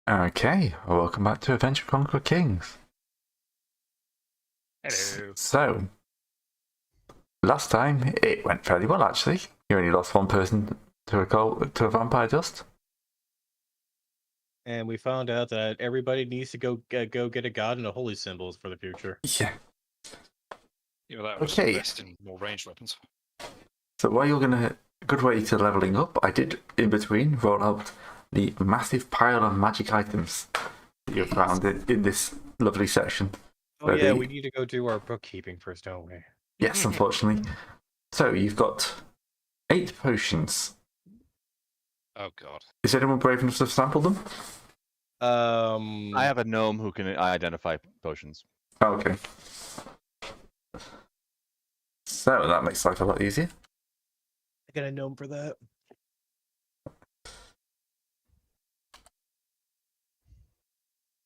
Okay, well, welcome back to Adventure Conquer Kings. Hello. So, last time it went fairly well actually. You only lost one person to a vampire dust. And we found out that everybody needs to go get a god and a holy symbols for the future. Yeah. Yeah, that was Okay. invest in more ranged weapons. So while you're gonna good way to leveling up, I did in between roll out the massive pile of magic items that you found in this lovely section. Oh yeah, we need to go do our bookkeeping first, don't we? Yes, unfortunately. So you've got 8 potions. Oh god. Is anyone brave enough to sample them? I have a gnome who can identify potions. Oh, okay. So that makes life a lot easier. I got a gnome for that.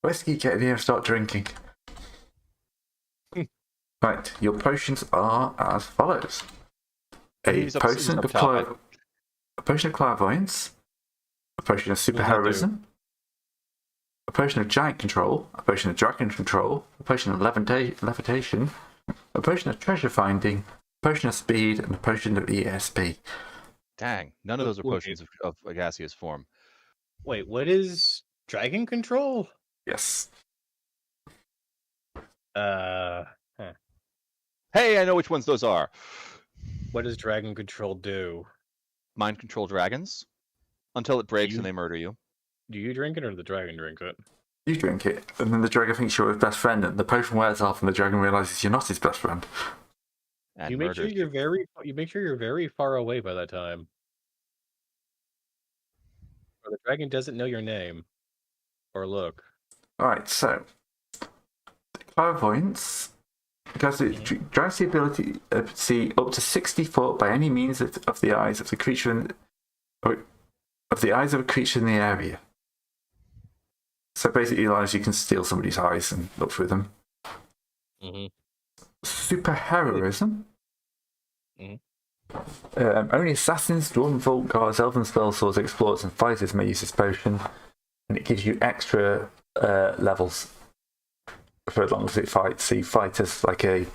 Whiskey, get in here and start drinking. Right, your potions are as follows. A potion of clairvoyance, a potion of super heroism, a potion of giant control, a potion of dragon control, a potion of levitation, a potion of treasure finding, a potion of speed, and a potion of ESP. Dang, none of those are potions of a gaseous form. Wait, what is dragon control? Yes. Hey, I know which ones those are. What does dragon control do? Mind control dragons until it breaks and they murder you. Do you drink it or does the dragon drink it? You drink it, and then the dragon thinks you're his best friend, and the potion wears off, and the dragon realizes you're not his best friend. And you make sure you're very far away by that time. Or the dragon doesn't know your name or look. Alright, so clairvoyance grants the ability to see up to 60 foot by any means of the eyes of the creature of the eyes of a creature in the area. So basically, allows you can steal somebody's eyes and look through them. Mm-hmm. Super heroism. Mm-hmm. Only assassins, dwarven vault guards, elven spell swords, explorers, and fighters may use this potion, and it gives you extra levels for as long as it fights. So you fight as like a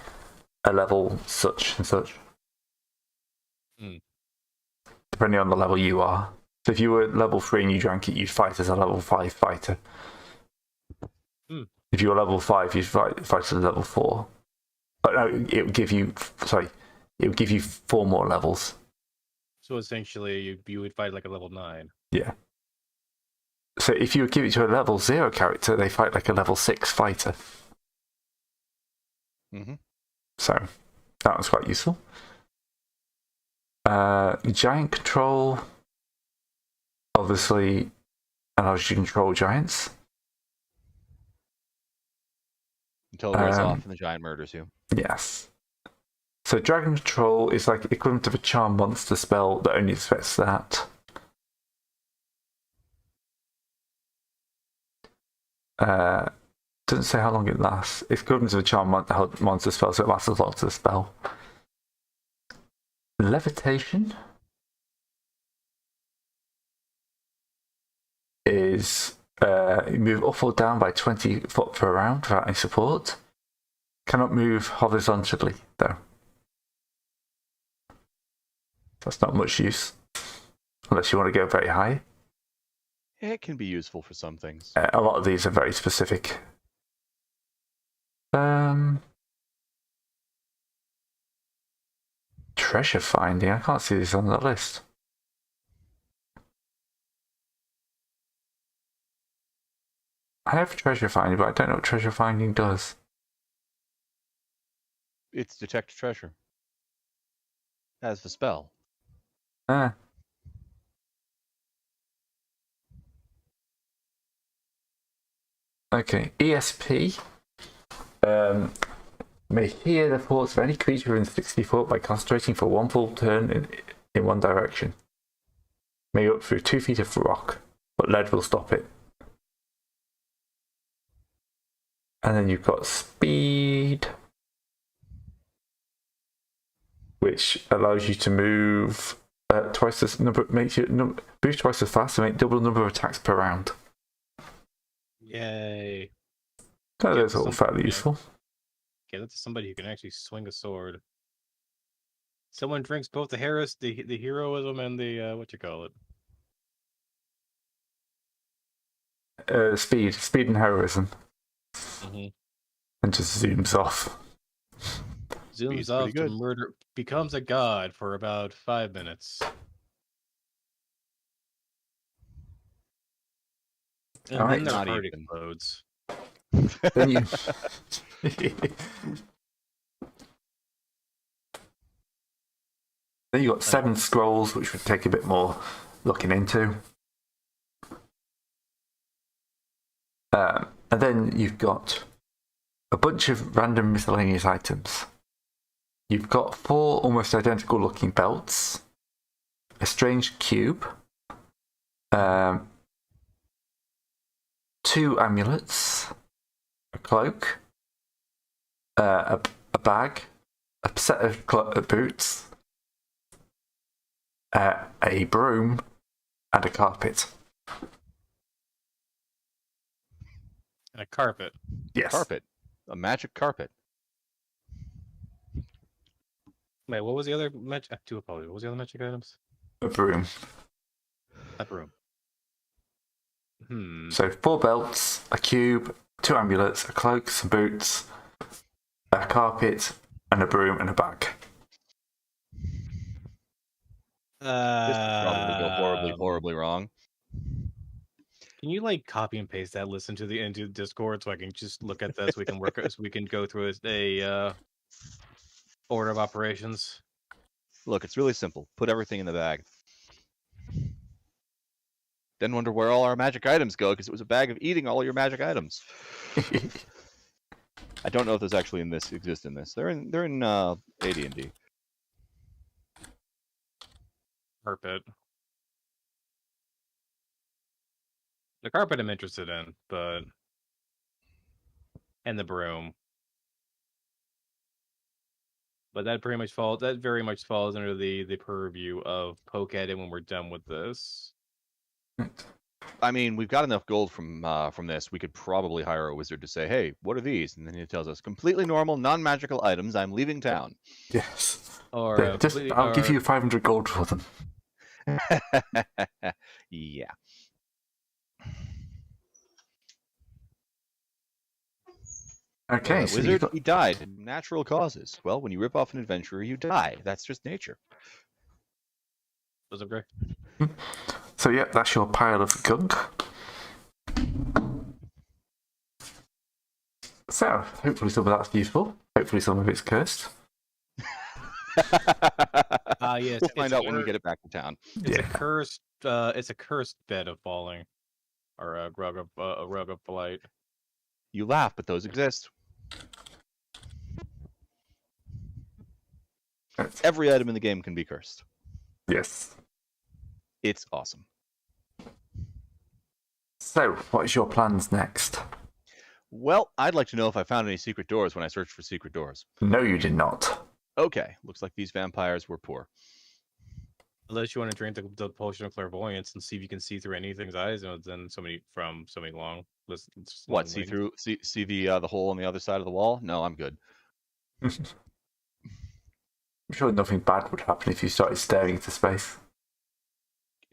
level such and such, depending on the level you are. So if you were level 3 and you drank it, you'd fight as a level 5 fighter. If you were level 5, you'd fight as a level 4. But no, it would give you 4 more levels. So essentially, you would fight like a level 9. Yeah. So if you would give it to a level 0 character, they fight like a level 6 fighter. So that was quite useful. Giant control obviously allows you to control giants. Until it wears off and the giant murders you. Yes. So dragon control is like equivalent of a charm monster spell that only affects that. Doesn't say how long it lasts. It's equivalent to a charm monster spell, so it lasts as long as the spell. Levitation is you move up or down by 20 foot per round without any support. Cannot move horizontally though. That's not much use unless you want to go very high. It can be useful for some things. A lot of these are very specific. Treasure finding. I can't see this on the list. I have treasure finding, but I don't know what treasure finding does. It's detect treasure. As the spell. Okay, ESP. May hear the thoughts of any creature within 60 foot by concentrating for one full turn in one direction. May up through 2 feet of rock, but lead will stop it. And then you've got speed, which allows you to move twice as number, makes you move twice as fast and make double the number of attacks per round. Yay. That's all some- fairly yeah. useful. Get it to somebody who can actually swing a sword. Someone drinks both the heroism and the what you call it. Speed and heroism, Mm-hmm. and just zooms off. Zooms Speed's off pretty to good. murder, becomes a god for about 5 minutes. And All then right. their Not heart even. explodes. Then you. Then you got 7 scrolls, which would take a bit more looking into. And then you've got a bunch of random miscellaneous items. You've got 4 almost identical looking belts, a strange cube, 2 amulets, a cloak, a bag, a set of boots, a broom, and a carpet. And a carpet. Yes. Carpet. A magic carpet. Wait, what was the other magic? I do apologize. What was the other magic items? A broom. A broom. So 4 belts, a cube, 2 amulets, a cloak, some boots, a carpet, and a broom and a bag. This could probably go horribly, horribly wrong. Can you like copy and paste that list into Discord so I can just look at this? We can work. So we can go through a order of operations. Look, it's really simple. Put everything in the bag. Then wonder where all our magic items go, because it was a bag of eating all your magic items. I don't know if those actually exist in this. They're in AD&D. Carpet. The carpet I'm interested in, but and the broom. But that very much falls under the purview of poke at it when we're done with this. I mean, we've got enough gold from this. We could probably hire a wizard to say, "Hey, what are these?" And then he tells us, "Completely normal, non-magical items. I'm leaving town." Yes. Or I'll give you 500 gold for them. Yeah. Okay, so wizard, he died. Natural causes. Well, when you rip off an adventurer, you die. That's just nature. Was it great? So yeah, that's your pile of gunk. So hopefully some of that's useful. Hopefully some of it's cursed. Yes. We'll find out when we get it back to town. It's a cursed. It's a cursed bed of falling, or a rug of blight. You laugh, but those exist. Every item in the game can be cursed. Yes. It's awesome. So, what is your plans next? Well, I'd like to know if I found any secret doors when I searched for secret doors. No, you did not. Okay, looks like these vampires were poor. Unless you want to drink the potion of clairvoyance and see if you can see through anything's eyes, and then so many long. What? See through? See the hole on the other side of the wall? No, I'm good. I'm sure nothing bad would happen if you started staring into space.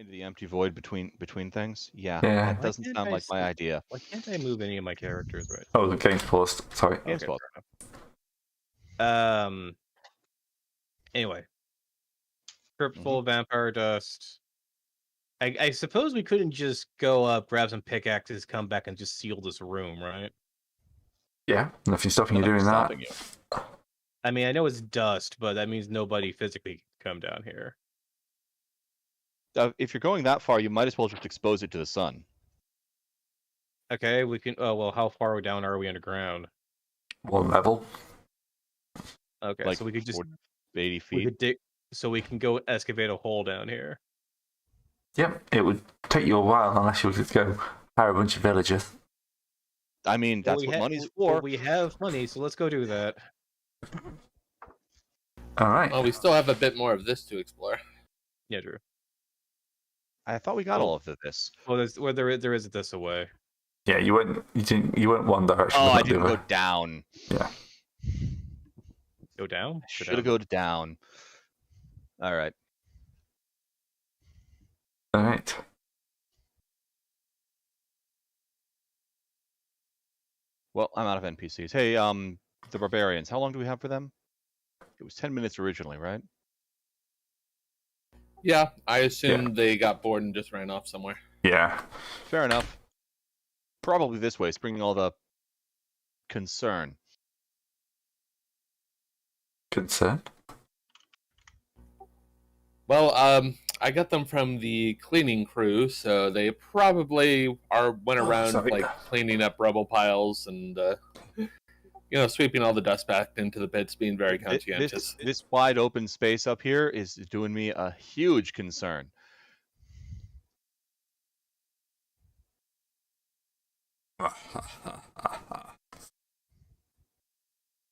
Into the empty void between things? Yeah. Yeah. That doesn't sound like my idea. Why can't I move any of my characters right? Oh, the game's paused. Sorry. Game's Okay, paused. fair enough. Anyway. Crypt full of vampire dust. I suppose we couldn't just go up, grab some pickaxes, come back, and just seal this room, right? Yeah, nothing's stopping you Nothing's doing that. stopping you. I mean, I know it's dust, but that means nobody physically can come down here. If you're going that far, you might as well just expose it to the sun. Okay, we can. Oh well, how far down are we underground? 1 level. Okay, Like so we could just 80 we feet. could dig, so we can go excavate a hole down here. Yep, it would take you a while unless you were to go hire a bunch of villagers. I mean, that's what money's for. Well, we have money, so let's go do that. All right. Well, we still have a bit more of this to explore. Yeah, Drew. I thought we got all of this. Well, there is this away. Yeah, you went one direction. Oh, but I not the didn't go other. down. Yeah. Go down. Should have gone down. All right. All right. Well, I'm out of NPCs. Hey, the barbarians. How long do we have for them? It was 10 minutes originally, right? Yeah, I assume they got bored and just ran off somewhere. Yeah. Fair enough. Probably this way, springing all the concern. Concern. Well, I got them from the cleaning crew, so they probably went around sorry. like cleaning up rubble piles and sweeping all the dust back into the pits, being very conscientious. This wide open space up here is doing me a huge concern.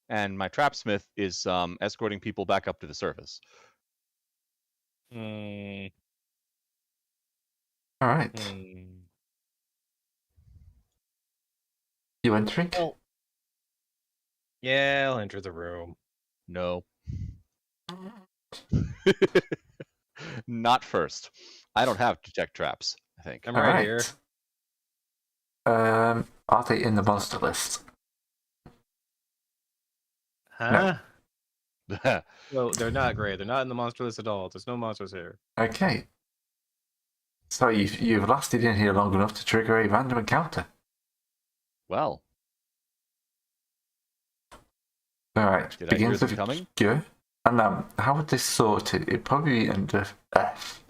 And my trapsmith is escorting people back up to the surface. Hmm. All right. You entering? Well, yeah, I'll enter the room. No. Not first. I don't have detect traps, I think. I'm All right here. Are they in the monster list? Huh? No, they're not great. They're not in the monster list at all. There's no monsters here. Okay. So you've lasted in here long enough to trigger a random encounter. Well, All right. Did I hear Begins them with coming? Q. And how would this sort it? It'd probably be under F.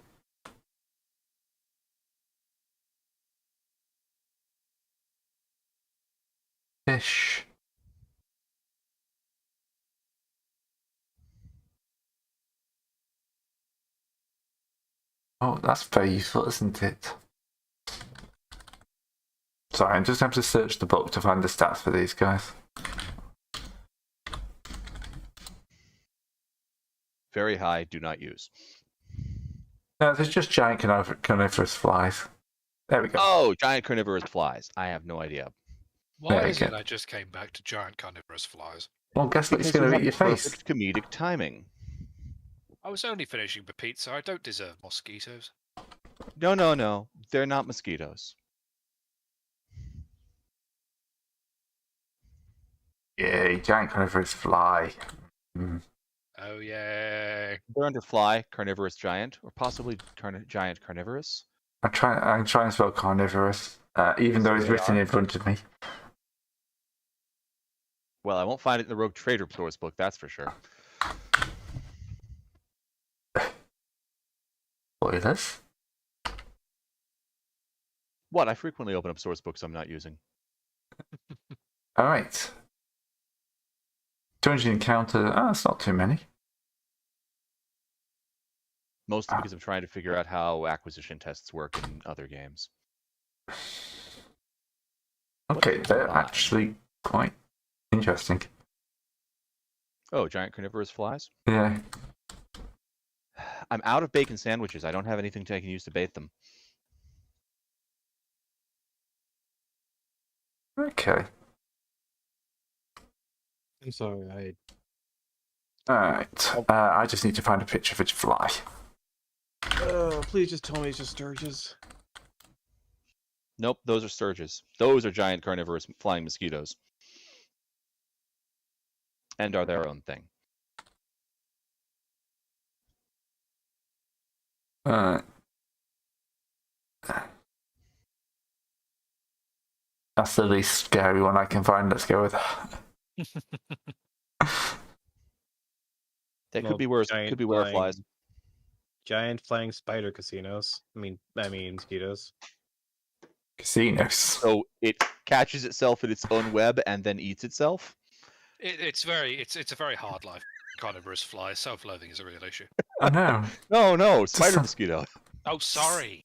Fish. Oh, that's very useful, isn't it? Sorry, I'm just having to search the book to find the stats for these guys. very high, do not use. No, there's just giant carnivorous flies. There we go. Oh, giant carnivorous flies. I have no idea. Why There you is go. it I just came back to giant carnivorous flies? Well, guess what? He's Because going to you eat your have face. perfect comedic timing. I was only finishing the pizza. I don't deserve mosquitoes. No. They're not mosquitoes. Yay, giant carnivorous fly. Oh yeah. They're under fly, carnivorous giant, or possibly giant carnivorous. I'm trying to spell carnivorous, even though it's They written are. in front of me. Well, I won't find it in the Rogue Trader source book, that's for sure. Spoilers. What? I frequently open up source books I'm not using. All right. 200 encounter. That's not too many. Mostly because I'm trying to figure out how acquisition tests work in other games. Okay, What's they're fly? actually quite interesting. Oh, giant carnivorous flies? Yeah. I'm out of bacon sandwiches. I don't have anything I can use to bait them. Okay. I'm sorry. All right. I just need to find a picture of each fly. Please just tell me it's just Sturges. Nope, those are sturges. Those are giant carnivorous flying mosquitoes. And are their own thing. That's the least scary one I can find. Let's go with that. They Well, could be worse. giant Could be wereflies. Giant flying spider casinos. I mean mosquitoes. Casinos. So it catches itself in its own web and then eats itself. It's a very hard life. Carnivorous flies. Self-loathing is a real issue. I know. No, spider Just- mosquito. Oh, sorry.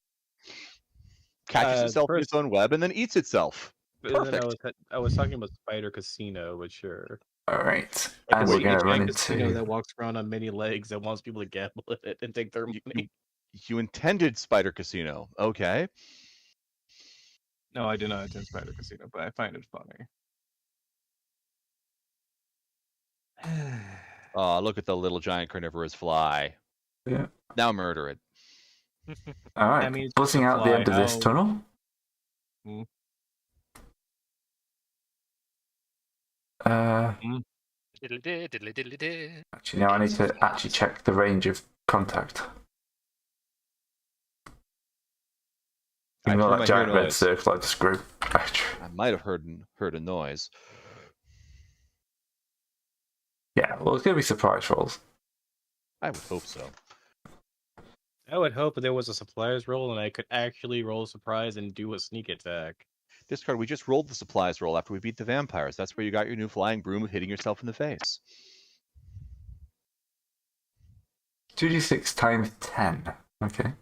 Catches itself in first- its own web and then eats itself. But then Perfect. I was talking about spider casino, but sure. All right. Like And a we're going to run giant casino into. that walks around on many legs that wants people to gamble in it and take their money. You intended spider casino. Okay. No, I do not attend Spider Casino, but I find it funny. Oh, look at the little giant carnivorous fly. Yeah. Now murder it. All right. I mean, it's just Buzzing a out the fly, end of this how- tunnel. Hmm. Diddly-dee, diddly-diddly-dee. Actually, now I need to actually check the range of contact. I Ignore confirm that I hear giant red noise. circle I just grew. I might have heard a noise. Yeah, well, it's going to be surprise rolls. I would hope so. I would hope that there was a supplies roll and I could actually roll a surprise and do a sneak attack. Discard, we just rolled the supplies roll after we beat the vampires. That's where you got your new flying broom of hitting yourself in the face. 2d6 times 10. Okay.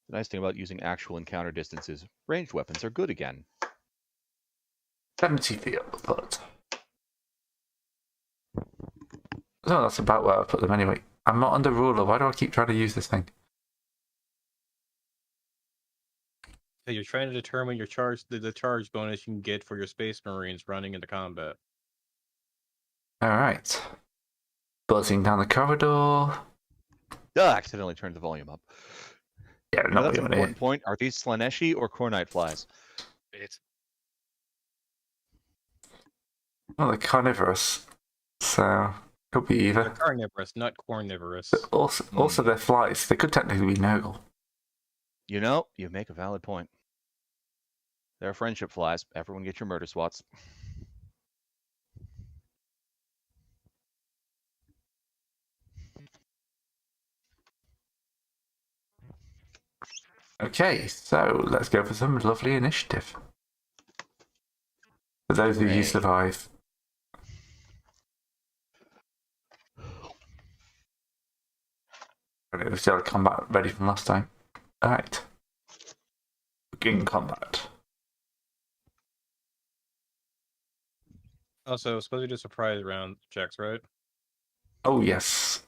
The nice thing about using actual encounter distances, ranged weapons are good again. 70 feet up the foot. No, that's about where I put them anyway. I'm not under ruler. Why do I keep trying to use this thing? So you're trying to determine your charge, the charge bonus you can get for your Space Marines running into combat. Alright. Buzzing down the corridor. Accidentally turned the volume up. Yeah, You know, not that's what an you want important point. Are these Slaneshi or Cornite flies? It's Well, they're carnivorous. So, could be They're either. carnivorous, not cornivorous. But also they're flies. They could technically be Nurgle. You know, you make a valid point. They're friendship flies. Everyone get your murder swats. Okay, so let's go for some lovely initiative. For those of you who Hooray. survive. Okay, we still have combat ready from last time. Alright. Begin combat. Also, supposed to do surprise round checks, right? Oh, yes.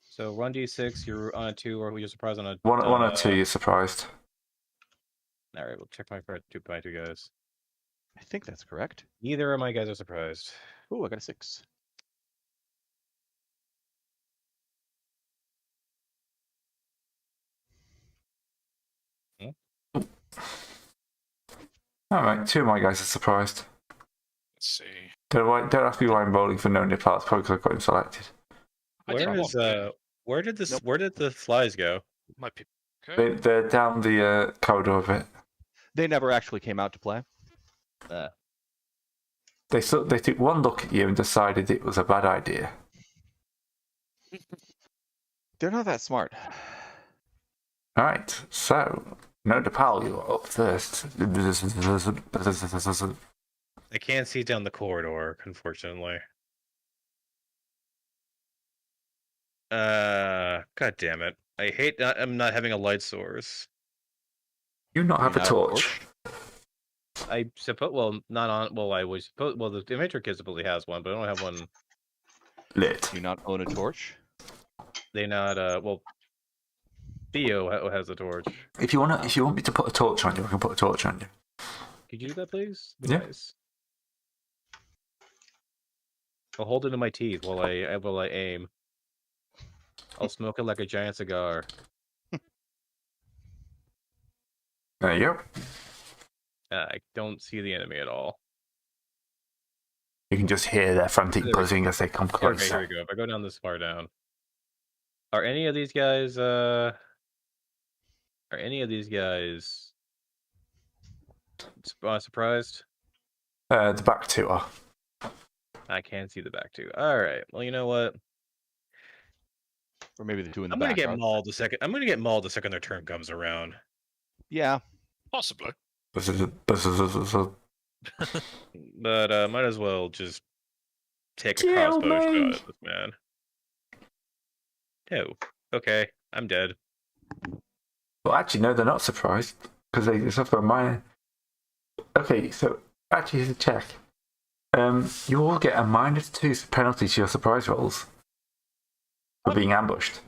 So 1d6, you're on a 2, or you're surprised on a... One or two, you're surprised. Alright, we'll check my two guys. I think that's correct. Neither of my guys are surprised. Oh, I got a 6. Alright, two of my guys are surprised. let's see. Don't ask me why I'm rolling for no nip outs, probably because I've got him selected. I did Where not is, want where did this, Nope. where did the flies go? my people. Okay. They're down the corridor a bit. They never actually came out to play. They took one look at you and decided it was a bad idea. They're not that smart. Alright, so, no Nepal, you're up first. I can't see down the corridor, unfortunately. God damn it. I hate I'm not having a light source. You not have You a not have a torch. I suppose, well, not on, well, I was supposed, well, the Inventor Kid supposedly has one, but I don't have one. Lit. Do you not own a torch? They not, well, Theo has a torch. If you want me to put a torch on you, I can put a torch on you. Could you do that, please? Yeah. Nice. I'll hold it in my teeth while I aim. I'll smoke it like a giant cigar. There you go. I don't see the enemy at all. You can just hear their frantic There we buzzing as they come Okay, here closer. we go. If I go down this far down, are any of these guys surprised? The back two are. I can't see the back two. All right. Well, you know what? Or maybe the two in the I'm gonna back. get are- mauled the second. I'm gonna get mauled the second their turn comes around. Yeah. Possibly. But might as well just take a Kill crossbow shot me. at this man. No. Okay, I'm dead. Well, actually, no, they're not surprised because they suffer a minor. Okay, so actually, here's a check. You all get a -2 penalty to your surprise rolls. for being ambushed.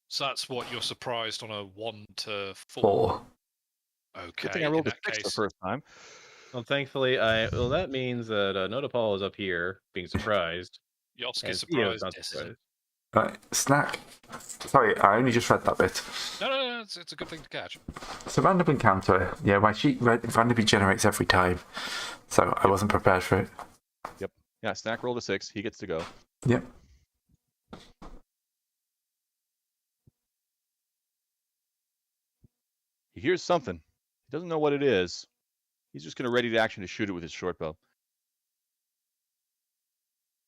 So that's what you're surprised on a 1 to 4. 4. Okay. Good thing I rolled in a that 6 the case, first time. Well, thankfully, that means that Notapol is up here being surprised, Yosk and is Theo's surprised. not Yes. surprised. Right, Snack. Sorry, I only just read that bit. No, it's a good thing to catch. So random encounter. Yeah, my sheet randomly generates every time. So I wasn't prepared for it. Yeah, Snack rolled a 6. He gets to go. Yep. He hears something. He doesn't know what it is. He's just going to ready to action to shoot it with his short bow.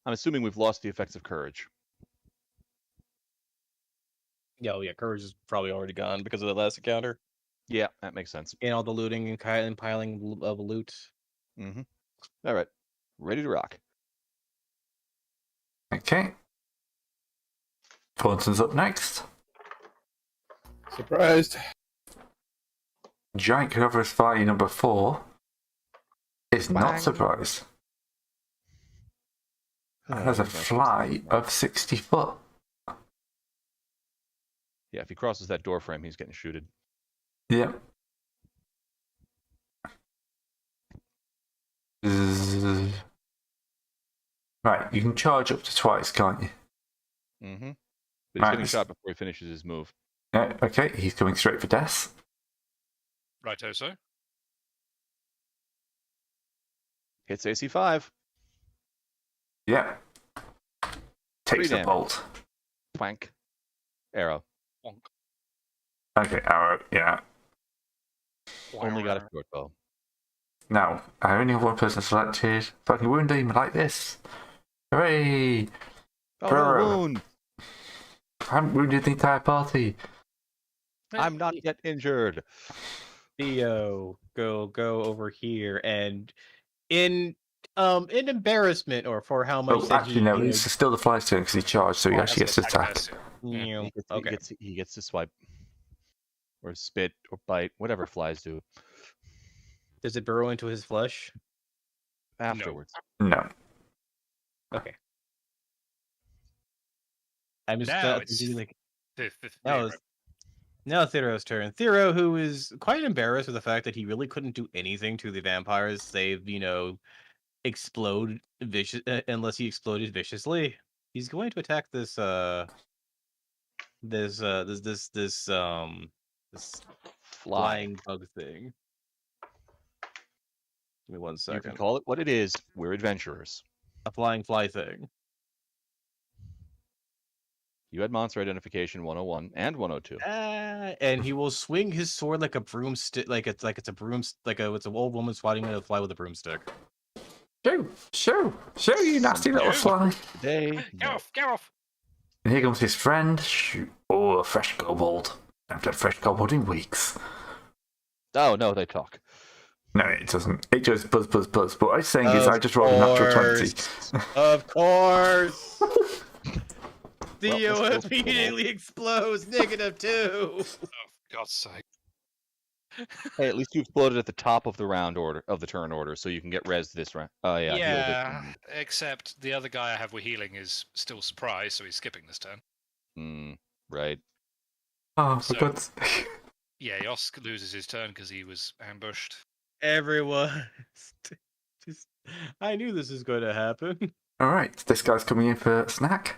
I'm assuming we've lost the effects of courage. Yeah, courage is probably already gone because of the last encounter Yeah, that makes sense. and all the looting and piling of loot. Mm-hmm. All right. Ready to rock. Okay. Thornton's up next. Surprised. Giant Cover is fly number 4 is not Bang. surprised. It has a fly of 60 foot. Yeah, if he crosses that door frame, he's getting shooted. Yep. Zzz. Right, you can charge up to twice, can't you? Mm-hmm. But he's Right. getting shot before he finishes his move. Okay, he's coming straight for death. Righto, so. Hits AC 5. Yep. 3 Takes the damage. bolt. Twank. Arrow. Wonk. Okay, arrow, yeah. Only got a short bow. Now, I only have one person selected. If I can wound him like this. Hooray! Oh, Bro. no, wound! I haven't wounded the entire party. I'm not yet injured. Theo, go over here, and in embarrassment or for how much Oh, that actually, no, he, it's still the fly's turn because he charged, so he Oh, actually gets that's to an attack. test, yeah. you know, okay. He gets to swipe. Or spit, or bite, whatever flies do. Does it burrow into his flesh? Afterwards. No. Okay. I'm just Now thinking, it's like, The now it's Thero's turn. Thero, who is quite embarrassed with the fact that he really couldn't do anything to the vampires, save explode vicious unless he exploded viciously. He's going to attack this flying bug thing. Give me 1 You second. can call it what it is. We're adventurers. A flying fly thing. You had monster identification 101 and 102. And he will swing his sword like a broomstick, it's an old woman swatting at a fly with a broomstick. Shoo, you nasty little fly. Today, Go off! And here comes his friend. Shoot. Oh, a fresh kobold. I haven't had fresh kobold in weeks. Oh, no, they talk. No, it doesn't. It just buzz. But what I'm saying is I just rolled a natural 20. Of course! Theo Well, let's go immediately explodes, -2. Oh, for God's sake. Hey, at least you exploded at the top of the round order, of the turn order, so you can get res this round. Oh, yeah. heal this round. Except the other guy I have with healing is still surprised, so he's skipping this turn. Right. Oh, for So- God's sake. Yeah, Yosk loses his turn because he was ambushed. Everyone, I knew this was going to happen. Alright, this guy's coming in for a snack.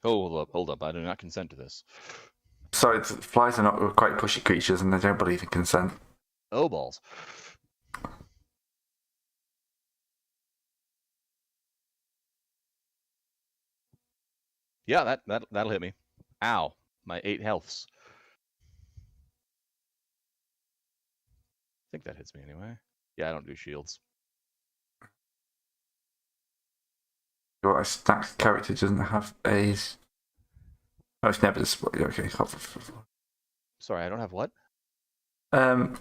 Hold up. I do not consent to this. Sorry, flies are not quite pushy creatures and they don't believe in consent. Oh, balls. Yeah, that'll hit me. Ow. My 8 healths. I think that hits me anyway. Yeah, I don't do shields. Your snack character doesn't have a. Oh, it's never displayed. Okay. Sorry, I don't have what? I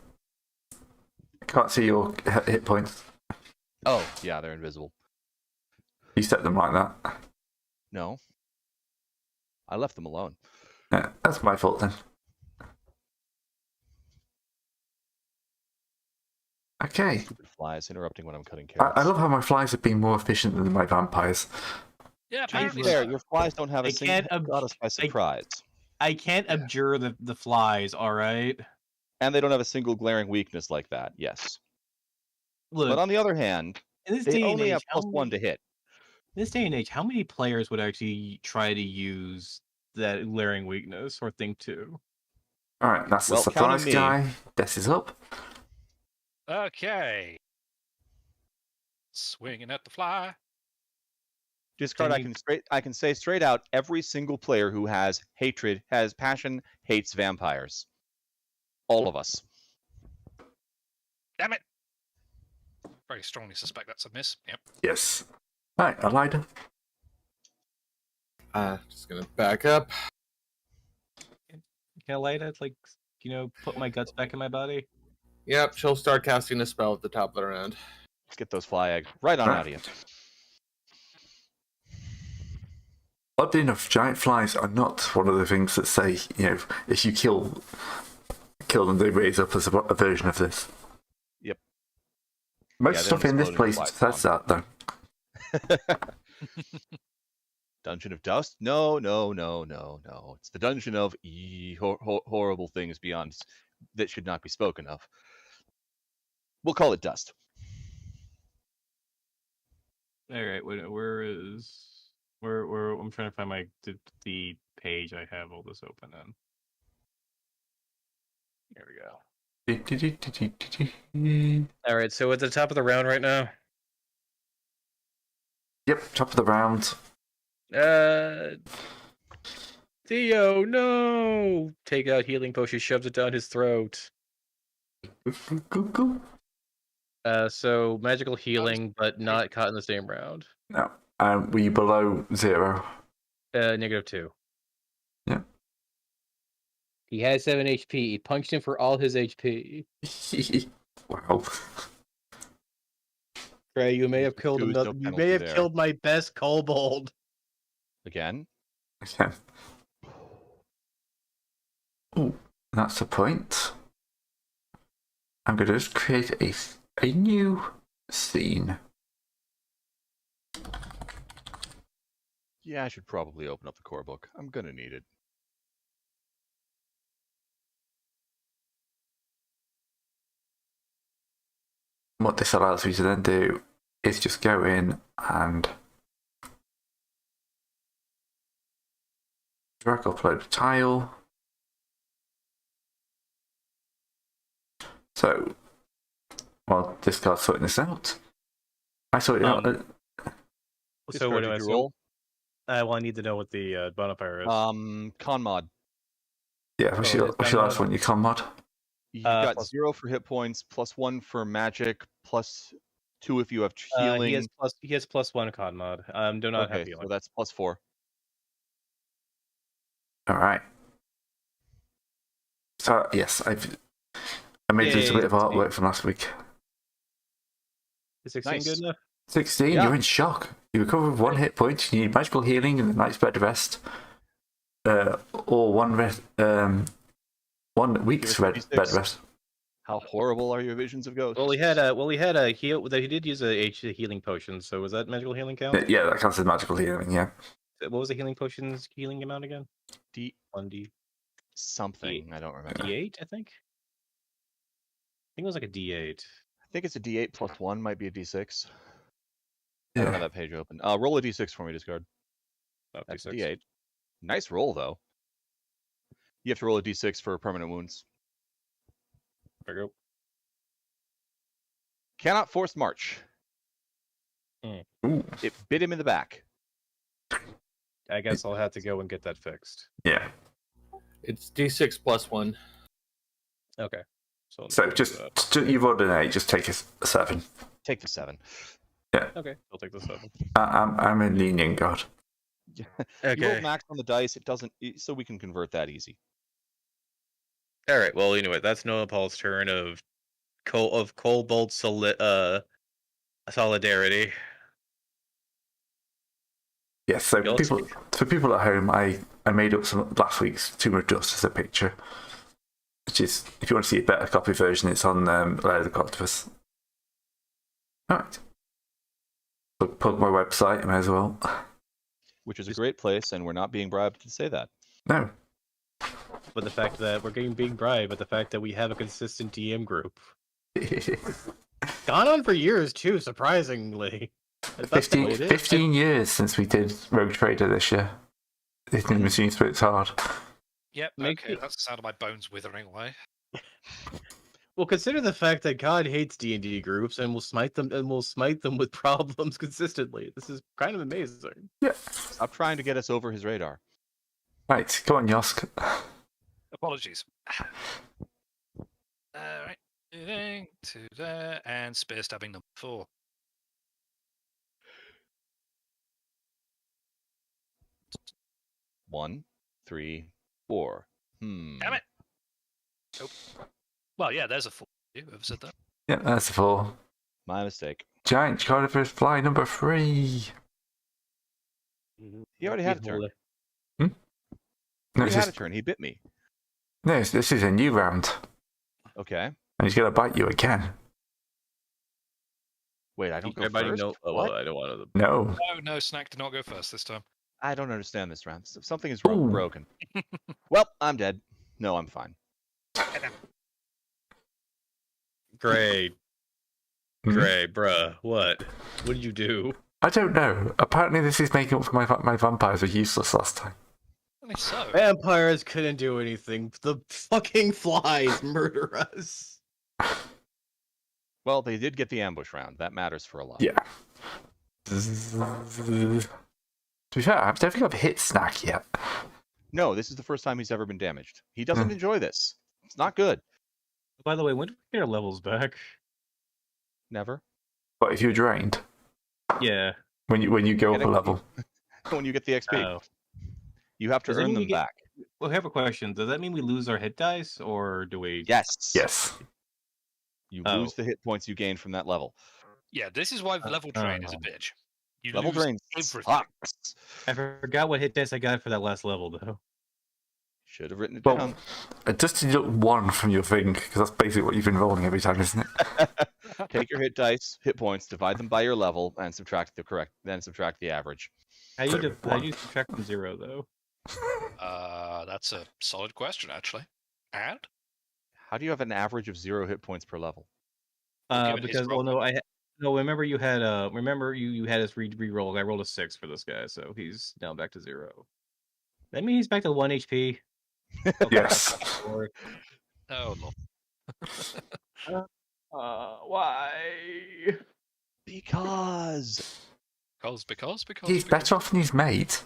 can't see your hit points. Oh, yeah, they're invisible. You set them like that. No. I left them alone. Yeah, that's my fault then. Okay. Stupid flies interrupting when I'm cutting I carrots. love how my flies have been more efficient than my vampires. Yeah, To be apparently Fair, so. your flies don't have a I single can't got us by surprise. I can't Yeah. abjure the flies, alright? And they don't have a single glaring weakness like that, yes. Look, But on the other hand, in this they day and only age, have +1 to hit. in this day and age, how many players would actually try to use that glaring weakness or think to? Alright, that's the Well, counting surprise me. guy. This is up. Okay. Swinging at the fly. Discard, Can I can say straight out, every single player who has hatred, has passion, hates vampires. All of us. Damn it. Very strongly suspect that's a miss. Yep. Yes. Right, Elida. Just gonna back up. Can I light it? Like, put my guts back in my body? Yep, she'll start casting a spell at the top of the round. Get those fly eggs right on out of you. Oddly enough, giant flies are not one of the things that say, if you kill them, they raise up as a version of this. Yep. Most Yeah, they stuff don't in this explode place into says that, though. Dungeon of Dust? No. It's the Dungeon of horrible things beyond that should not be spoken of. We'll call it Dust. Alright, I'm trying to find the page I have all this open on. There we go. Alright, so at the top of the round right now. Yep, top of the round. Theo, no! Take out healing potion, shoves it down his throat. So magical healing, but not caught in the same round. No. Were you below 0? -2. Yeah. He had 7 HP. He punched him for all his HP. Wow. Trey, you may have killed There was no you penalty may have there. killed my best kobold. Again? Okay. Ooh, that's the point. I'm going to just create a new scene. Yeah, I should probably open up the core book. I'm gonna need it. What this allows me to then do is just go in and drag upload a tile. So, while this card's sorting this out, I sort it out. So what do I roll? Well, I need to know what the bonfire is. Con mod. Yeah, what's your last one? Your con mod? You've got plus- 0 for hit points, +1 for magic, +2 if you have healing. He has +1 con mod. Do not have Okay, healing. so that's +4. All right. So yes, I made this a bit of artwork from last week. Is 16 Nice. good enough? 16, Yeah. you're in shock. You recover with 1 hit point. You need magical healing and a night's bed rest, or 1 week's Give us bed 56. rest. How horrible are your visions of ghosts? Well, he had a heal. He did use a healing potion. So was that magical healing count? Yeah, that counts as magical healing. Yeah. What was the healing potion's healing amount again? D 1d. something. I don't remember. D8, I think. I think it was like a D8. I think it's a D8 +1, might be a D6. I don't have Yeah. that page open. Roll a D6 for me, discard. Oh, That's a D6. D8. Nice roll, though. You have to roll a D6 for permanent wounds. There we go. Cannot force march. Ooh. It bit him in the back. I guess I'll have to go and get that fixed. Yeah. It's D6 +1. Okay. So just you rolled an 8. Just take a 7. Take the 7. Okay, I'll take the 7. I'm a lenient god. You rolled max on the dice. It doesn't, so we can convert that easy. All right. Well, anyway, that's Noah Paul's turn of Kobold solidarity. Yes. So You'll for people at home, I made up some last week's Tomb of Dust as a picture, which is, if you want to see a better copy version, it's on Lair of the Octopus. All right. Plug my website, I may as well. which is a great place, and we're not being bribed to say that. No. But the fact that we're getting being bribed, but the fact that we have a consistent DM group. Gone on for years, too, surprisingly. That's the way it is. 15 years since we did Rogue Trader this year. This new machine splits hard. Yep, Make okay, it- that's the sound of my bones withering away. Well, consider the fact that God hates D&D groups and will smite them with problems consistently. This is kind of amazing. Yeah. Stop trying to get us over his radar. Right, go on, Yosk. Apologies. Alright, moving to there, and spear stabbing number 4. One, 3, 4. Damn it! Nope. Well, yeah, there's a 4. Whoever said that? Yeah, that's a 4. My mistake. Giant carnivorous fly number 3. He already had a turn. No, He it's had just, a turn. He bit me. no, this is a new round. Okay. And he's going to bite you again. Wait, I don't go Everybody first? know. Oh, What? well, I don't want to. No. No, Snack did not go first this time. I don't understand this round. Something is Ooh. broken. Well, I'm dead. No, I'm fine. Great. Hmm? Great, bruh. What? What did you do? I don't know. Apparently this is making up for my vampires were useless last time. Only so. Vampires couldn't do anything. The fucking flies murder us. Well, they did get the ambush round. That matters for a lot. Yeah. To be fair, I don't think I've hit Snack yet. No, this is the first time he's ever been damaged. He doesn't enjoy this. It's not good. By the way, when do we get our levels back? Never. But if you're drained, Yeah. when you go up Get a XP. level, When you get the XP, Oh. you have to Does that earn mean them we get- back. Well, I have a question. Does that mean we lose our hit dice, or do we? Yes. yes. You Oh. lose the hit points you gain from that level. Yeah, this is why level drain is a bitch. You Level lose drain everything. sucks. I forgot what hit dice I got for that last level, though. Should have written it Well, down. just deduct 1 from your thing, because that's basically what you've been rolling every time, isn't it? Take your hit dice, hit points, divide them by your level, and subtract the average. How So, do one. you subtract from 0, though? That's a solid question, actually. And? How do you have an average of 0 hit points per level? given his Because roll. remember you had you had us re-roll. I rolled a 6 for this guy, so he's now back to 0. That means he's back to 1 HP. Yes. Oh, Lord. Why? Because Because. He's better off than his mate.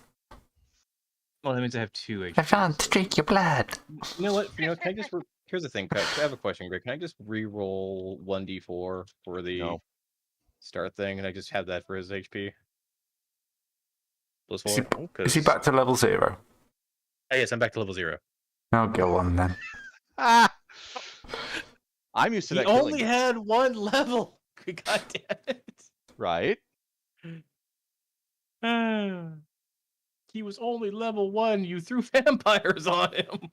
Well, that means I have 2 HP. I found to drink your blood. You know what? Can I just? Here's the thing. I have a question, Greg. Can I just re-roll 1d4 for the No. start thing, and I just have that for his HP? Plus Is he- 4. Is he back to level 0? Yes, I'm back to level 0. Oh, go on then. ah, I'm used to He that killing only me, had 1 level. God damn right? it. He was only level 1. You threw vampires on him.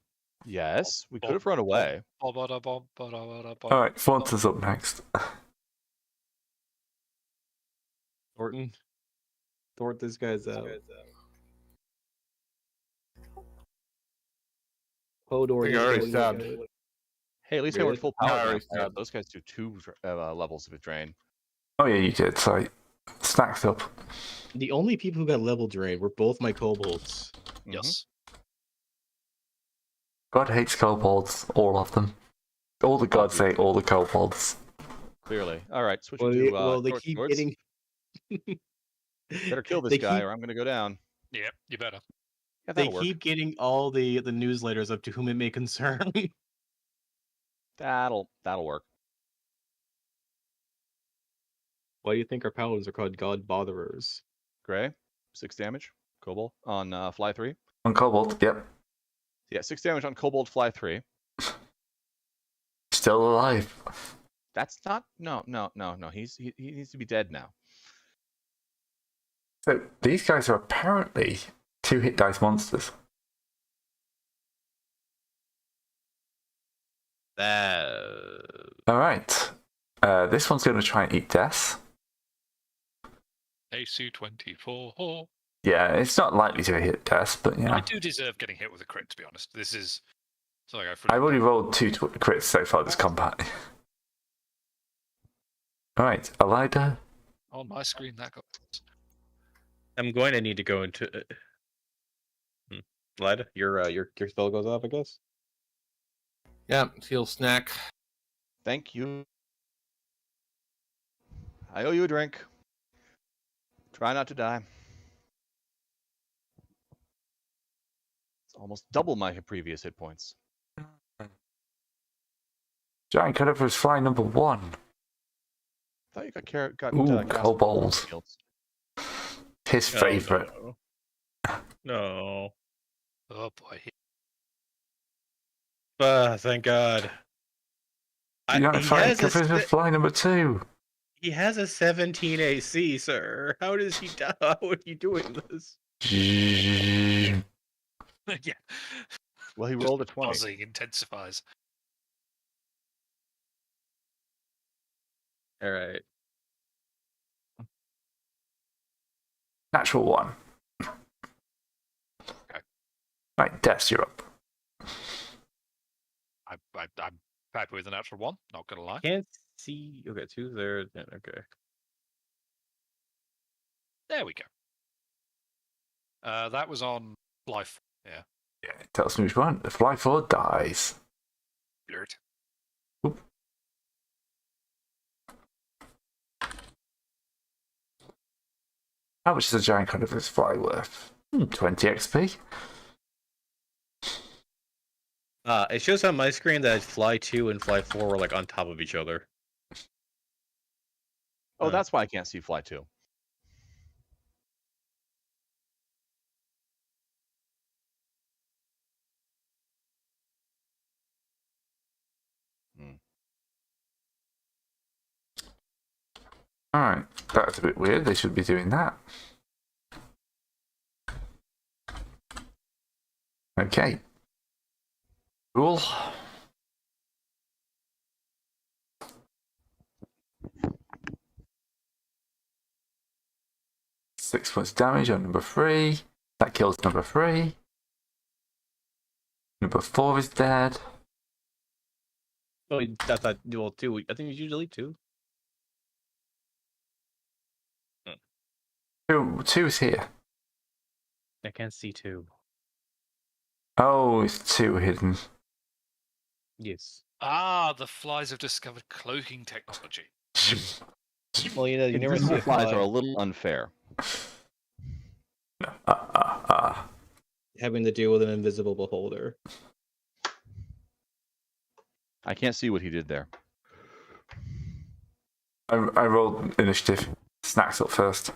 Yes, we could have run away. Alright, Faunta's up next. Thornton. This guy's out. Hodor. I think I already stabbed. Hey, at least I went Really? full No, I power. already vampire. stabbed. Those guys do 2 levels of a drain. Oh, yeah, you did. Sorry. Snack's up. The only people who got level drained were both my kobolds. Mhm. Yes. God hates kobolds, all of them. All the gods say all the kobolds. Clearly. All right, switch Well, to they Torch keep Swords. getting. Better kill this they guy, keep- or I'm going to go down. Yep, you better. Yeah, They that'll work. keep getting all the newsletters up to whom it may concern. That'll work. Why do you think our paladins are called god botherers? Gray, 6 damage. Kobold on Fly 3. On kobold, yep. Yeah, 6 damage on Kobold Fly 3. Still alive. That's not. No. He needs to be dead now. So these guys are apparently 2 hit dice monsters. Alright. This one's going to try and eat Death. AC24. Yeah, it's not likely to hit Tess, but yeah. I do deserve getting hit with a crit, to be honest. This is something I've already rolled 2 crits so far this combat. Alright, Elida. on my screen. That got. I'm going to need to go into. Lida, your spell goes off, I guess. Yeah, he'll snack. Thank you. I owe you a drink. Try not to die. It's almost double my previous hit points. Giant Cadaver is fly number 1. I thought you got Ooh, gas kobold. fields. His favourite. No. Oh boy. Thank God. Giant Cadaver is fly number 2. He has a 17 AC, sir. How does he die? How are you doing this? Yeah. Well, he rolled a 20. Buzzing intensifies. All right. Natural 1. Okay. Right, Des, you're up. I'm happy with the natural 1. Not gonna lie. Can't see. Okay, 2 there. Okay. There we go. That was on life. Yeah. Yeah, it tells me which one. The fly 4 dies. Blurred. Oop. How much is a giant Cadaver's fly worth? 20 XP. It shows on my screen that fly 2 and fly 4 were like on top of each other. Oh, that's why I can't see fly 2. Alright, that's a bit weird. They should be doing that. Okay. Cool. Six points damage on number 3. That kills number 3. Number 4 is dead. Oh, that's not dual 2. I think it's usually 2. 2 is here. I can't see 2. Oh, it's 2 hidden. Yes. Ah, the flies have discovered cloaking technology. Well, you know, you never see Invisible a flies fly are a little unfair. having to deal with an invisible beholder. I can't see what he did there. I rolled initiative. Snacks up first.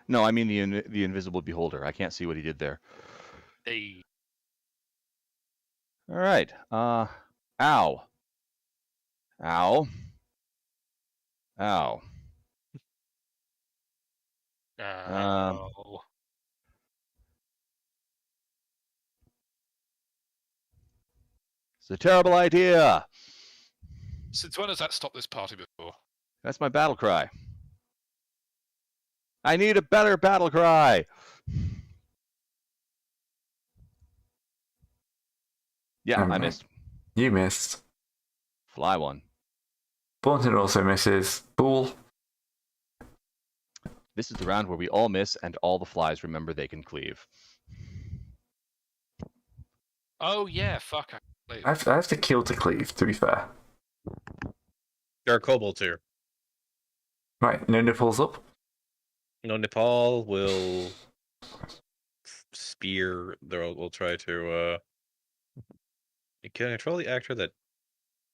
No, I mean the invisible beholder. I can't see what he did there. They. All right. Ow. Ow. Ow. Oh. It's a terrible idea. Since when has that stopped this party before? That's my battle cry. I need a better battle cry. Yeah, I missed. You missed. Fly one. Thornton also misses. Bull. This is the round where we all miss and all the flies remember they can cleave. Oh yeah, fuck. I have to kill to cleave, to be fair. There are kobolds here. Right, no nipples up. No, Nepal will spear. We'll try to. You can control the actor that.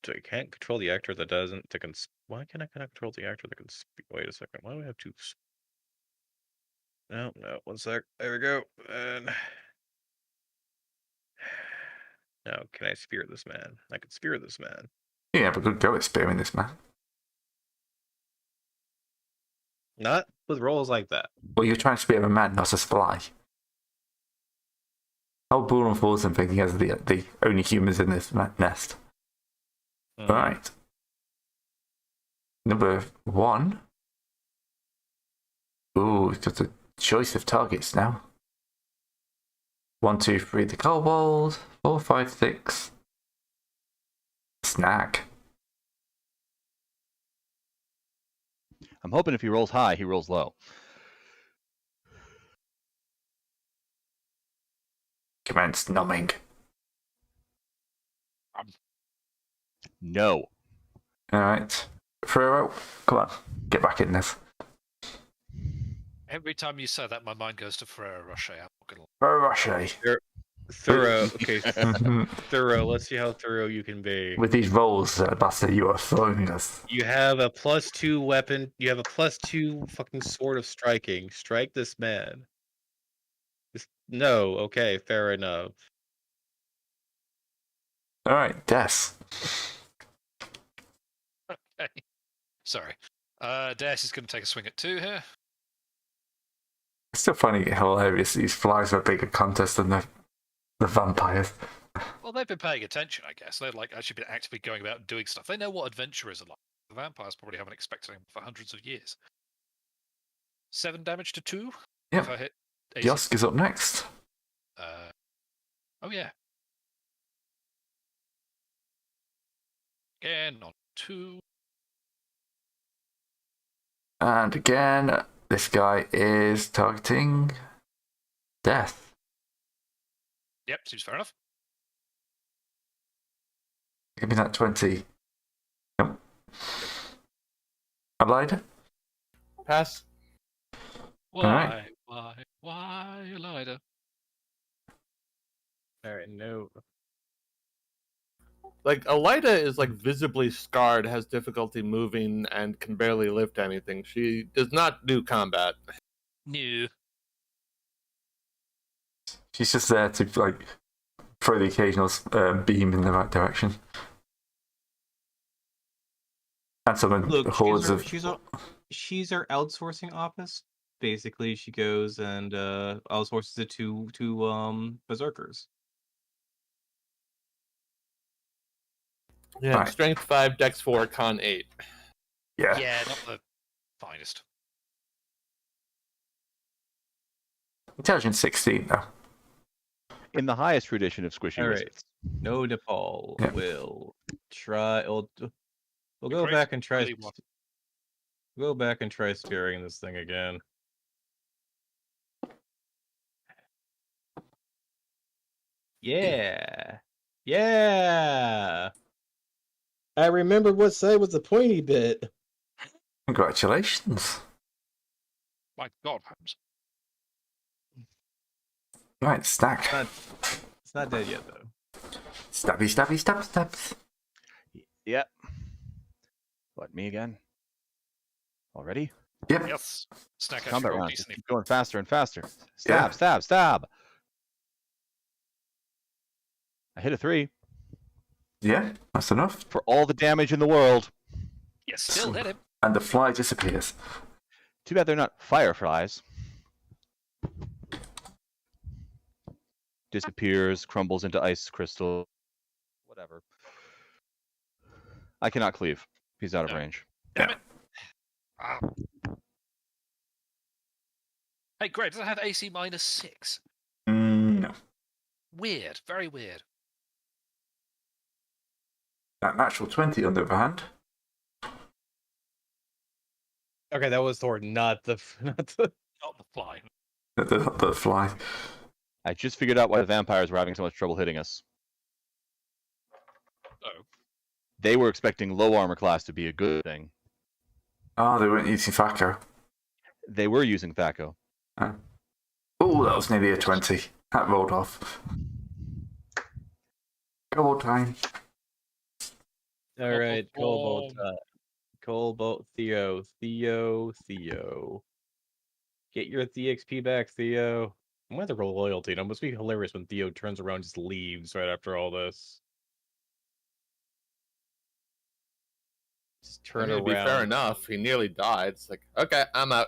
I can't control the actor that doesn't. Why can I cannot control the actor that can speak? Wait a second. Why do we have two? No, 1 sec. There we go. And now, can I spear this man? I can spear this man. Yeah, but good go at spearing this man. Not with rolls like that. Well, you're trying to spear a man, not a fly. How Bull and Fulton thinking as the only humans in this nest. Right. Number 1. Ooh, we've got a choice of targets now. 1, 2, 3, the kobold. 4, 5, 6. Snack. I'm hoping if he rolls high, he rolls low. Commence numbing. No. Alright. Fero, come on. Get back in this. Every time you say that, my mind goes to Ferrero Rocher. I'm not gonna lie. Fero Rocher. Thorough. Okay, thorough. Let's see how thorough you can be. With these rolls, Buster, you are throwing us. You have a +2 weapon. You have a +2 fucking sword of striking. Strike this man. No, okay, fair enough. Alright, Des. Okay. Sorry. Dash is going to take a swing at 2 here. It's still finding it hilarious. These flies are a bigger contest than the vampires. Well, they've been paying attention, I guess. They've like actually been actively going about and doing stuff. They know what adventurers are like. The vampires probably haven't expected them for hundreds of years. 7 damage to 2. Yep. If I hit AC. Yosk is up next. Oh yeah. Again on 2. And again, this guy is targeting death. Yep, seems fair enough. Give me that 20. Nope. Ablaida? Pass. Why, Alright. why, Elida? Alright, no. Like, Elida is, like, visibly scarred, has difficulty moving, and can barely lift anything. She does not do combat. No. She's just there to, like, throw the occasional beam in the right direction. And summon Look, hordes of... she's our outsourcing office. Basically, she goes and outsources it to berserkers. Yeah, Right. Strength 5, Dex 4, Con 8. Yeah. Yeah, not the finest. Intelligence 16, though. In the highest tradition of squishy All right. wizards. No DePaul Yeah. will try. We'll go Great. back and try. Really want- Go back and try spearing this thing again. Yeah. Yeah. I remember what side was the pointy bit. Congratulations. My God, Holmes. Right, stack. It's not dead yet though. Stabby, stabby, stab, stabs. Yep. What, me again? Already? Yep. Yes. Snack actually Combat rolled rounds. Just decently. keep going faster and faster. Yeah. Stab, stab, stab. I hit a 3 Yeah, that's enough. for all the damage in the world. You still hit him. And the fly disappears. Too bad they're not fireflies. Disappears, crumbles into ice crystal. Whatever. I cannot cleave. He's out of No. range. Damn it. Ah. Hey, Greg, does it have AC -6? No. Weird. Very weird. That natural 20, on the other hand. Okay, that was Thor, not the. Not the fly. The fly. I just figured out why the vampires were having so much trouble hitting us. Oh. They were expecting low armor class to be a good thing. Oh, they weren't using Thaco. They were using Thaco. Oh, that was nearly a 20. That rolled off. Go on time. All right, Boom. Cobalt, Theo. Get your TXP back, Theo. I'm going to roll loyalty. It must be hilarious when Theo turns around and just leaves right after all this. Just I turn mean, around. to be fair enough, he nearly died. It's like, okay, I'm out.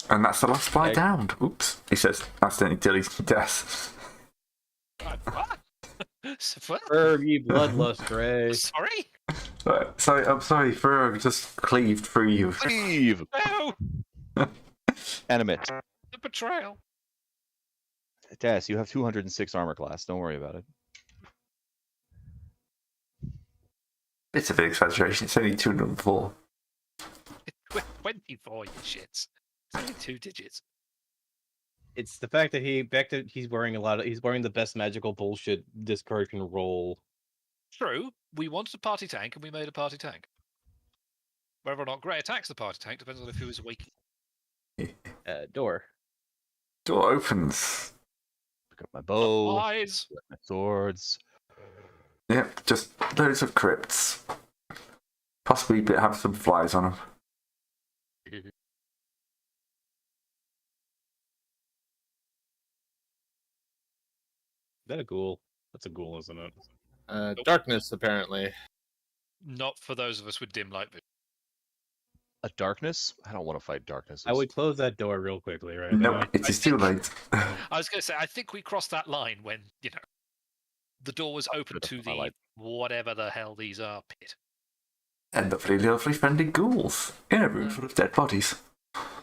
And that's the last fly Like- downed. Oops. He says, accidentally deleted death. What? Ferg, you bloodlust, Gray. Sorry? Sorry, I'm sorry, Ferg just cleaved through you. Leave! No! Animate. The betrayal. Des, you have 206 armor class. Don't worry about it. Bit of an exaggeration. It's only 204. 24, you shits. It's only 2 digits. It's the fact that he's wearing he's wearing the best magical bullshit this card can roll. True, we wanted a party tank and we made a party tank. Whether or not Grey attacks the party tank depends on if he was awake. Door. Door opens. Pick up my bow, Eyes. my swords. Yep, just loads of crypts. Possibly have some flies on them. Is that a ghoul? That's a ghoul, isn't it? Darkness, apparently. Not for those of us with dim light vision. A darkness? I don't want to fight darkness. I would close that door real quickly right Nope, now. it is too late. I was going to say, I think we crossed that line when, the door was open to the light. whatever the hell these are pit. And lovely friendly ghouls in a room full of dead bodies.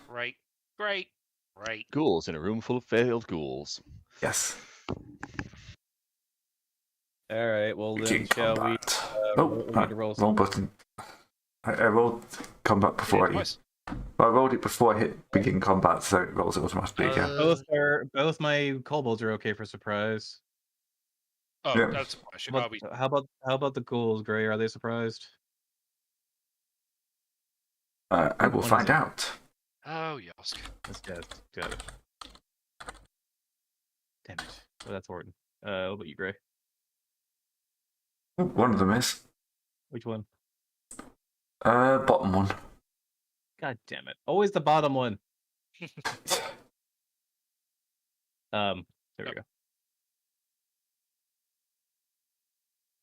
Great. Ghouls in a room full of failed ghouls. Yes. All right, well then, Begin shall we? combat. We'll need to roll wrong button. I rolled combat before I rolled it before I hit begin combat, so it rolls it automatically again. Both my kobolds are okay for surprise. Oh, Yeah. that's a question. How about the ghouls, Gray? Are they surprised? I will One find is- out. Oh, Yosk. That's good. Got it. Damn it. Oh, that's Horton. What about you, Gray? Oh, one of them is. Which one? Bottom one. God damn it. Always the bottom one. There we go.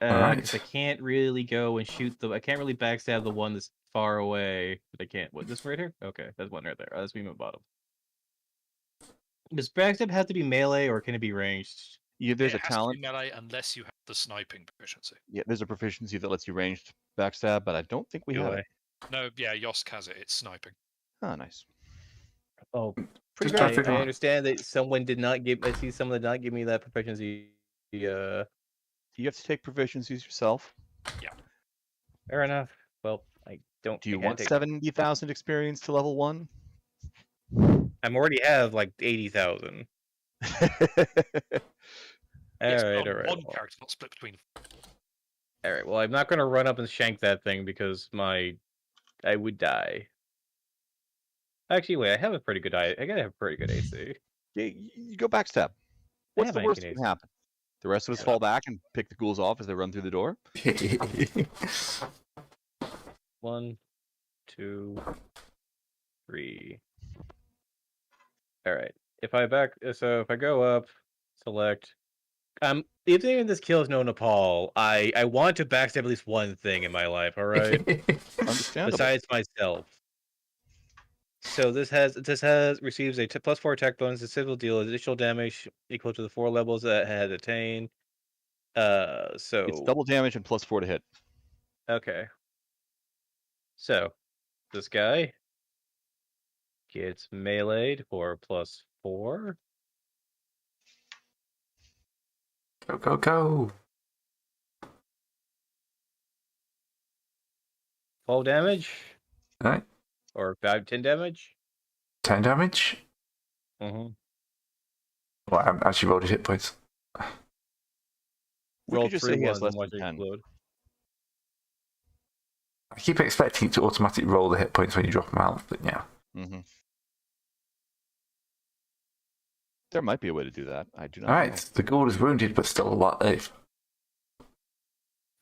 Alright. 'Cause I can't really go and shoot I can't really backstab the one that's far away. But I can't. What, this right here? Okay, that's one right there. That's me, my bottom. Does backstab have to be melee or can it be ranged? Yeah, there's It a has to be talent. melee unless you have the sniping proficiency. Yeah, there's a proficiency that lets you ranged backstab, but I don't think we Do have I? it. No, yeah, Yosk has it. It's sniping. Oh, nice. Oh, Just I, try to figure I out. understand that someone did not give. I see someone did not give me that proficiency. You have to take proficiencies yourself. Fair enough. Well, I don't. Do you I can't want take- 70,000 experience to level 1? I'm already have like 80,000. Yes, All right, on all right. one Well, character, not split between. all right. Well, I'm not gonna run up and shank that thing because I would die. Actually, wait. I have a pretty good I gotta have pretty good AC. Yeah, you go backstab. What's have the my worst that 18 can happen? The rest of us fall back and pick the ghouls off as they run through the door? 1, 2, 3. All right. If I go up, select. Even if this kills no Nepal, I want to backstab at least one thing in my life. All right. Understandable. Besides myself. So this receives a +4 attack bonus. The civil deal additional damage equal to the 4 levels that it had attained. So It's double damage and +4 to hit. okay. So this guy gets meleeed for +4. Go, go, go. 12 damage Alright. or 10 damage. 10 damage. Mm-hmm. Well, I haven't actually rolled his hit points. We Roll could just 3 say he has ones and less watch than it 10. explode. I keep expecting it to automatically roll the hit points when you drop them out, but yeah. Mm-hmm. There might be a way to do that. I do not Alright, know. the ghoul is wounded but still alive.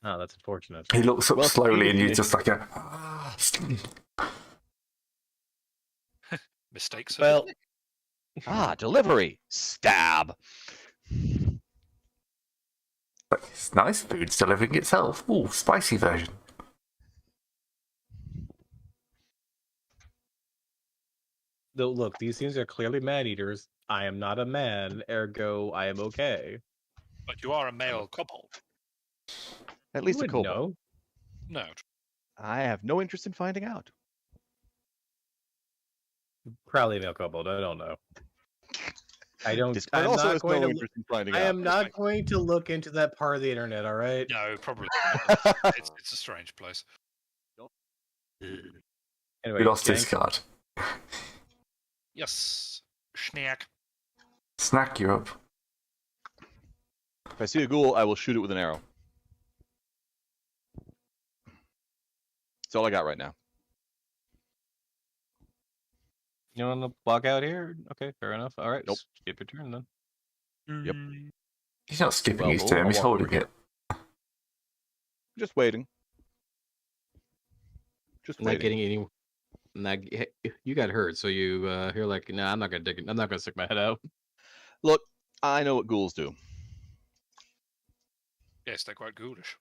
Oh, that's unfortunate. He looks up Well, slowly and he- you're just like a. Mistakes. Well, Ah, delivery! Stab! It's nice, food's delivering itself. Ooh, spicy version. look, these things are clearly man eaters. I am not a man, ergo I am okay. But you are a male kobold. At least You a would kobold. know. No. I have no interest in finding out. Probably a male kobold. I don't know. I don't. Discord I'm also not has going no to. interest in finding I out. am not going to look into that part of the internet. All right. No, probably it's a strange place. Anyway, We lost gang. his card. Yes. Schnack. Snack, you're up. If I see a ghoul, I will shoot it with an arrow. That's all I got right now. You want to walk out here? Okay, fair enough. All right, Nope. skip your turn then. Yep. He's not skipping Well, his I'll turn, he's walk holding over here. it. Just waiting. Just I'm not waiting. getting any. You got hurt, so you're like, nah, I'm not gonna dig it. I'm not gonna stick my head out. Look, I know what ghouls do. Yes, they're quite ghoulish.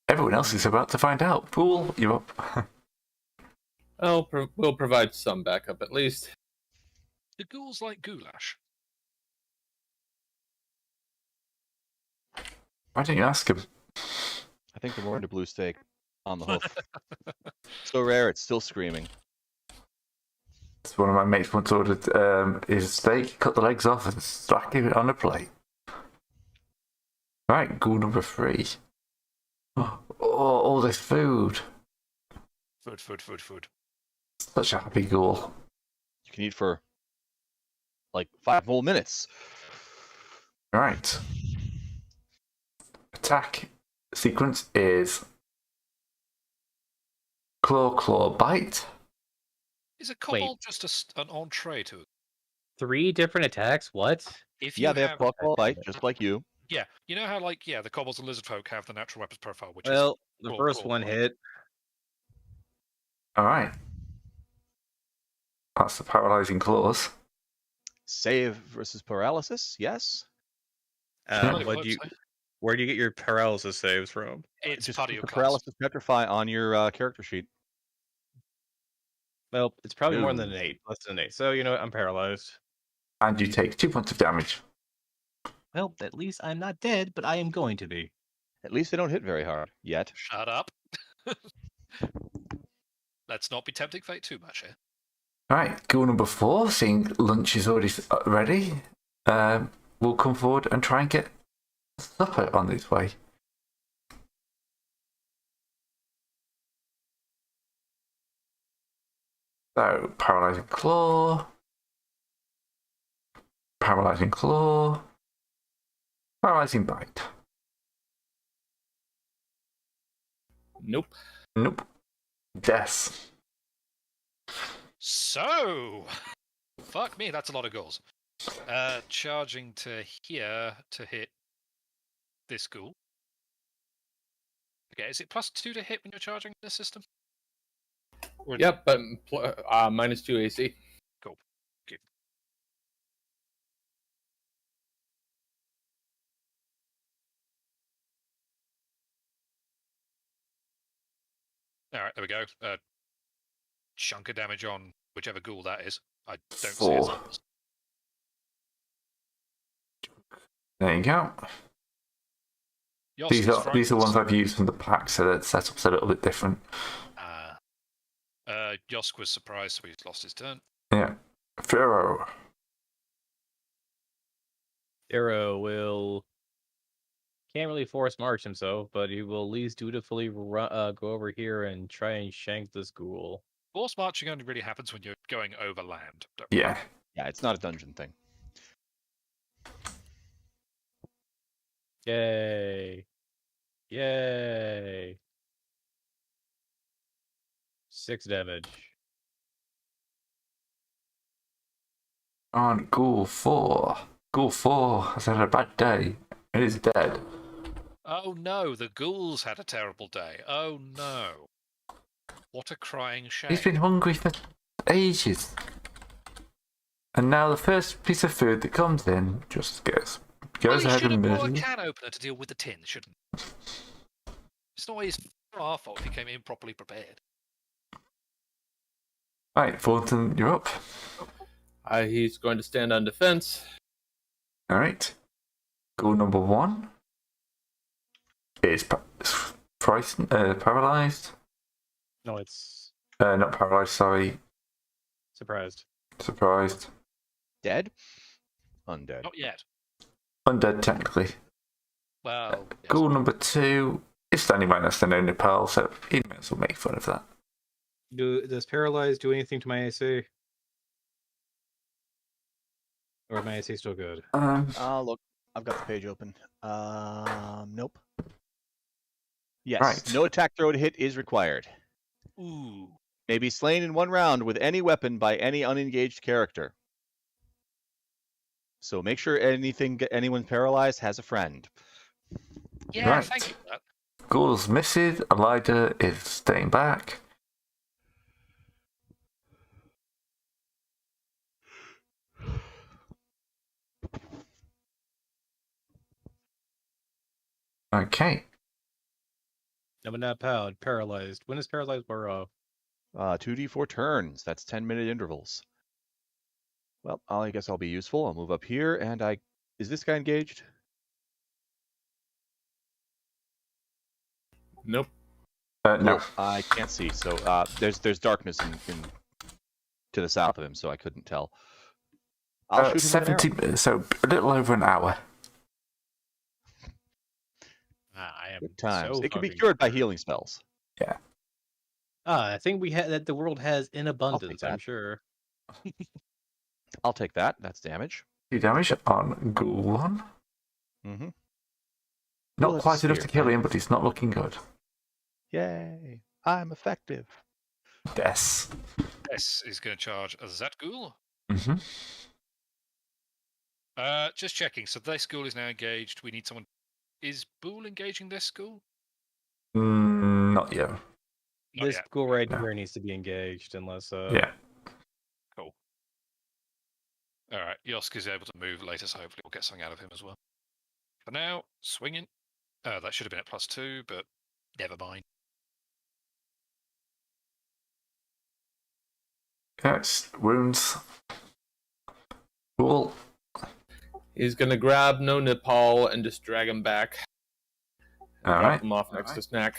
Everyone else is about to find out. Fool, you're up. We'll provide some backup at least. The ghouls like goulash. Why didn't you ask him? I think they're more into blue steak on the hoof. So rare, it's still screaming. It's one of my mates once ordered his steak, cut the legs off, and stuck it on a plate. Right, ghoul number 3. Oh, all this food. Food. Such a happy ghoul. You can eat for like 5 whole minutes. Right. Attack sequence is claw, bite. Is a kobold just an entree to it? 3 different attacks. What? If Yeah, you they have claw bite, just like you. Yeah, you know how the kobolds and lizard folk have the natural weapons profile, which Well, is the first one hit. Alright. That's the paralyzing claws. Save versus paralysis, yes. Bloody What hope do you? so. Where do you get your paralysis saves from? It's Just part of put your the class. paralysis petrify on your character sheet. Well, it's probably more Ooh. than an 8, less than an 8. So you know what? I'm paralyzed. And you take 2 points of damage. Well, at least I'm not dead, but I am going to be. At least they don't hit very hard yet. Shut up. Let's not be tempting fate too much here. Alright, ghoul number 4, seeing lunch is already ready, will come forward and try and get supper on its way. So, paralyzing claw, paralyzing bite. Nope. Nope. Death. So, fuck me, that's a lot of goals. Charging to here to hit this ghoul. Okay, is it +2 to hit when you're charging in this system? Or- Yep, but -2 AC. Cool. Okay. All right, there we go. Chunk of damage on whichever ghoul that is. I don't see its 4. numbers. There you go. Yoss These is are ones frightened. I've used from the pack, so the setup's a little bit different. Yosk was surprised, so he's lost his turn. Yeah. Pharaoh. Arrow will can't really force march himself, but he will at least dutifully go over here and try and shank this ghoul. Force marching only really happens when you're going over land. Yeah. Yeah, it's not a dungeon thing. Yay! Yay! 6 damage. On ghoul 4. Ghoul 4 has had a bad day. It is dead. Oh no, the ghouls had a terrible day. Oh no. What a crying shame. He's been hungry for ages. And now the first piece of food that comes in just goes Well, he ahead should and have brought a murders. can opener to deal with the tin, shouldn't he? It's not our fault if he came improperly prepared. Right, Thornton, you're up. He's going to stand on defense. Alright. Ghoul number 1. is paralyzed. No, it's Not paralyzed. Sorry, surprised. surprised. Dead? Undead. Not yet. Undead technically. Well, yes. Ghoul number 2 is standing right next to no Nepal, so he might as well make fun of that. Does paralyzed do anything to my AC? Or is my AC still good? Look, I've got the page open. Nope. Yes, Right. no attack throw to hit is required. Ooh. May be slain in one round with any weapon by any unengaged character. So make sure anyone paralyzed has a friend. Yeah, Right. thank you for that. Ghoul's missing. Elida is staying back. Okay. No, but not paralyzed. When is paralyzed wear off? 2d4 turns. That's 10-minute intervals. Well, I guess I'll be useful. I'll move up here, and is this guy engaged? Nope. No. Cool. I can't see. So there's darkness in to the south of him, so I couldn't tell. I'll shoot him with an arrow. 70. So a little over an hour. I am Good times. so It can be fucking- cured by healing spells. I think we had that the world has in abundance. I'm that. sure. I'll take that. That's damage. 2 damage on Ghoul 1. Mm-hmm. Not that's quite a enough to spear, kill him, but he's not looking good. Yay! I'm effective. Yes. S is going to charge a Zat Ghoul. Mm-hmm. Just checking. So this ghoul is now engaged. We need someone. Is Bool engaging this ghoul? Not yet. Not This yet. ghoul right No. here needs to be engaged, unless Yeah. Cool. All right. Yosk is able to move later, so hopefully we'll get something out of him as well. For now, swinging. That should have been at +2, but never mind. Yes. Wounds. Ghoul. He's gonna grab No Nepal and just drag him back. All Drop right. him off next to Snack.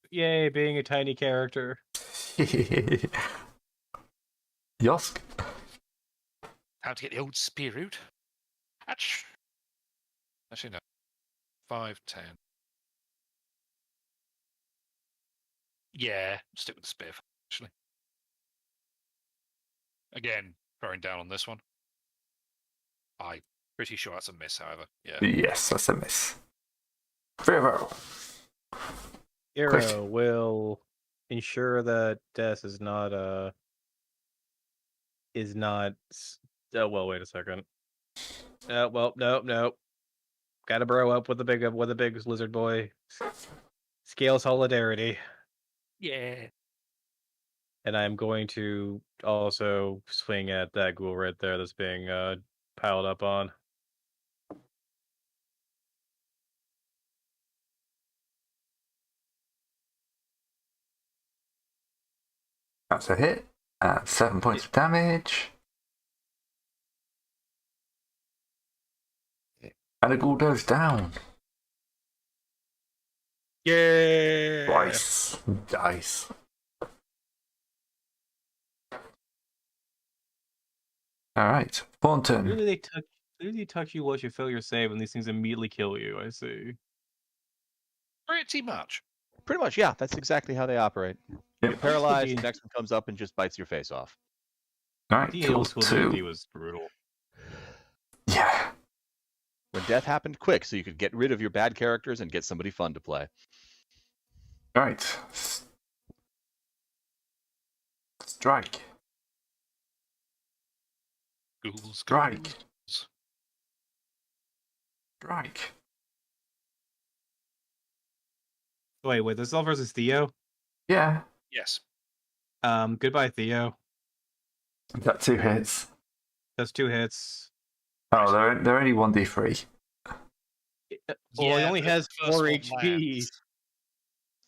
yay, being a tiny character. Yosk. How to get the old spear route? Actually, no. 5, 10. Yeah, stick with the spear, actually. Again, throwing down on this one. I'm pretty sure that's a miss, however. Yeah. Yes, that's a miss. Bravo. Arrow will ensure that Death is not oh well, wait a second. Well, no. Gotta burrow up with the big lizard boy. Scale solidarity. Yeah. And I'm going to also swing at that ghoul right there that's being piled up on. That's a hit. 7 points of damage. And the ghoul goes down. Yeah. Twice. Dice. Alright. Thornton. Literally they touch you once you fail your save, and these things immediately kill you. I see. Pretty much. Pretty much, yeah. That's exactly how they operate. Yep. You're paralyzed. D&D. The next one comes up and just bites your face off. Alright, The kill old school D&D 2. was brutal. Yeah. When death happened quick, so you could get rid of your bad characters and get somebody fun to play. Right. Strike. Ghouls. Strike. ghouls. Strike. Wait, this is all versus Theo? Yeah. Yes. Goodbye, Theo. Got 2 hits. That's 2 hits. Oh, they're only 1d3. Well, he only but has the first 4 one HP. lands.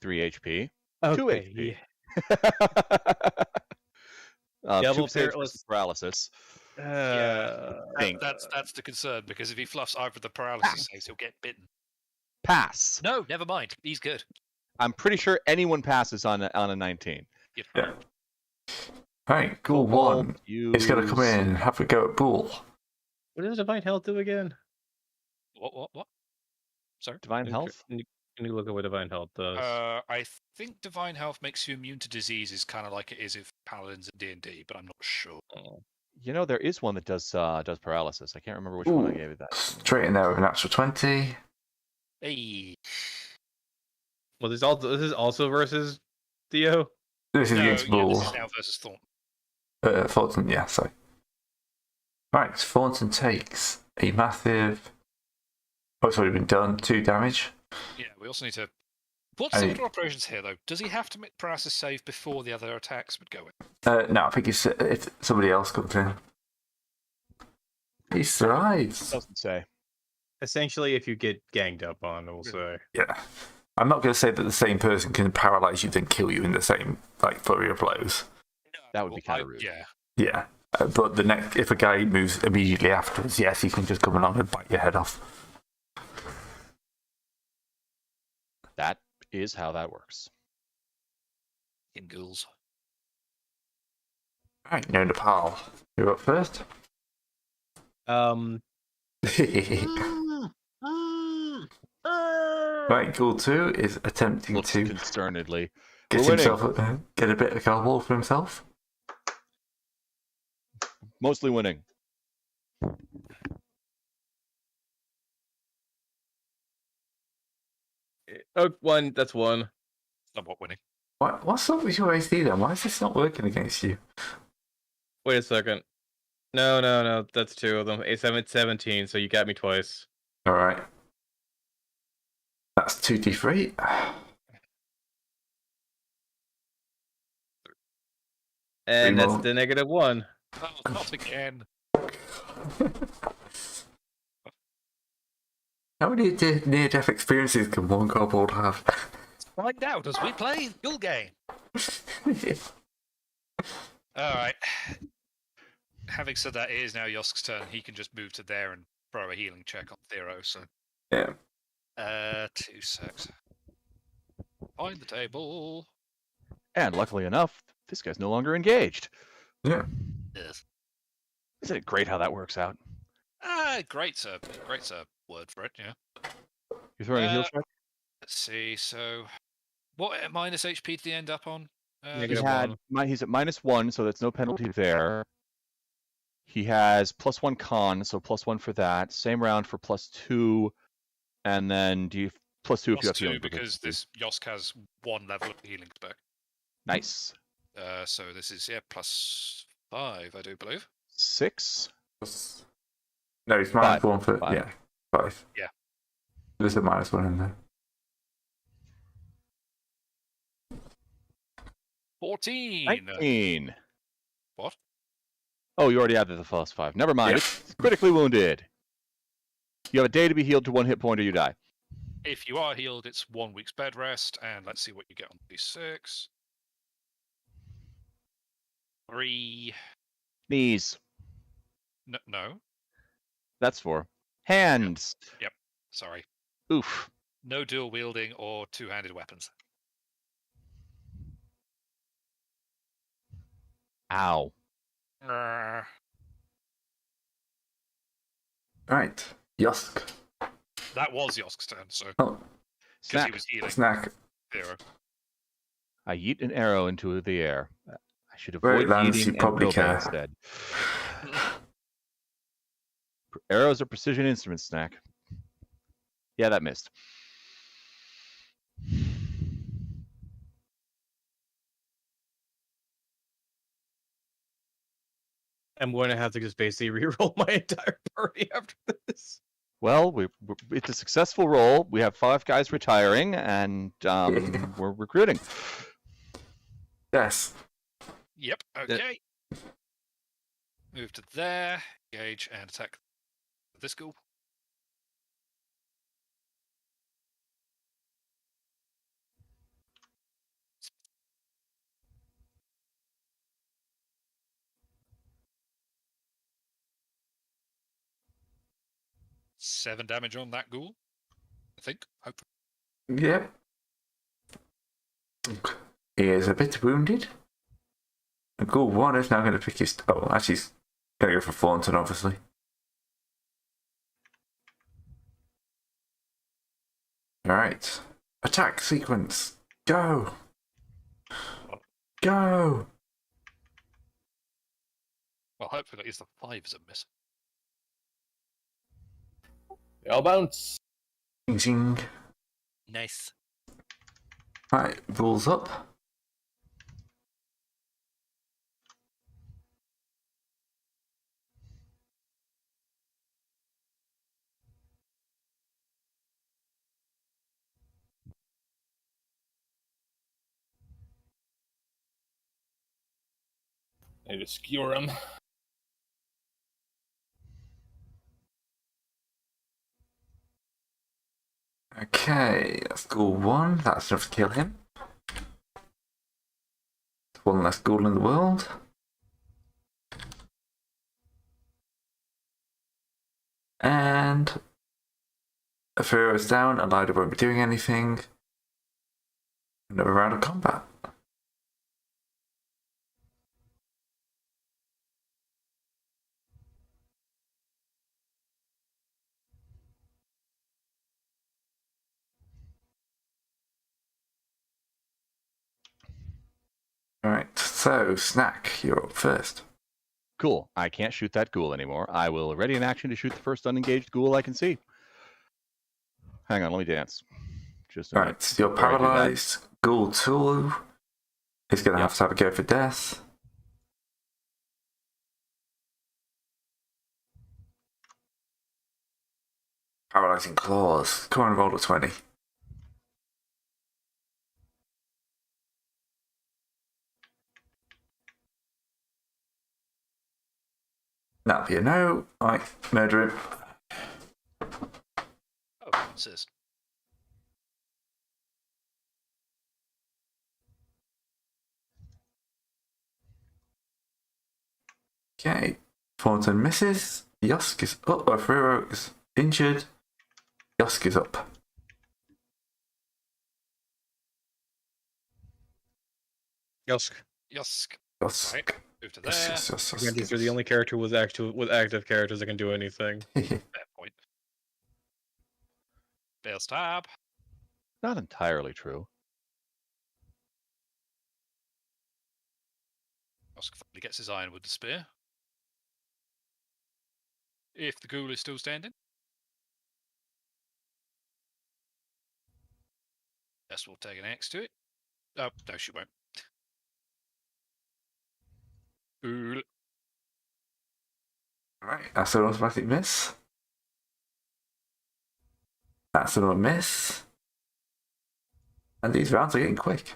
3 HP. Okay, 2 HP. Double Double save paralysis. paralysis. Yeah. Pink. That's the concern, because if he fluffs either of the paralysis saves, he'll get bitten. Pass. No, never mind. He's good. I'm pretty sure anyone passes on a 19. You know. Yeah. Alright, Ghoul Cobalt, 1 is going to come use- in and have a go at Bull. What does Divine Health do again? What? Sorry. Divine Health? Can you look at what Divine Health does? I think Divine Health makes you immune to diseases, kind of like it is if Paladins in D&D, but I'm not sure. You know, there is one that does paralysis. I can't remember which one I Ooh, gave it that. straight in there with an natural 20. Hey. Well, this is also versus Theo. This is No, against yeah, Bull. this is now versus Thorn. Thornton, yeah, sorry. Right, Thornton takes a massive. Oh, it's already been done. 2 damage. Yeah, we also need to. What's the order of operations here, though? Does he have to make paralysis save before the other attacks would go in? No, I think if somebody else comes in. He survives. Doesn't say. Essentially, if you get ganged up on, we'll say. Yeah. I'm not going to say that the same person can paralyze you then kill you in the same flurry of blows. That would be kind of rude. Yeah. Yeah. But the next, if a guy moves immediately afterwards, yes, he can just come along and bite your head off. That is how that works. In ghouls. Right, no Nepal. You're up first. Right, Ghoul 2 is attempting Looks to concernedly. get We're winning. himself get a bit of cardboard for himself. Mostly winning. Oh, one. That's one. Somewhat winning. What's up with your AC then? Why is this not working against you? Wait a second. No. That's 2 of them. A7, 17. So you got me twice. All right. That's 2d3. And 3 that's more. the -1. Oh, not again. How many near-death experiences can one kobold have? Find out as we play Ghoul game. Alright. Having said that, it is now Yosk's turn. He can just move to there and throw a healing check on Thero, so. Yeah. 2 secs. Find the table. And luckily enough, this guy's no longer engaged. Yeah. Yes. Isn't it great how that works out? Great's a word for it, yeah. You're throwing a heal check? Let's see, so. What minus HP did he end up on? Negative He's at -1, so that's no penalty there. He has +1 con, so +1 for that. Same round for +2, and then do you +2 if you have +2 healing? because this Yosk has 1 level of healing spec. Nice. So this is +5, I do believe. 6. No, it's Five. -1 for 5. yeah, 5. Yeah. There's a -1 in there. 14. 19. What? Oh, you already added the +5. Never mind. Yeah. It's critically wounded. You have a day to be healed to 1 hit point or you die. If you are healed, it's 1 week's bed rest, and let's see what you get on D6. 3. Knees. No. That's 4. Hands. Sorry. Oof. No dual wielding or 2-handed weapons. Ow. Right, Yosk. That was Yosk's turn, so Oh, because he Snack. was healing snack. 0. I yeet an arrow into the air. I should Where it avoid lands, eating you probably and care. instead. Arrows are precision instruments, Snack. Yeah, that missed. I'm going to have to just basically reroll my entire party after this. Well, it's a successful roll. We have 5 guys retiring, and we're recruiting. Yes. Yep, okay. Move to there, engage, and attack this ghoul. Seven damage on that ghoul. I think. Hope. Yep. He is a bit wounded. And Ghoul 1 is now going to pick his... Oh, actually, he's going to go for Thornton, obviously. Alright. Attack sequence. Go! Go! Well, hopefully at least the 5 is a miss. I'll bounce. Zing, zing. Nice. Right, rules up. I just skewer him. Okay, that's Ghoul 1. That's enough to kill him. One less Ghoul in the world. And Furo is down, and Lida won't be doing anything. Another round of combat. Alright, so Snack, you're up first. Cool. I can't shoot that ghoul anymore. I will ready an action to shoot the first unengaged ghoul I can see. Hang on, let me dance. Just a minute Right, you're before I do that. paralysed. Ghoul 2 is going to have to have a go for death. Paralysing claws. Come on, roll a 20. That'll be a no. Right, murder him. Oh, what's this? Okay, Thornton misses. Yosk is up. Furo is injured. Yosk is up. Yosk. Yosk. Yosk. Right. Move to there. Yes. Again, these are the only character with active characters that can do anything. Fair point. Fail stab. Not entirely true. Yosk finally gets his iron with the spear. If the ghoul is still standing. Yes, we'll take an axe to it. Oh, no, she won't. Ghoul. Right, that's an automatic miss. That's another miss. And these rounds are getting quick.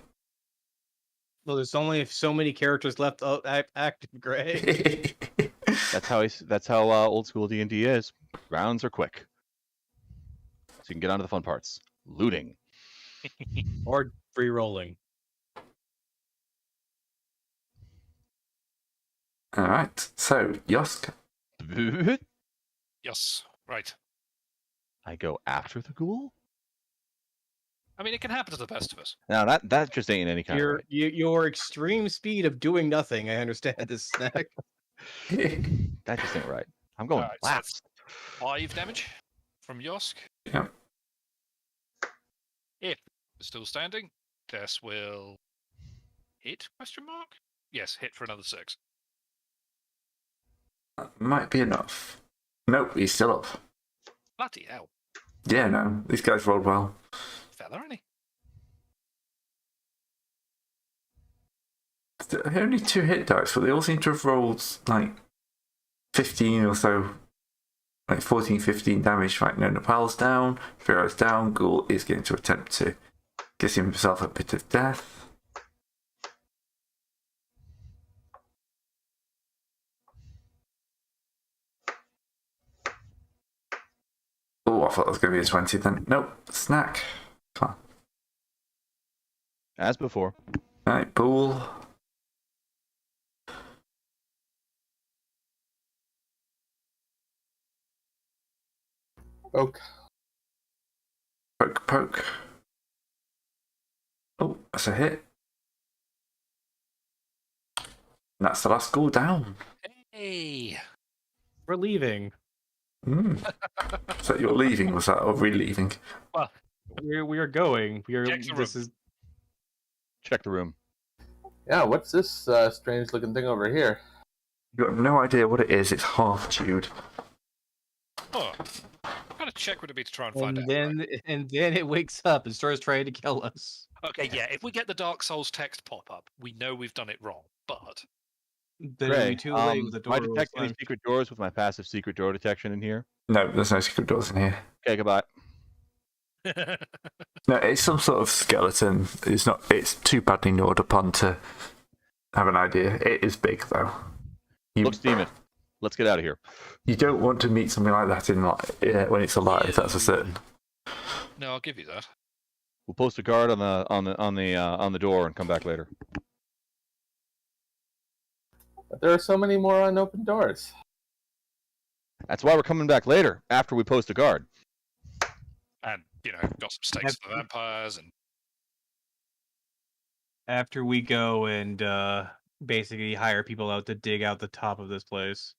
Well, there's only so many characters left active, Gray. That's how old school D&D is. Rounds are quick, so you can get on to the fun parts. Looting. Or free rolling. Alright, so Yosk. Yes, right. I go after the ghoul. I mean, it can happen to the best of us. Now that just ain't any kind of right. Your extreme speed of doing nothing. I understand this, Snack. That just ain't right. I'm going Alright, so last. 5 damage from Yosk. Yeah. If it's still standing, Des will hit, question mark? Yes, hit for another 6. That might be enough. Nope, he's still up. Bloody hell. Yeah, no, these guys rolled well. Fella, ain't he? They're only 2 hit dice, but they all seem to have rolled like 15 or so. Like 14, 15 damage. Right now, Nepal's down, Pharaoh's down, Ghoul is going to attempt to get himself a bit of death. Oh, I thought that was going to be a 20 then. Nope, Snack. Come on. As before. Right, Bull. Okay. Poke, poke. Oh, that's a hit. And that's the last goal down. Hey. We're leaving. So you're leaving, was that, or re-leaving? Well, We are going. We are. Check the This room. is. Check the room. Yeah, what's this strange looking thing over here? You have no idea what it is. It's half chewed. what kind of check would it be to try and find And out? then it wakes up and starts trying to kill us. Okay, yeah. If we get the Dark Souls text pop up, we know we've done it wrong. But Then it'll be too late with the do I door. detect any secret doors with my passive secret door detection in here? No, there's no secret doors in here. Okay, goodbye. No, it's some sort of skeleton. It's not. It's too badly gnawed upon to have an idea. It is big though. Looks demon. Let's get out of here. You don't want to meet something like that when it's alive. That's for certain. no, I'll give you that. We'll post a guard on the door and come back later. But there are so many more unopened doors. That's why we're coming back later after we post a guard. And got some stakes for the vampires and. After we go and basically hire people out to dig out the top of this place.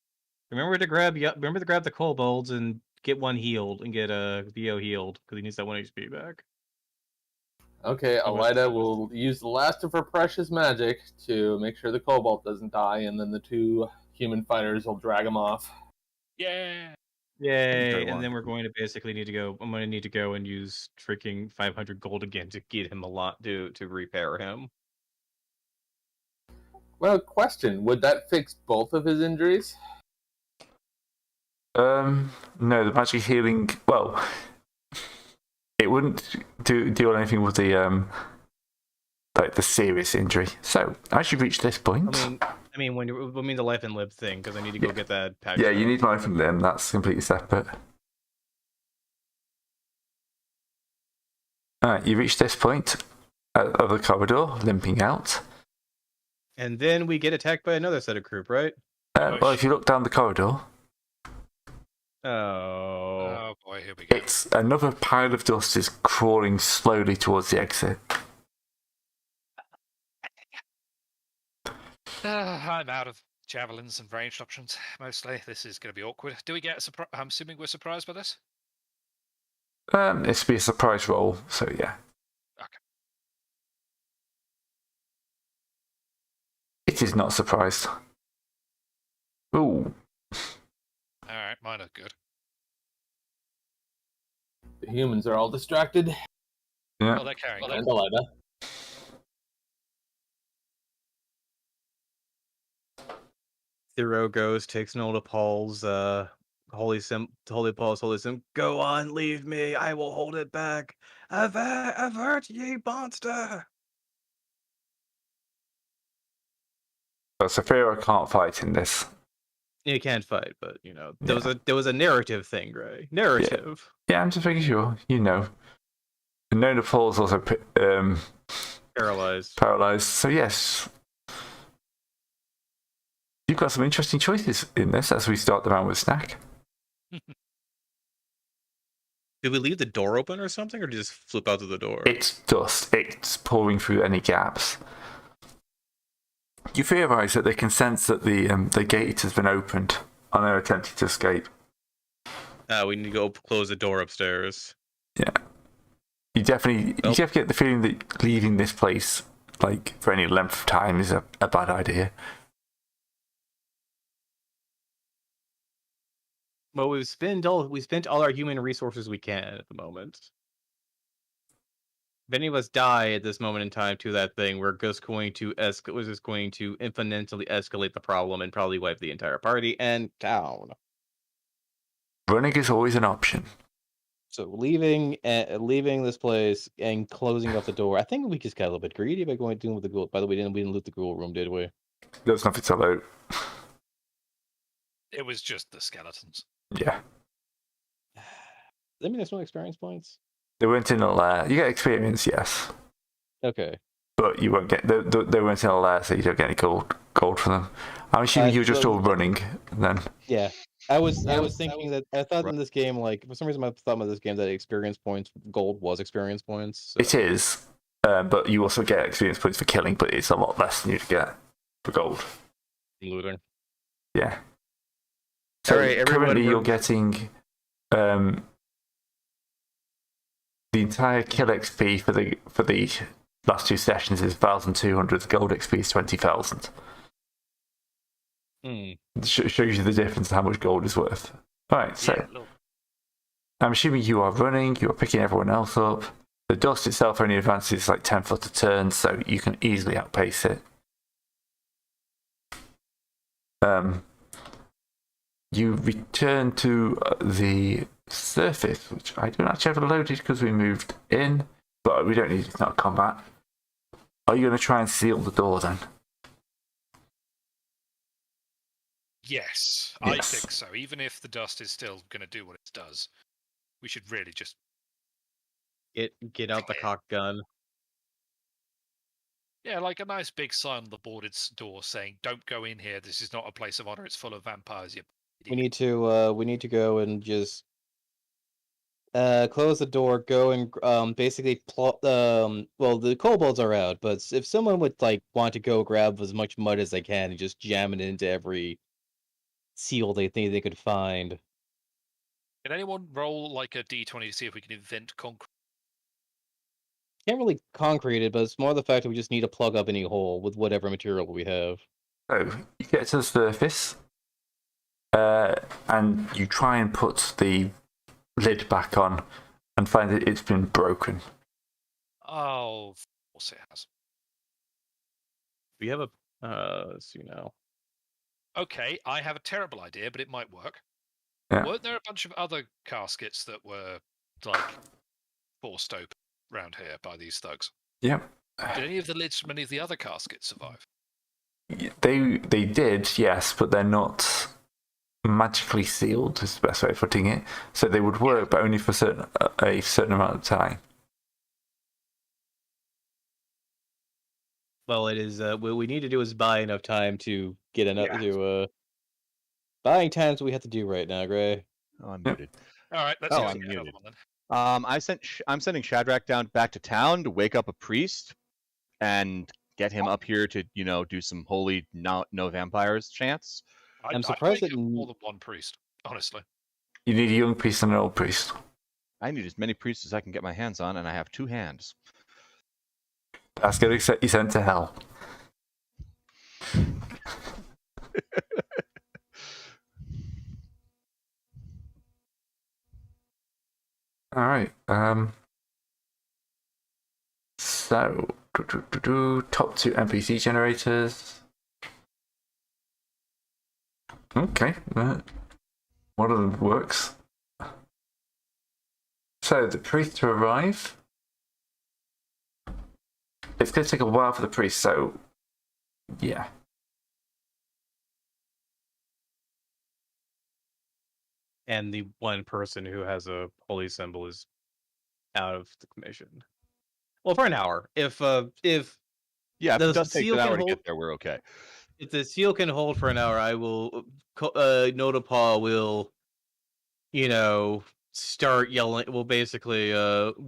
Remember to grab the kobolds and get one healed and get a VO healed because he needs that 1 HP back. Okay, How much Elida is will use the last of her precious magic to make sure the kobold doesn't die, and then the two human fighters will drag him off. Yeah. Yay! Very And one. then we're going to basically need to go. I'm going to need to go and use freaking 500 gold again to get him a lot to repair him. Well, question: would that fix both of his injuries? No, the magic healing. Well, it wouldn't do anything with the like the serious injury. So as you reach this point, I mean the life and live thing because I need to go get that patch. yeah, you need life and limb. That's completely separate. Alright, you reach this point of the corridor, limping out. And then we get attacked by another set of group, right? Well, if you look down the corridor, Oh. Oh boy, here we go. it's another pile of dust is crawling slowly towards the exit. I'm out of javelins and ranged options. Mostly, this is going to be awkward. Do we get a surprise? I'm assuming we're surprised by this. It's to be a surprise roll, so yeah. Okay. It is not surprised. Ooh. All right, mine are good. The humans are all distracted, Yeah. Oh, they're carrying. and Elida. Thero goes, takes note of Paul's holy sim. Go on, leave me. I will hold it back. Avert ye monster. But Saphira can't fight in this. You can't fight, but there was a narrative thing, Gray. Narrative. Yeah, I'm just making sure. And Nona Paul's also Paralyzed. paralyzed. So yes, you've got some interesting choices in this as we start the round with Snack. Did we leave the door open or something, or did we just flip out of the door? It's dust. It's pouring through any gaps. You theorize that they can sense that the gate has been opened and they're attempting to escape. We need to go close the door upstairs. Yeah. You definitely get the feeling that leaving this place for any length of time is a bad idea. Well, we spent all our human resources we can at the moment. If any of us die at this moment in time to that thing, we're just going to infinitely escalate the problem and probably wipe the entire party and town. Running is always an option. So leaving this place and closing off the door. I think we just got a little bit greedy by going with the ghoul. By the way, we didn't loot the ghoul room, did we? There's nothing to loot. It was just the skeletons. Yeah. I mean, there's no experience points. They weren't in a lair. You get experience, yes. Okay. But you won't get... They weren't in a lair, so you don't get any gold from them. I'm assuming you're just so- all running then. Yeah, I was thinking that I thought Right. in this game, like for some reason, I thought in this game that experience points, gold was experience points. So. It is, but you also get experience points for killing, but it's a lot less than you'd get for gold. Looting. Yeah. So Alright, everyone, currently we're- you're getting the entire kill XP for the last 2 sessions is 1,200. The gold XP is 20,000. Shows you the difference in how much gold is worth. Alright, so Yeah, look. I'm assuming you are running, you are picking everyone else up. The dust itself only advances like 10 foot a turn, so you can easily outpace it. You return to the surface, which I don't actually have it loaded because we moved in, but we don't need it, it's not combat. Are you going to try and seal the door then? Yes, Yes. I think so. Even if the dust is still going to do what it does, we should really just. Get out the cock gun. Yeah, like a nice big sign on the boarded door saying, "Don't go in here. This is not a place of honor. It's full of vampires." You We need to go and just close the door. Go and basically plot. Well, the kobolds are out, but if someone would like want to go grab as much mud as they can and just jam it into every seal they think they could find. Can anyone roll like a d20 to see if we can invent concrete? Can't really concrete it, but it's more the fact that we just need to plug up any hole with whatever material we have. So you get to the surface, and you try and put the lid back on and find that it's been broken. Oh, of course it has. We have a let's see now. Okay, I have a terrible idea, but it might work. Yeah. Weren't there a bunch of other caskets that were like forced open around here by these thugs? Yep. Did any of the lids from any of the other caskets survive? They did, yes, but they're not magically sealed, is the best way of putting it. So they would work, but only for a certain amount of time. Well, it is. What we need to do is buy enough time to get enough to. Buying time's what we have to do right now, Gray. Oh, I'm Yep. muted. All right, let's Oh, see if I'm we can get another muted. one then. I'm sending Shadrach down back to town to wake up a priest and get him up here to do some holy no vampires chants. I'm I'd surprised wake that up more than one priest, honestly. You need a young priest and an old priest. I need as many priests as I can get my hands on, and I have 2 hands. That's going to set you sent to hell. All right. So, top 2 NPC generators. Okay. One of them works. So, the priest to arrive. It's going to take a while for the priest, so yeah. And the one person who has a holy symbol is out of the commission. Well, for an hour. If Yeah, if The it does take seal an can hour to hold- get there, we're okay. if the seal can hold for an hour, I will. Notapau will, start yelling. Will basically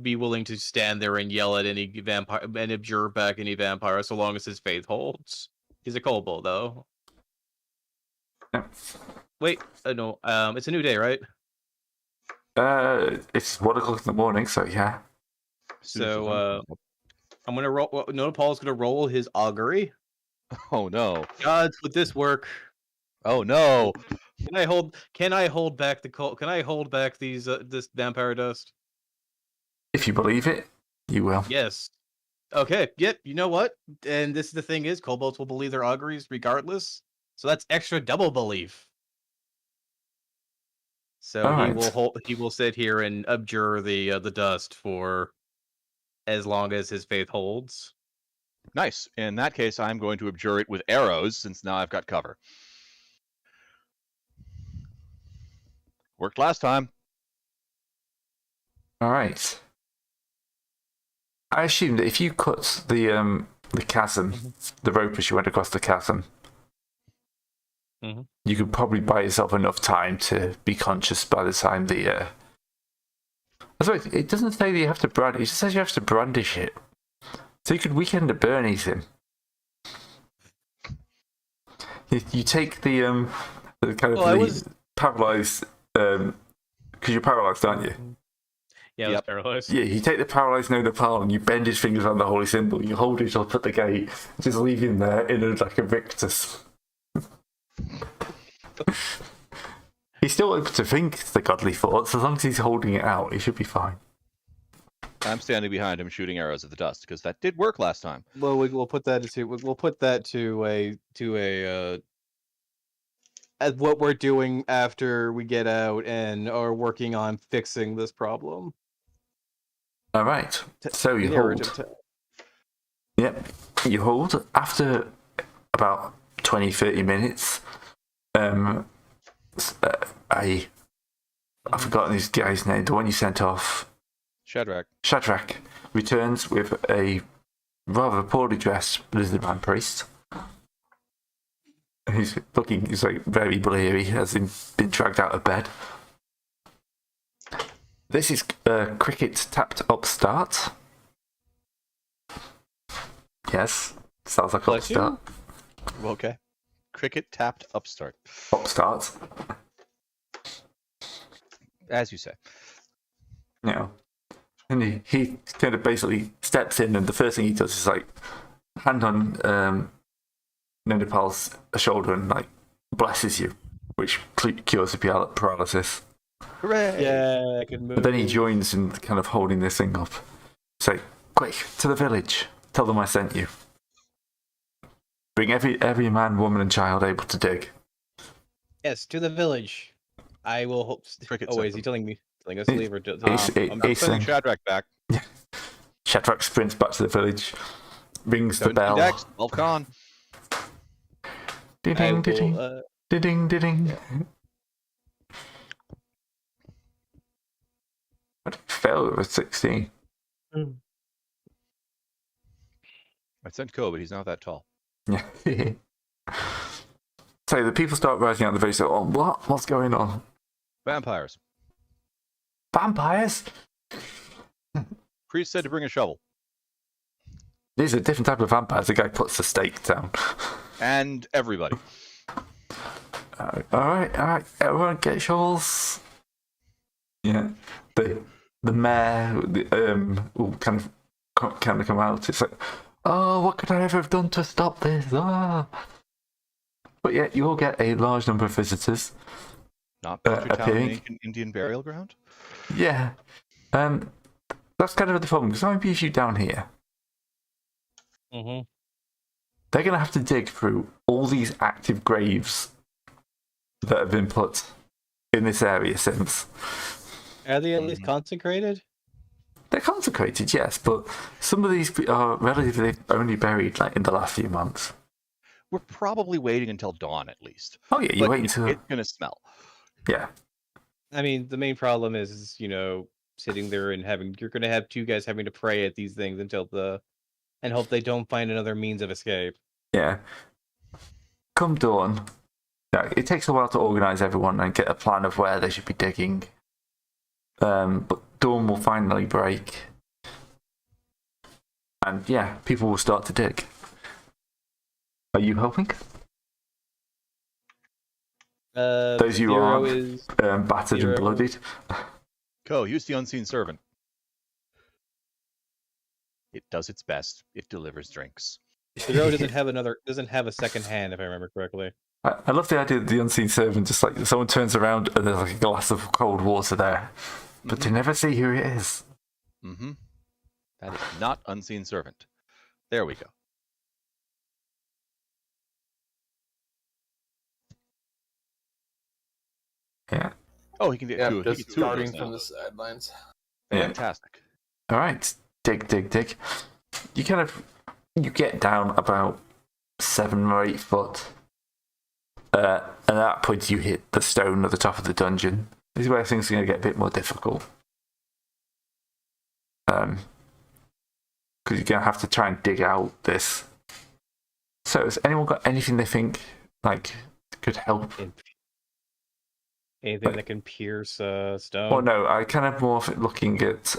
be willing to stand there and yell at any vampire and abjure back any vampire so long as his faith holds. He's a kobold, though. Wait, no. It's a new day, right? It's 1 o'clock in the morning, so yeah. So I'm gonna roll. Notapau's gonna roll his augury. Oh no! Gods, would this work? Oh no! Can I hold back the cold? Can I hold back this vampire dust? If you believe it, you will. Yes. Okay. Yep. You know what? And this is the thing is, kobolds will believe their auguries regardless. So that's extra double belief. So he will sit here and abjure the dust for as long as his faith holds. Nice. In that case, I'm going to abjure it with arrows, since now I've got cover. Worked last time. All right. I assume that if you cut the chasm, the rope as you went across the chasm, Mhm. you could probably buy yourself enough time to be conscious by the time the. Sorry, it doesn't say that you have to brandish. It just says you have to brandish it. So you could weekend at Bernie's him. You take the kind of Well, I was- paralyzed because you're paralyzed, aren't you? Yeah, I was Yep. paralyzed. Yeah, you take the paralyzed no Nepal and you bend his fingers around the holy symbol. You hold it up at the gate, just leave him there in like a victus. He's still able to think the godly thoughts. As long as he's holding it out, he should be fine. I'm standing behind him shooting arrows at the dust because that did work last time. Well, we'll put that to a as what we're doing after we get out and are working on fixing this problem. All right. So you Narrative hold. Yep. You hold after about 20, 30 minutes. I've forgotten this guy's name. The one you sent off. Shadrach returns with a rather poorly dressed lizardman priest. He's like very bleary, has been dragged out of bed. This is Cricket tapped upstart. Yes, sounds like Bless you. upstart. Okay. Cricket tapped upstart. Upstart. As you say. You know. And he kind of basically steps in, and the first thing he does is like hand on Nendipal's shoulder and like blesses you, which cures the paralysis. Hooray! Yeah, I can move. But then he joins in kind of holding this thing up. Say, quick, to the village. Tell them I sent you. Bring every man, woman, and child able to dig. Yes, to the village. I will hope. Cricket Oh wait, is sent he telling us to leave or? I'm sending Shadrach back. Shadrach sprints back to the village, rings the 17 bell. Dex, Volcon. Ding, ding, ding, ding. I failed with 16. I sent Ko, but he's not that tall. Yeah. So the people start rising out of the village. Oh, what? What's going on? Vampires. Vampires? Priest said to bring a shovel. These are a different type of vampires. The guy puts the stake down. And everybody. All right. Everyone get shovels. Yeah. The mayor will kind of come out. It's like, oh, what could I ever have done to stop this? Ah. But yeah, you will get a large number of visitors. Not Country Town, appearing. an ancient Indian burial ground? Yeah. That's kind of the problem, because I'm you down here. Mm-hmm. They're going to have to dig through all these active graves that have been put in this area since. Are they at least consecrated? They're consecrated, yes, but some of these are relatively only buried like in the last few months. We're probably waiting until dawn at least. Oh yeah, you're waiting it's to. It's going to smell. Yeah. I mean, the main problem is, sitting there and you're going to have two guys having to pray at these things and hope they don't find another means of escape. Yeah. Come dawn. Yeah, it takes a while to organise everyone and get a plan of where they should be digging. But dawn will finally break. And yeah, people will start to dig. Are you helping? Those you Zero are is battered Zero. and bloodied. Go, use the unseen servant. It does its best. It delivers drinks. Zero doesn't have a second hand, if I remember correctly. I love the idea that the unseen servant just like someone turns around and there's like a glass of cold water there, but they never see who it is. Mm-hmm. That is not unseen servant. There we go. Yeah. Oh, he can get Yeah, two. He just gets two of starting those from now. the sidelines. Yeah. Fantastic. All right. Dig. You get down about 7 or 8 foot. And at that point, you hit the stone at the top of the dungeon. This is where things are going to get a bit more difficult. Because you're going to have to try and dig out this. So, has anyone got anything they think, like, could help. Anything that can pierce stone. Well, no, I kind of more looking at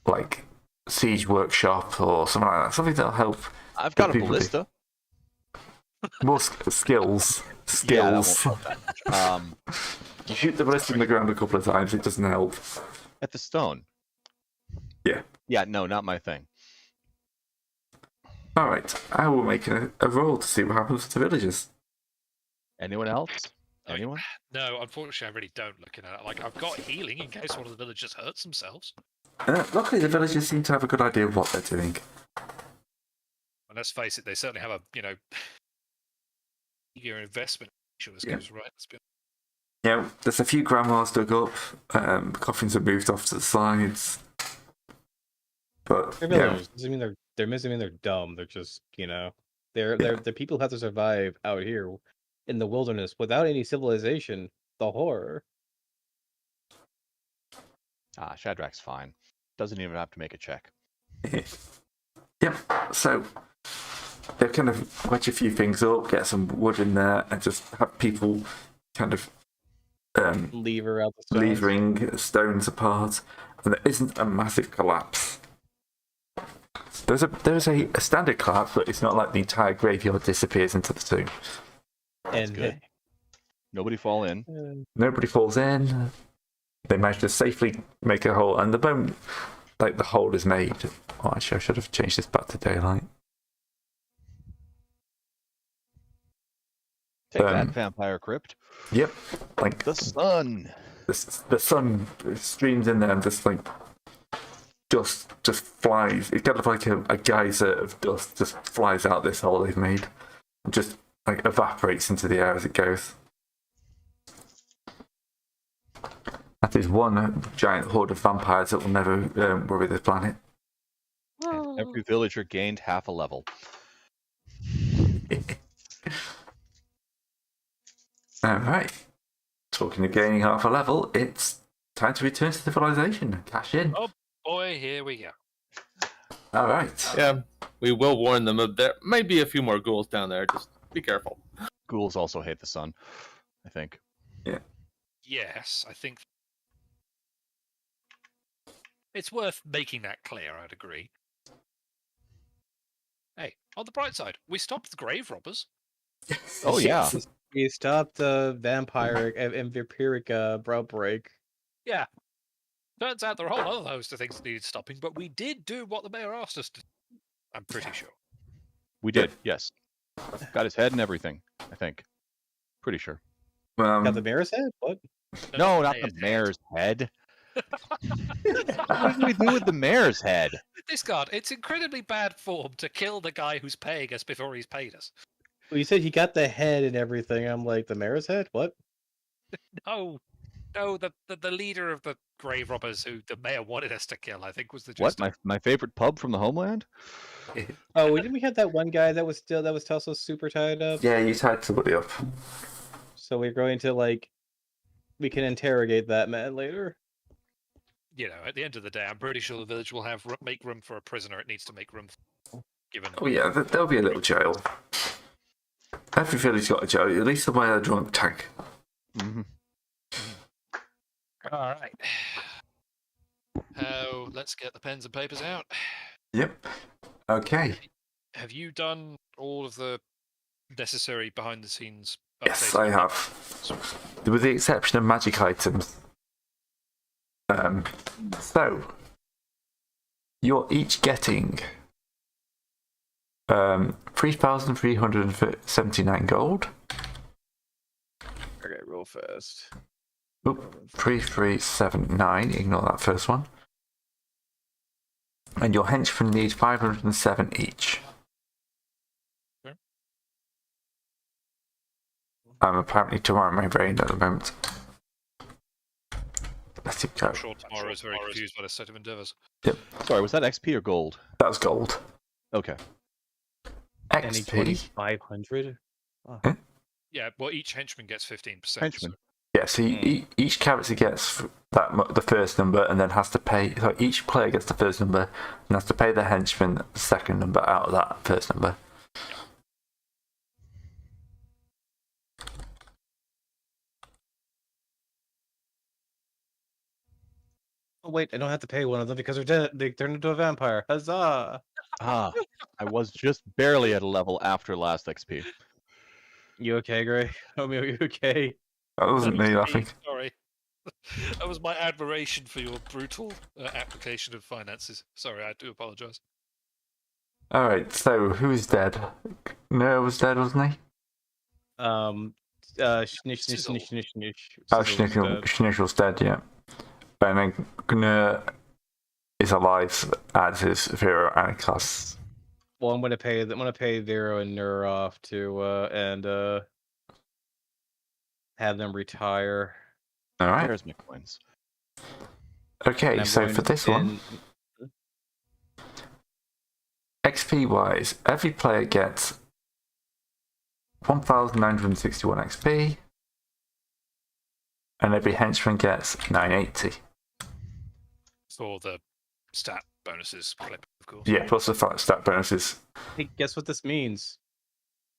like siege workshop or something like that. Something that'll help. I've got a people ballista. More skills. Yeah, that won't Skills. help that much. You shoot the ballista in the ground a couple of times, it doesn't help. At the stone. Yeah. Yeah, no, not my thing. All right, I will make a roll to see what happens to the villagers. Anyone else? I mean, Anyone? No, unfortunately, I really don't. Looking at it, like I've got healing in case one of the villagers hurts themselves. Luckily, the villagers seem to have a good idea of what they're doing. And let's face it, they certainly have a eager investment. Sure, this goes right. Let's be Yeah, there's a few grandmas dug up. Coffins are moved off to the sides. But They're yeah, villagers. Doesn't mean they're dumb. They're just they're people who have to survive out here in the wilderness without any civilization. The horror. Shadrach's fine. Doesn't even have to make a check. yep. So they'll kind of wedge a few things up, get some wood in there, and just have people kind of Lever out the stones. levering stones apart, and there isn't a massive collapse. There's a standard collapse, but it's not like the entire graveyard disappears into the tomb. And good. Nobody fall in. Nobody falls in. They manage to safely make a hole, and the bone, like the hole is made. Oh, actually, I should have changed this back to daylight. Take that, vampire crypt. Yep, like The sun. the sun streams in there and just like dust just flies. It's kind of like a geyser of dust just flies out this hole they've made, and just like evaporates into the air as it goes. That is one giant horde of vampires that will never worry the planet. And every villager gained half a level. Alright. Talking of gaining half a level, it's time to return to civilization. Cash in. Oh boy, here we go. Alright. Yeah, we will warn them. There might be a few more ghouls down there. Just be careful. Ghouls also hate the sun, I think. Yes, I think it's worth making that clear. I'd agree. Hey, on the bright side, we stopped the grave robbers. Oh, yeah. We stopped the vampiric and vampiric outbreak. Yeah. Turns out there are a whole other host of things that needed stopping, but we did do what the mayor asked us to do. I'm pretty sure. We did, yes. Got his head and everything, I think. Pretty sure. Got the mayor's head? What? No, not the mayor's head. What did we do with the mayor's head? Discard. It's incredibly bad form to kill the guy who's paying us before he's paid us. Well, you said he got the head and everything. I'm like, the mayor's head? What? No, the leader of the grave robbers who the mayor wanted us to kill, I think, was the What? gist. My favorite pub from the homeland? Oh, didn't we have that one guy that was also super tied up? Yeah, you tied somebody up. So we're going to we can interrogate that man later. You know, at the end of the day, I'm pretty sure the village will make room for a prisoner. It needs to make room for, given. Oh yeah, there'll be a little jail. Every village got a jail, at least somewhere a drunk tank. Mm-hmm. All right. Let's get the pens and papers out. Yep. Okay. Have you done all of the necessary behind-the-scenes updates? Yes, I have. With the exception of magic items. So, you're each getting 3,379 gold. Okay, real fast. Oop, 3,379. Ignore that first one. And your henchmen need 507 each. Okay. I'm apparently tomorrow in my brain at the moment. Let it go. I'm sure tomorrow is very confused by the set of endeavours. Sorry, was that XP or gold? That was gold. Okay. And he told XP. 500? Yeah, well, each henchman gets 15%. Henchman. Yeah, so each character gets the first number and then has to pay. So each player gets the first number and has to pay the henchman the second number out of that first number. Oh wait, I don't have to pay one of them because they're dead. They turned into a vampire. Huzzah! Ah, I was just barely at a level after last XP. You okay, Gray? Homie, are you okay? That wasn't me laughing. Sorry. That was my admiration for your brutal application of finances. Sorry, I do apologise. Alright, so who is dead? Nero was dead, wasn't he? Shnish, Sizzle. shnish, shnish, shnish, shnish. Oh, Sizzle's dead. Schnickel's dead, yeah. But then Gnur is alive, as is Vero and Klaus. Well, I'm gonna pay Vero and Nur off to and have them retire. Alright. There's my coins. Okay, And I'm so going for to this one, XP wise, every player gets 1,961 XP, and every henchman gets 980. For the stat bonuses clip, of course. Yeah, plus the stat bonuses. Hey, guess what this means?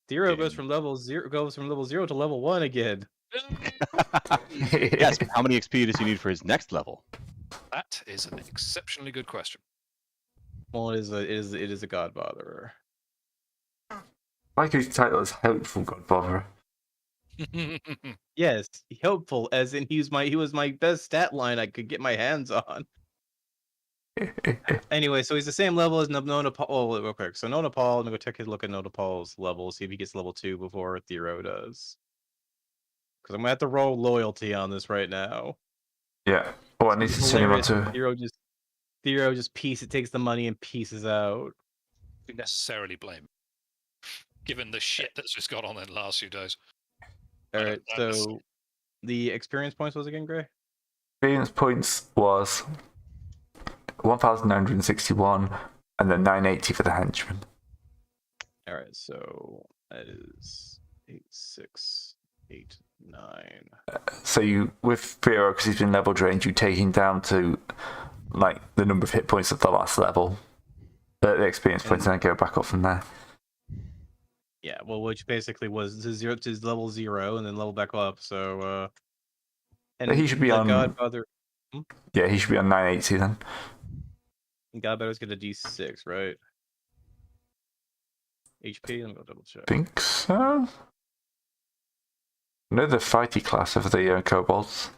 Zero goes from level 0 to level 1 again. Yes, but how many XP does he need for his next level? That is an exceptionally good question. Well, it is a godbotherer. Like his title is Helpful Godbotherer. Yes, helpful, as in he was my best stat line I could get my hands on. Anyway, so he's the same level as Nona Paul. Oh, real quick. So Nona Paul, I'm gonna go take a look at Nona Paul's level, see if he gets level 2 before Thero does. Because I'm gonna have to roll loyalty on this right now. Yeah. Oh, I need to send him on to. Thero just takes the money and pieces out. Necessarily blame, given the shit that's just gone on in the last few days. Alright, so the experience points was again, Gray? Experience points was 1,961 and then 980 for the henchman. Alright, so that is 8, 6, 8, 9. So you, with Theo, because he's been level drained, you take him down to like the number of hit points of the last level, the experience points, and then go back up from there. Yeah, well, which basically was to level 0 and then level back up. So, and He should be on. Godfather. Yeah, he should be on 980 then. Godfather's got a D6, right? HP. Let me go double check. Think so. No, the fighty class of the kobolds.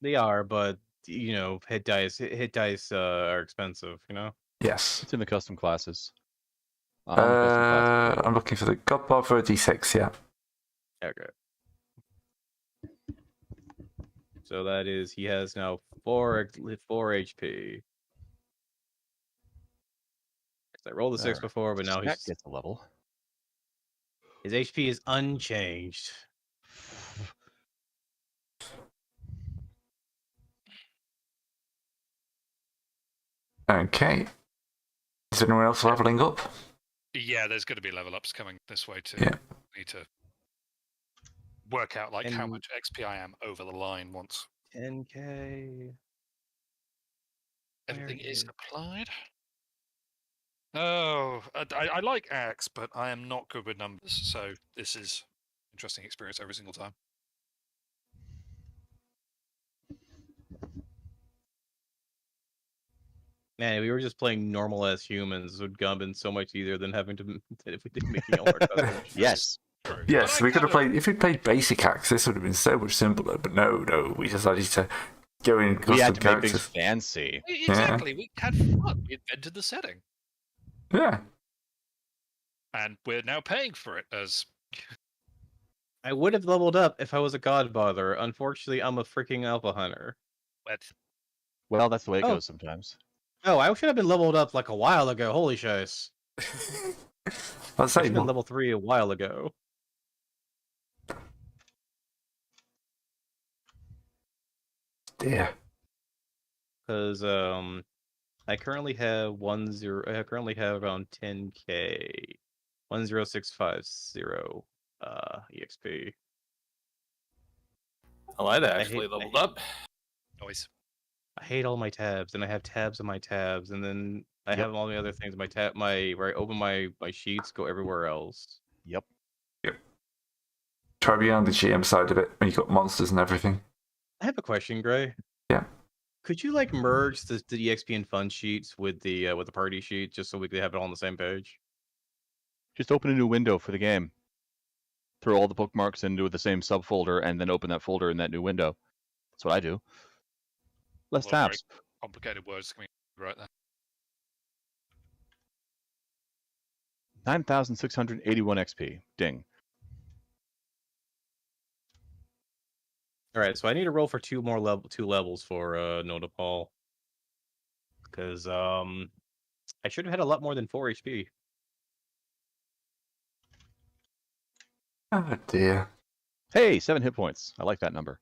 They are, but you know, hit dice are expensive. You know. Yes. It's in the custom classes. I'm looking for the Godbotherer D6. Yeah. Okay. So that is he has now 4 HP. I rolled a 6 before, but now he gets a level. His HP is unchanged. Okay. Is anyone else leveling up? Yeah, there's going to be level ups coming this way too. Yeah. Need to work out like how much XP I am over the line once 10K. everything is applied. Oh, I like Axe, but I am not good with numbers, so this is interesting experience every single time. Man, we were just playing normal as humans. It would have been so much easier than having to if we did making all our custom. Yes. True. Yes, But we could have played. If we played basic Axe, this would have been so much simpler. But no, we decided to go in custom We had to make characters. things fancy. Exactly, we had fun. We invented the setting, Yeah. and we're now paying for it as. I would have leveled up if I was a godfather. Unfortunately, I'm a freaking alpha hunter. Well, that's the way it goes sometimes. Oh, I should have been leveled up like a while ago. Holy shiz. I'll I say should have been level 3 a while ago. dear. Because I currently have around 10K. 10650 EXP. Well, I'd actually leveled up. Noise. I hate all my tabs, and I have tabs on my tabs, and then I have all the other things. Where I open my sheets, go everywhere else. Yep. Try being on the GM side of it when you got monsters and everything. I have a question, Gray. Yeah. Could you like merge the EXP and fun sheets with the party sheet just so we could have it all on the same page? Just open a new window for the game. Throw all the bookmarks into the same subfolder, and then open that folder in that new window. That's what I do. Less A lot of very tabs. complicated words coming right there. 9,681 XP. Ding. All right, so I need to roll for two levels for Notapol. Because I should have had a lot more than 4 HP. Oh dear. Hey, 7 hit points. I like that number.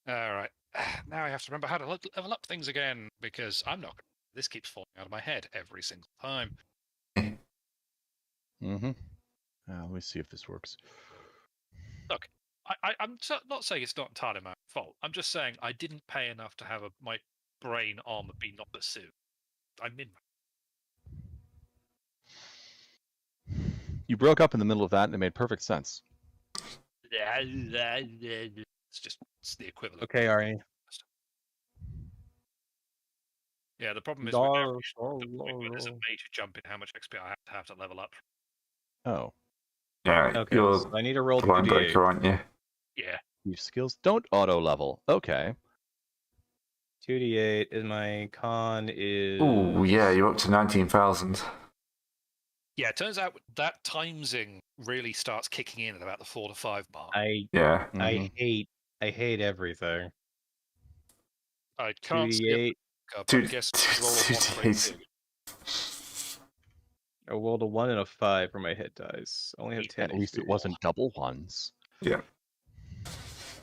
All right. Now I have to remember how to level up things again because I'm not. This keeps falling out of my head every single time. Mm-hmm. Let me see if this works. Look, I'm not saying it's not entirely my fault. I'm just saying I didn't pay enough to have my brain armor be not the suit. I'm in. You broke up in the middle of that, and it made perfect sense. It's the equivalent. Okay, Arnie. Yeah, the problem is with there's a major jump in how much XP I have to level up. Oh. Yeah, Okay, you're so I need to roll blind 2d8. breaker, aren't you? Yeah. Your skills don't auto-level. Okay. 2d8 is my con is. Ooh, yeah, you're up to 19,000. Yeah, it turns out that timesing really starts kicking in at about the 4 to 5 mark. Yeah. I hate everything. I can't see it, 2d8. but I guess roll a 1 for 2. I rolled a 1 and a 5 for my hit dice. I only have 10 At least HP. it wasn't double ones. Yeah.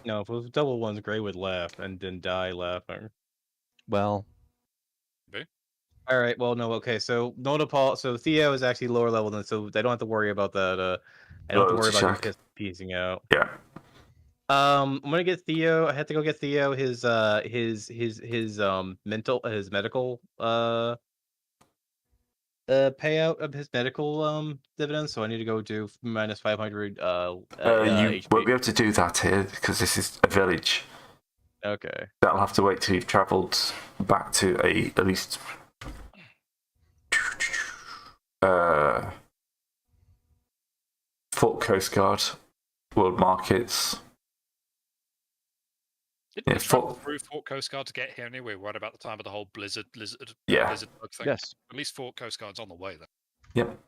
No, if it was double ones, Gray would laugh and then die laughing. Well. All right. Well, no. Okay. So Notapol. So Theo is actually lower level than. So they don't have to worry about that. I don't have to worry about him piecing out. Yeah. I'm gonna get Theo. I have to go get Theo his medical payout of his medical dividends. So I need to go do minus 500 you HP. won't be able to do that here because this is a village. Okay. That'll have to wait till you've travelled back to at least Fort Coast Guard, World Markets. Didn't we travel through Fort Coast Guard to get here anyway? Right about the time of the whole blizzard bug thing. Yes. At least Fort Coast Guard's on the way then. Yep.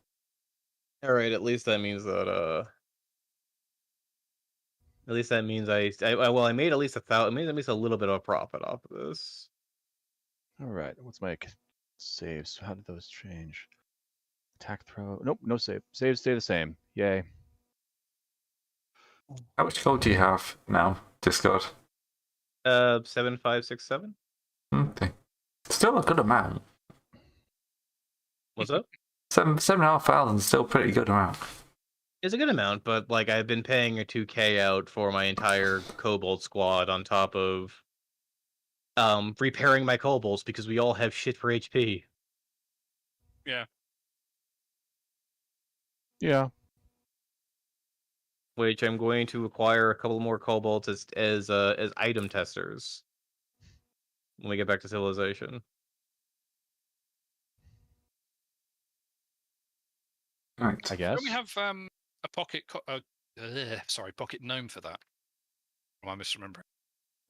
All right. At least that means that At least that means I made at least 1,000. I made at least a little bit of a profit off of this. All right. What's my saves? How did those change? Attack throw. Nope. No save. Saves stay the same. Yay. How much gold do you have now, Discord? 7,567. Okay. Still a good amount. What's up? 7,500 still pretty good amount. It's a good amount, but like I've been paying a 2K out for my entire Kobold squad on top of repairing my kobolds because we all have shit for HP. Yeah. Yeah. Which I'm going to acquire a couple more kobolds as item testers when we get back to civilization. Right. I guess. Don't we have a pocket pocket gnome for that? Am I misremembering?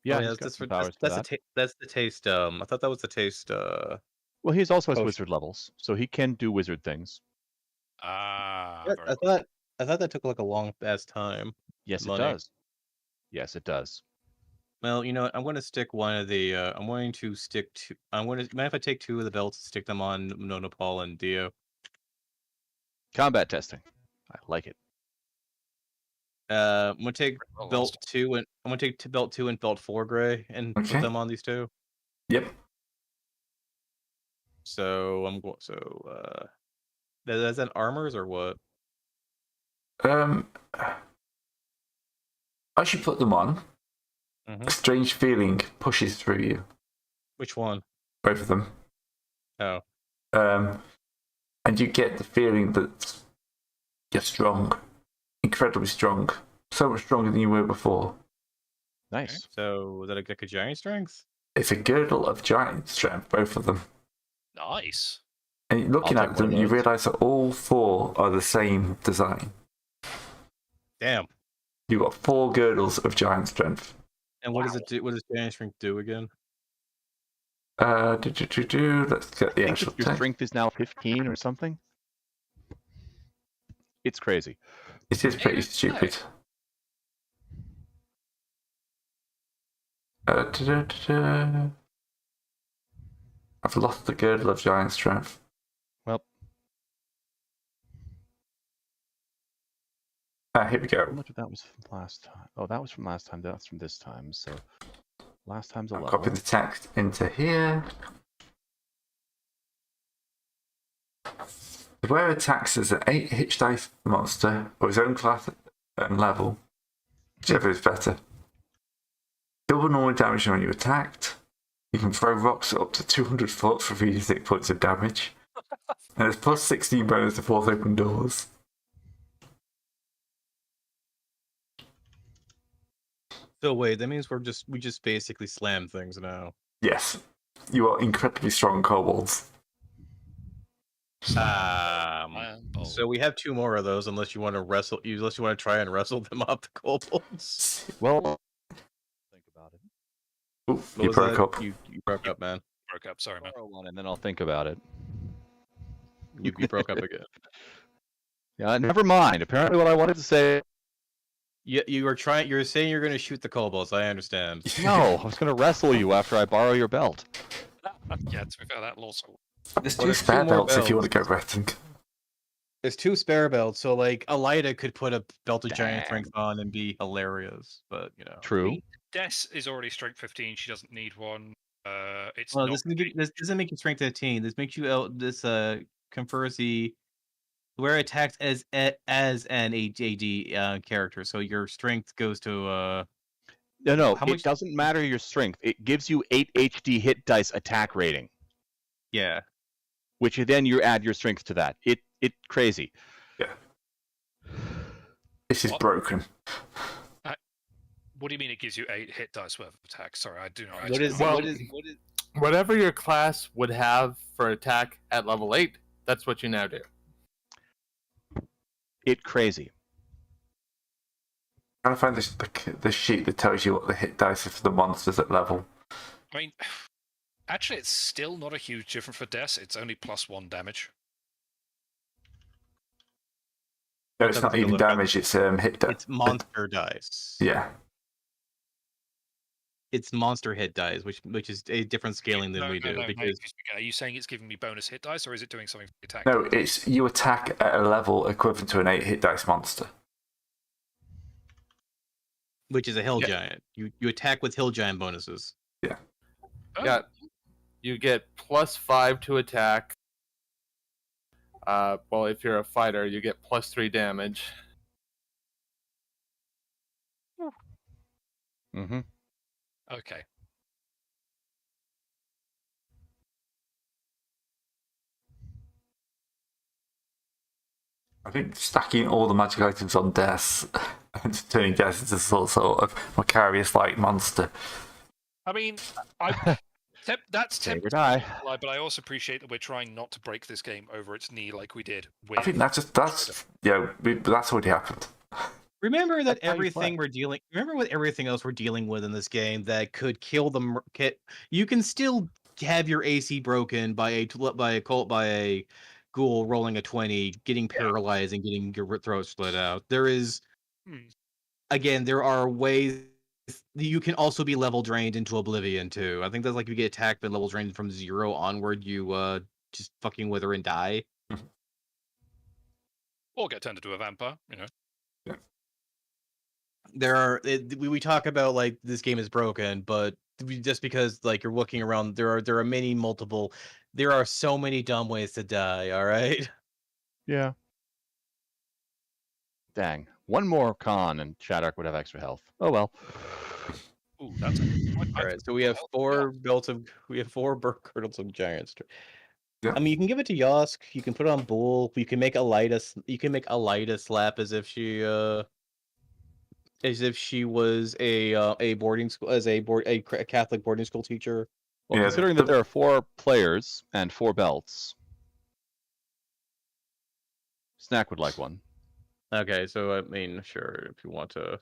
Yeah, oh, that's the taste. I thought that was the taste. Well, he also has wizard levels, so he can do wizard things. Ah, I thought that took like a long ass time. Yes, it does. Yes, it does. Well, you know what? I'm going to stick one of the. I'm going to stick two. I'm going to. Mind if I take 2 of the belts, stick them on Nonapol and Dio? Combat testing. I like it. I'm gonna take belt 2 and I'm gonna take belt 2 and belt 4 gray and put them on these 2. Yep. So I'm going. So is that armors or what? I should put them on. a strange feeling pushes through you. Which one? Both of them. Oh. And you get the feeling that you're strong, incredibly strong, so much stronger than you were before. Nice. So is that like a giant strength? It's a girdle of giant strength, both of them. Nice. And looking I'll at take one them, of you those. realise that all 4 are the same design. Damn. You've got 4 girdles of giant strength. And what does it do? What does giant strength do again? Let's get the I think actual your text. strength is now 15 or something. It's crazy. It is pretty stupid. I've lost the girdle of giant strength. Well, Here we how go. much of that was from last time? Oh, that was from last time. That's from this time. So last time's a I'll level. copy the text into here. The wearer attacks as an 8 hit dice monster or his own class and level, whichever is better. Double normal damage when you attacked. You can throw rocks up to 200 foot for 3d6 points of damage. And it's plus 16 bonus to force open doors. So wait, that means we just basically slam things now. Yes, you are incredibly strong kobolds. So we have 2 more of those, unless you want to try and wrestle them off the kobolds. Well, think about it. Ooh, you broke up. You broke up, man. Broke up. Sorry, man. Borrow one and then I'll think about it. You broke up again. Yeah, never mind. Apparently, what I wanted to say. You were saying you're going to shoot the kobolds. I understand. No, I was going to wrestle you after I borrow your belt. Yeah, to be fair, that also. There's Well, 2 there's spare 2 more belts if you want to go belts. retting. There's 2 spare belts, so like Elida could put a belt of giant Damn. strength on and be hilarious, but you know. True. Des is already strength 15. She doesn't need one. It's Well, not. this doesn't make you strength 15. This makes you confers the where attacked as an AD character, so your strength goes to No, how it much? doesn't matter your strength. It gives you 8 HD hit dice attack rating, Yeah. which then you add your strength to that. It crazy. Yeah. This is What? broken. What do you mean it gives you 8 hit dice worth of attack? Sorry, I do not. What actually is know. Well- what is Whatever your class would have for attack at level 8, that's what you now do. It crazy. I'm trying to find the sheet that tells you what the hit dice are for the monsters at level. I mean, actually, it's still not a huge difference for Des. It's only +1 damage. No, it's not Doesn't even look at- damage, it's hit dice. it's monster dice. Yeah. It's monster hit dice, which is a different scaling than we do No, because excuse me, are you saying it's giving me bonus hit dice, or is it doing something for the attack? No, it's you attack at a level equivalent to an 8 hit dice monster. which is a hill Yeah. giant. You attack with hill giant bonuses. Oh, Yeah. You get +5 to attack. Well, if you're a fighter, you get +3 damage. Mm-hmm. Okay. Oh. I think stacking all the magic items on Des and turning Des into some sort of Macarius-like monster. I mean, that's Save or tempting, die. but I also appreciate that we're trying not to break this game over its knee like we did with. I think that's already happened. Remember that That's how you everything we're dealing. Remember with everything else we're dealing with in this game that could kill them. You can still have your AC broken by a ghoul rolling a 20, getting paralyzed and getting your throat split out. There is, again, there are ways you can also be level drained into oblivion too. I think that's like if you get attacked but level drained from 0 onward, you just fucking wither and die. Or get turned into a vampire, you know. There are we talk about like this game is broken, but just because like you're looking around, there are there are so many dumb ways to die. All right. Yeah. Dang. One more con and Shadark would have extra health. Oh well. Ooh, that's. All right, so we have four girdles of giants. Yeah. I mean, you can give it to Yosk. You can put it on Bull. You can make Elida. You can make Elida slap as if she was a boarding school a Catholic boarding school teacher. Well, Yeah, considering that there are 4 players and 4 belts, Snack would like one. Okay, so I mean, sure, if you want to.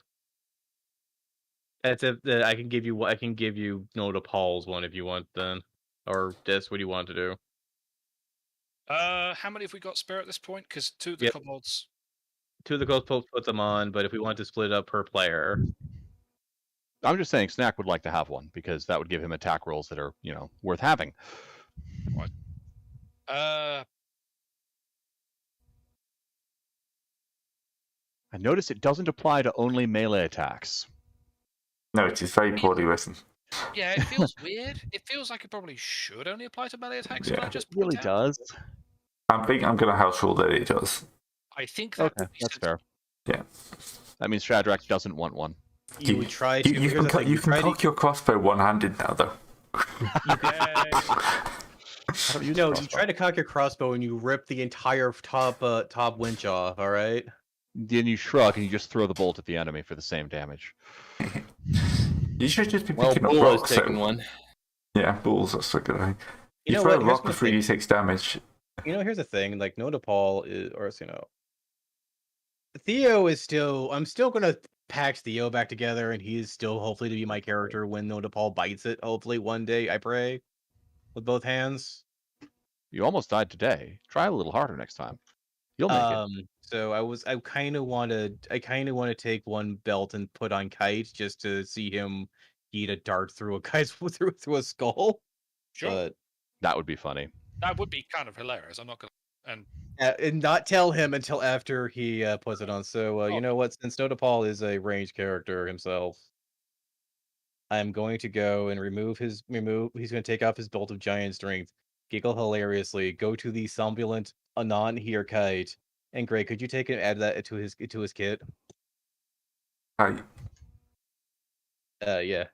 That's it. I can give you Nota Paul's one if you want then, or this. What do you want to do? How many have we got spare at this point? Because 2 of the Yep. kobolds. 2 of the ghost popes put them on, but if we want to split it up per player, I'm just saying Snack would like to have one because that would give him attack rolls that are, worth having. Uh, I notice it doesn't apply to only melee attacks. No, it is very poorly written. yeah, it feels weird. It feels like it probably should only apply to melee attacks. Yeah. Can I just It really point out? does. I think I'm going to house rule that it does. I think that Okay, would be that's sensible. fair. Yeah. That means Shadrach doesn't want one. you would try to. You can, you can cock your crossbow one-handed now, though. You try to cock your crossbow and you rip the entire top winch off. All right. Then you shrug and you just throw the bolt at the enemy for the same damage. You should just be Well, picking up Bull is rocks. taking one. Yeah, bulls. That's a good idea. You You know throw what? a Here's rock my before thing. you take damage. Here's the thing. Like Nota Paul is, or Theo is still. I'm still gonna patch Theo back together, and he's still hopefully to be my character when Nota Paul bites it. Hopefully one day, I pray, with both hands. You almost died today. Try a little harder next time. You'll make it. So I kind of want to take one belt and put on Kite just to see him eat a dart through a guy's through a skull. Sure, But That would be funny. that would be kind of hilarious. I'm not gonna. and not tell him until after he puts it on. So you know what? Since Nota Paul is a ranged character himself, I'm going to go and remove. He's going to take off his belt of giant strength, giggle hilariously, go to the somnolent Anon here Kite, and Greg, could you take and add that to his kit? Right. Yeah.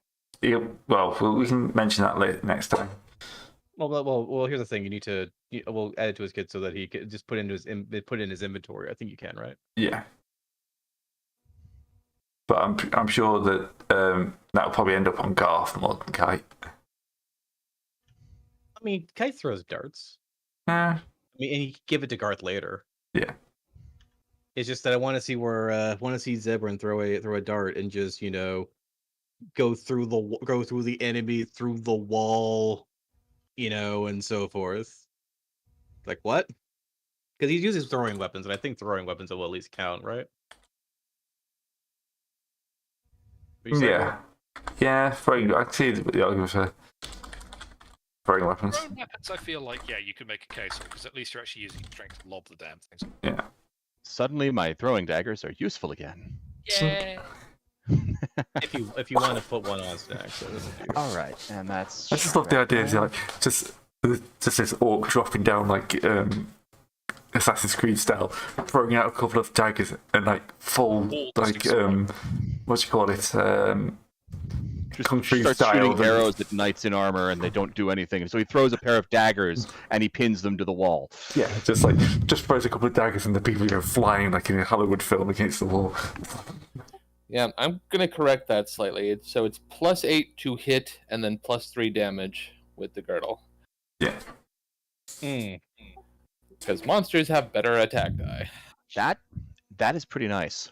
Yeah, well, we can mention that later next time. Well. Here's the thing: you need to we'll add it to his kit so that he can just put it in his inventory. I think you can, right? Yeah. But I'm sure that that'll probably end up on Garth more than Kite. I mean, Kite throws darts. Yeah. I mean, and you can give it to Garth later. Yeah. It's just that I want to see Zebrin throw a dart and just go through the enemy through the wall, and so forth. Like what? Because he uses throwing weapons, and I think throwing weapons will at least count, right? What you saying, Yeah. Yeah, throwing. I see the argument for throwing weapons. Thrown weapons, I feel like you could make a case because at least you're actually using strength to lob the damn things. Yeah. Suddenly, my throwing daggers are useful again. Yeah. If you want to put one on stack, so All right, and that's. I just love the idea of like just this orc dropping down like Assassin's Creed style, throwing out a couple of daggers and like full like what do you call it? Just Kung Fu starts style. shooting arrows at knights in armor, and they don't do anything. So he throws a pair of daggers and he pins them to the wall. Yeah, just throws a couple of daggers and the people go flying like in a Hollywood film against the wall. Yeah, I'm gonna correct that slightly. It's +8 to hit and then +3 damage with the girdle. Yeah. Because monsters have better attack die. That is pretty nice.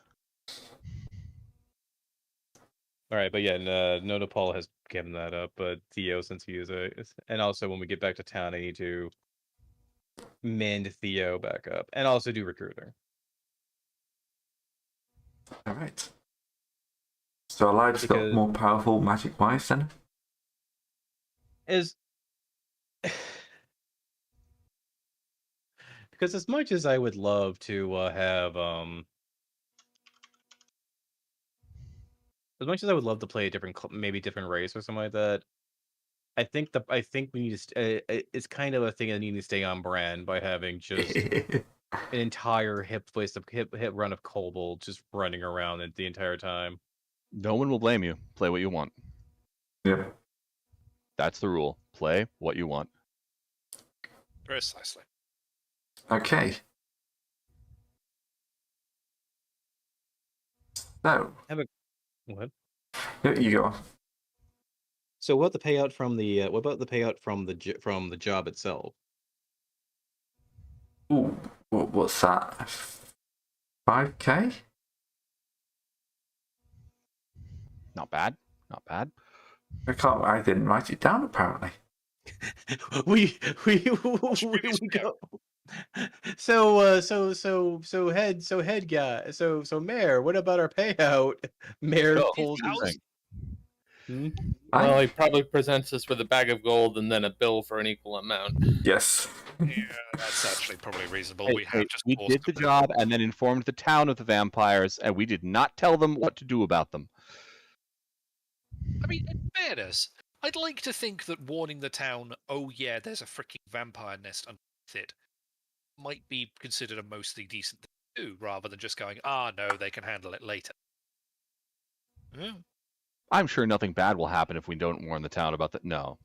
All right, but yeah, Nota Paul has given that up, but Theo, since he is and also when we get back to town, I need to mend Theo back up, and also do recruiting. All right. So Elida's got more powerful magic wise then? Because as much as I would love to have as much as I would love to play a different race or something like that, I think we need to. It's kind of a thing that needs to stay on brand by having just an entire hip run of kobolds just running around the entire time. No one will blame you. Play what you want. Yeah. That's the rule. Play what you want. Precisely. Okay. So, What? you go on. So what the payout from the what about the payout from the job itself? Ooh, what's that? 5K? Not bad. Not bad. I didn't write it down apparently. we What's your previous go. Head guy. So mayor, what about our payout? Mayor Go. pulls his. House? Well, he probably presents us with a bag of gold and then a bill for an equal amount. Yes. Yeah, that's actually probably reasonable. Hey, we have hey, just we paused did the a bit. job and then informed the town of the vampires, and we did not tell them what to do about them. I mean, in fairness, I'd like to think that warning the town, oh yeah, there's a freaking vampire nest underneath it, might be considered a mostly decent thing to do, rather than just going, no, they can handle it later. Yeah. I'm sure nothing bad will happen if we don't warn the town about that. No,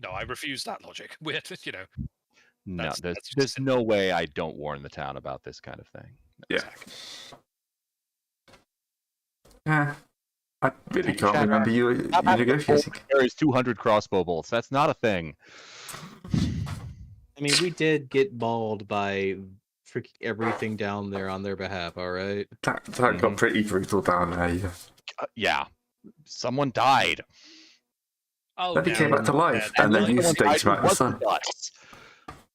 No, I refuse that logic. We're, no, That's there's just no way I don't warn the town about this kind of thing. Yeah. exactly. Yeah. I really can't Shadrach, remember you Stop having a bolt negotiating. that carries 200 crossbow bolts. That's not a thing. I mean, we did get mauled by freaking everything down there on their behalf. All right. That got pretty brutal down there. Yeah. Yeah, someone died. Oh, Then he came back to life, and then you staked him out in the sun.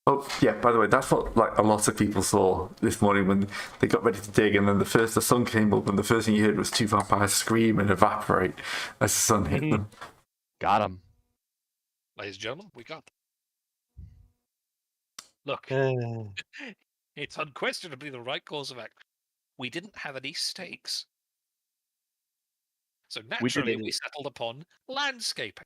Oh, yeah, by the way, that's what like a lot of people saw this morning when they got ready to dig, and then the sun came up, and the first thing you heard was two vampires scream and evaporate as the sun hit them. Got him. Ladies and gentlemen, we got them. Look, it's unquestionably the right course of action. We didn't have any stakes. So naturally, we settled upon landscaping.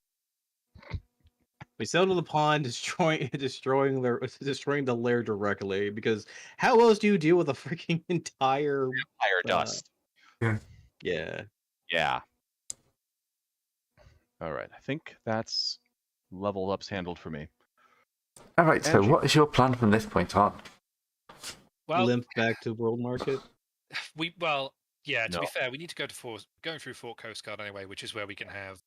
We settled upon destroying the lair directly, because how else do you deal with a freaking entire Fire dust. Yeah. Yeah. All right. I think that's level ups handled for me. All right, so Angie. what is your plan from this point on? Well, Limp back to World Market. to No. be fair, we need to go to going through Fort Coast Guard anyway, which is where we can have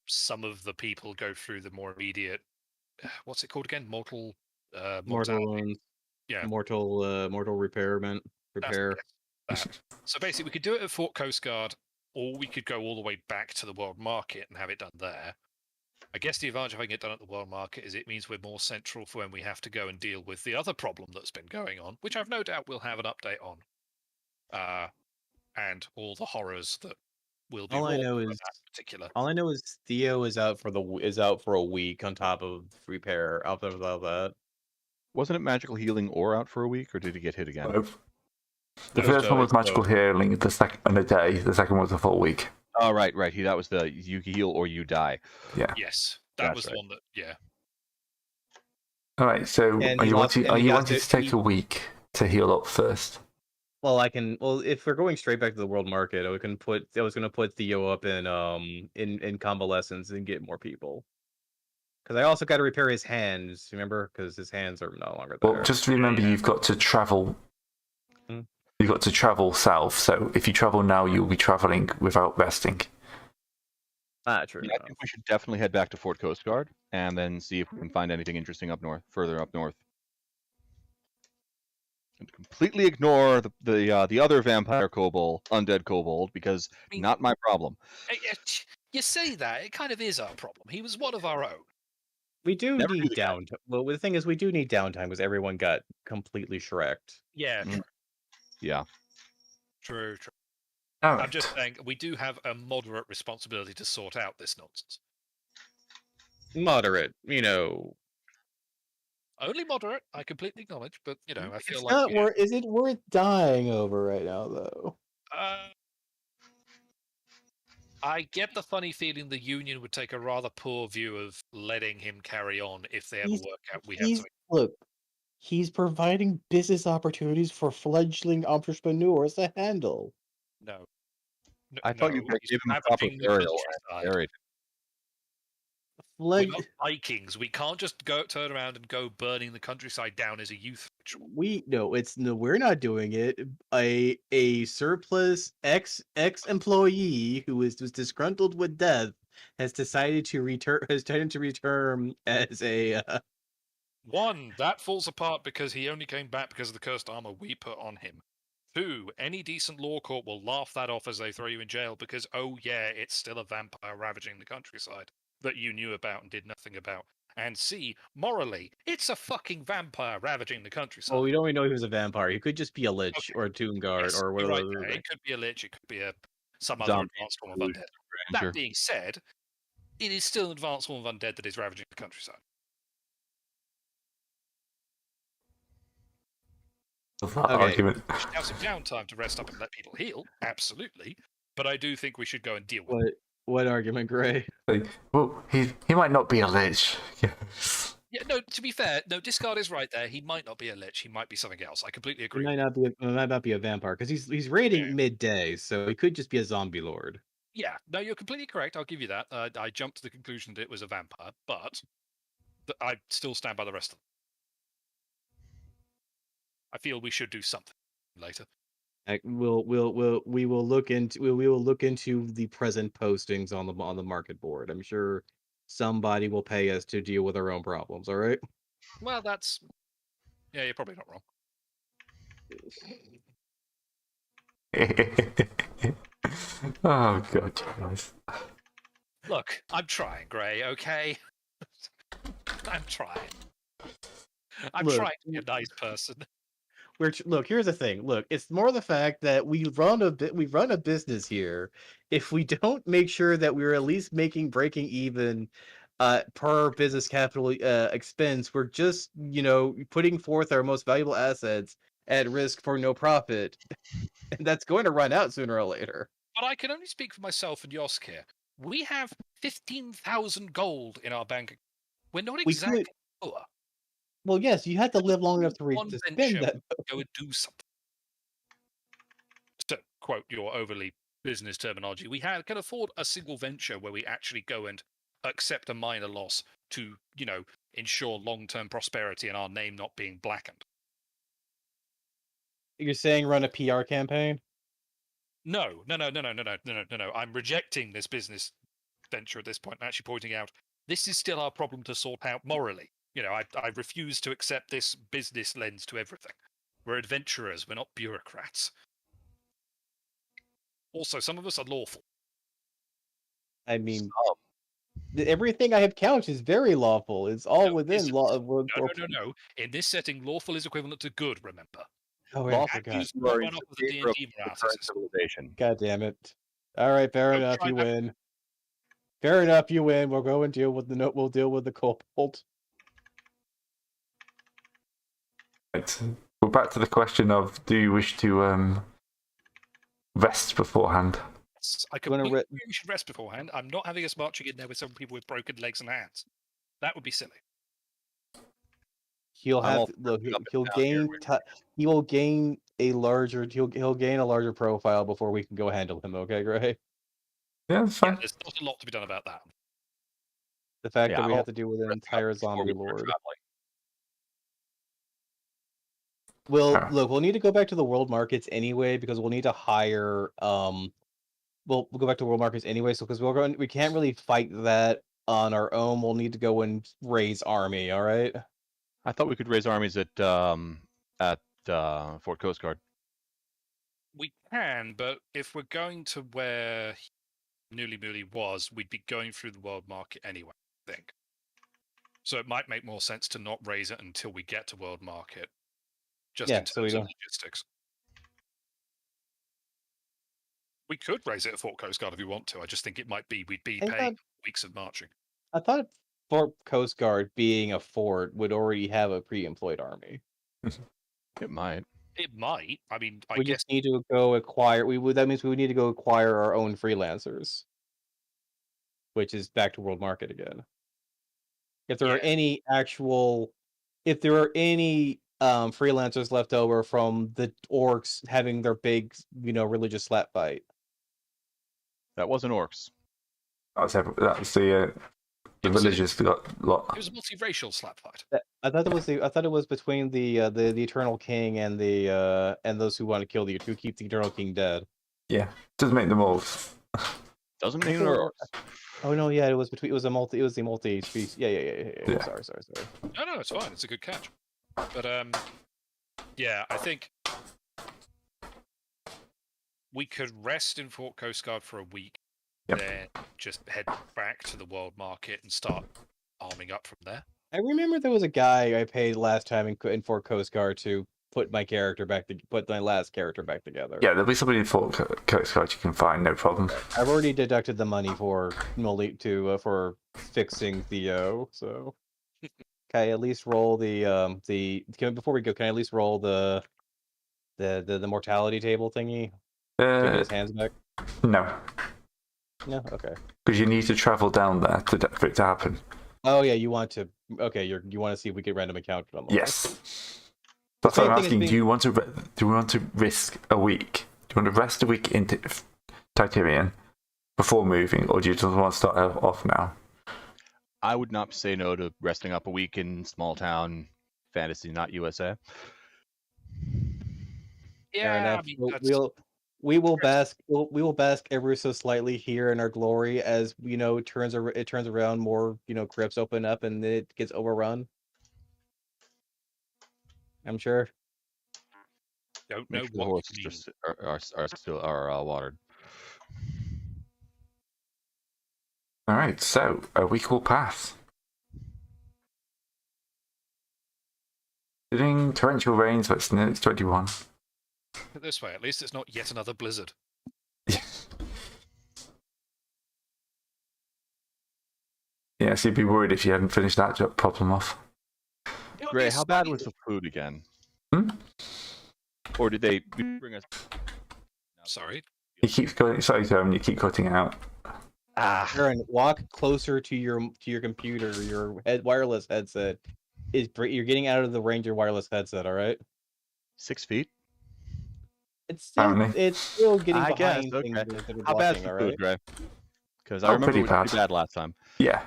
some of the people go through the more immediate. What's it called again? Mortal Mortal repair. So basically, we could do it at Fort Coast Guard, or we could go all the way back to the World Market and have it done there. I guess the advantage of having it done at the World Market is it means we're more central for when we have to go and deal with the other problem that's been going on, which I've no doubt we'll have an update on. And all the horrors that will be All I know wrought is by that particular. All I know is Theo is out for a week on top of repair. After that, Wasn't it magical healing or out for a week, or did he get hit again? Both. The first one was magical healing, the second in a day. The second was a full week. Oh, right. That was the you heal or you die. Yeah. Yes, that That's was the right. one that. Yeah. All right. So And are he you lost- wanting and he got to to- take he- a week to heal up first? well, if we're going straight back to the World Market, I was going to put Theo up in convalescence and get more people. Because I also got to repair his hands. Remember, because his hands are no longer there. Well, just remember you've got to travel. You've got to travel south. So if you travel now, you'll be traveling without resting. True. Yeah, I think we should definitely head back to Fort Coast Guard and then see if we can find anything interesting further up north. And completely ignore the other vampire undead kobold, because not my problem. You say that, it kind of is our problem. He was one of our own. We do Never need do that. downtime. Well, the thing is, we do need downtime because everyone got completely shreked. Yeah, Yeah. true. All right. I'm just saying, we do have a moderate responsibility to sort out this nonsense. Moderate, Only moderate, I completely acknowledge, but, I feel It's like... not is it worth dying over right now, though? I get the funny feeling the Union would take a rather poor view of letting him carry on if they ever work out we have something. Look, he's providing business opportunities for fledgling entrepreneurs to handle. No. I thought you he's gave him proper ravaging the burial countryside. and buried. We're not Vikings. We can't just turn around and go burning the countryside down as a youth ritual. We're not doing it. A surplus ex-employee who was disgruntled with death has decided to return as a One, that falls apart because he only came back because of the cursed armor we put on him. Two, any decent law court will laugh that off as they throw you in jail because, oh yeah, it's still a vampire ravaging the countryside that you knew about and did nothing about. And C, morally, it's a fucking vampire ravaging the countryside. Well, we don't even know he was a vampire. He could just be a lich Okay. or a tomb guard Yes, or you're whatever. right there. It could be a lich, it could be some other Zombie advanced form of evolution undead. ranger. That being said, it is still an advanced form of undead that is ravaging the countryside. Of that Okay. argument. We should have some downtime to rest up and let people heal, absolutely. But I do think we should go and deal with it. What argument, Gray? Like, well, he might not be a lich. Yeah, no, to be fair, no, Discard is right there. He might not be a lich, he might be something else. I completely He agree. might not be a vampire because he's raiding midday, so he could just be a zombie lord. Yeah, no, you're completely correct. I'll give you that. I jumped to the conclusion that it was a vampire, but I still stand by the rest of them. I feel we should do something later. We will look into the present postings on the market board. I'm sure somebody will pay us to deal with our own problems. All right. Well, yeah, you're probably not wrong. Oh god, Christ. Look, I'm trying, Gray. Okay, I'm trying. I'm Look, trying to be a nice person. Look, here's the thing. Look, it's more the fact that we run a business here. If we don't make sure that we're at least breaking even per business capital expense, we're just, putting forth our most valuable assets at risk for no profit. And that's going to run out sooner or later. But I can only speak for myself and Yosk here. We have 15,000 gold in our bank. We're not exactly poor. Well, yes, you had to live long enough to One spend venture, that. go and do something. To quote your overly business terminology, we can afford a single venture where we actually go and accept a minor loss to, ensure long-term prosperity and our name not being blackened. You're saying run a PR campaign? No. I'm rejecting this business venture at this point and actually pointing out this is still our problem to sort out morally. I refuse to accept this business lens to everything. We're adventurers, we're not bureaucrats. Also, some of us are lawful. I mean, everything I have counted is very lawful. It's all within law. No. In this setting, lawful is equivalent to good, remember? Oh, yeah, I Lawful forgot. is not run off with the D&D morality. Civilization. God damn it. All right, fair enough, you win. Fair enough, you win. We'll go and deal with we'll deal with the kobold. Right. We're back to the question of: do you wish to rest beforehand? Yes, I completely agree we should rest beforehand. I'm not having us marching in there with some people with broken legs and hands. That would be silly. He'll have look. He'll gain. He will gain a larger. He'll gain a larger profile before we can go handle him. Okay, Gray. Yeah, that's fine. Yeah, there's not a lot to be done about that. The fact that we have to deal with an entire zombie lord. Well, look, we'll need to go back to the world markets anyway because we'll need to hire. We'll go back to world markets anyway, so because we can't really fight that on our own. We'll need to go and raise army. All right. I thought we could raise armies at Fort Coast Guard. We can, but if we're going to where Newly Mooley was, we'd be going through the world market anyway, I think. So it might make more sense to not raise it until we get to world market. Just in terms of logistics. We could raise it at Fort Coast Guard if you want to. I just think it might be we'd be paying weeks of marching. I thought Fort Coast Guard, being a fort, would already have a pre-employed army. It might. It might. I mean, I guess we just need to go acquire. That means we would need to go acquire our own freelancers, which is back to world market again. If there are any freelancers left over from the orcs having their big, religious slap fight. That wasn't orcs. That was the The villagers got a lot. It was a multiracial slap fight. I thought it was between the Eternal King and those who want to kill who keep the Eternal King dead. Yeah, doesn't make them all. Doesn't mean they're Oh no, yeah, it was the multi species. Yeah. Sorry. No, it's fine. It's a good catch. But yeah, I think we could rest in Fort Coast Guard for a week, then just head back to the world market and start arming up from there. I remember there was a guy I paid last time in Fort Coast Guard to put my last character back together. Yeah, there'll be somebody in Fort Coast Guard you can find, no problem. I've already deducted the money for fixing Theo, so can I at least roll before we go? Can I at least roll the mortality table thingy to get his hands back? No. No, okay. Because you need to travel down there for it to happen. Oh yeah, you want to? Okay, you want to see if we get random encounter on the Yes. That's what I'm asking. being... Do you want to risk a week? Do you want to rest a week into Titanium before moving, or do you just want to start off now? I would not say no to resting up a week in small town fantasy, not USA. Yeah, we will bask ever so slightly here in our glory as it turns around, more crypts open up and it gets overrun. I'm sure. Don't Make know sure the what horses are still watered. All right, so a week will pass. Hitting torrential rains, but it's 21. This way, at least it's not yet another blizzard. Yeah, so you'd be worried if you hadn't finished that problem off. Gray, how bad was the food again? Or did they bring us? Sorry. You keep going. Sorry, Tom, you keep cutting out. Aaron, walk closer to your computer. Your wireless headset you're getting out of the range of your wireless headset. All right. 6 feet. It's still getting I guess, behind okay. things that are How bad's blocking. the All food, right. Gray? Because I remember it was pretty bad last time. Yeah.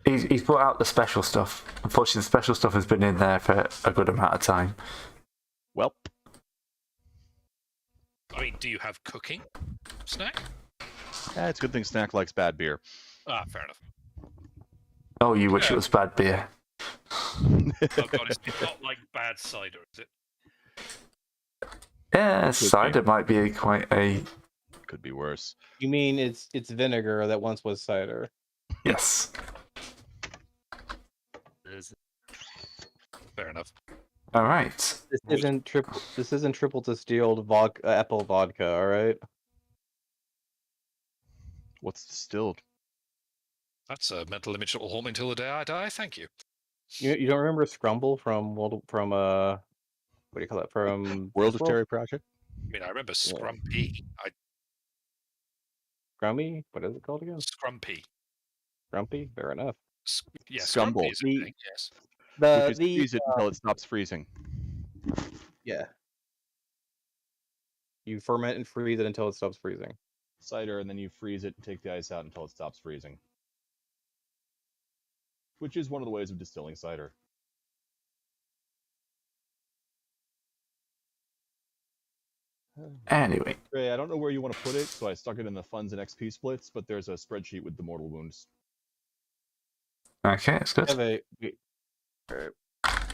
He's brought out the special stuff. Unfortunately, the special stuff has been in there for a good amount of time. Welp. I mean, do you have cooking snack? Yeah, it's a good thing Snack likes bad beer. Fair enough. Oh, you wish it was bad beer. Oh god, it's not like bad cider, is it? Yeah, cider might be quite a... Could be worse. You mean it's vinegar that once was cider? Yes. Fair enough. All right. This isn't triple distilled apple vodka, all right? What's distilled? That's a mental image that will haunt me until the day I die. Thank you. You don't remember Scrumble from what do you call it, from World of Terry Project? I mean, I remember Scrumpy. Scrummy? What is it called again? Scrumpy. Scrumpy? Fair enough. Yeah, Scumble. Scrumpy is a thing, yes. Which is freeze it until it stops freezing. Yeah. You ferment and freeze it until it stops freezing. Cider, and then you freeze it and take the ice out until it stops freezing. Which is one of the ways of distilling cider. Anyway. Ray, I don't know where you want to put it, so I stuck it in the funds and XP splits, but there's a spreadsheet with the mortal wounds. Okay, that's good. If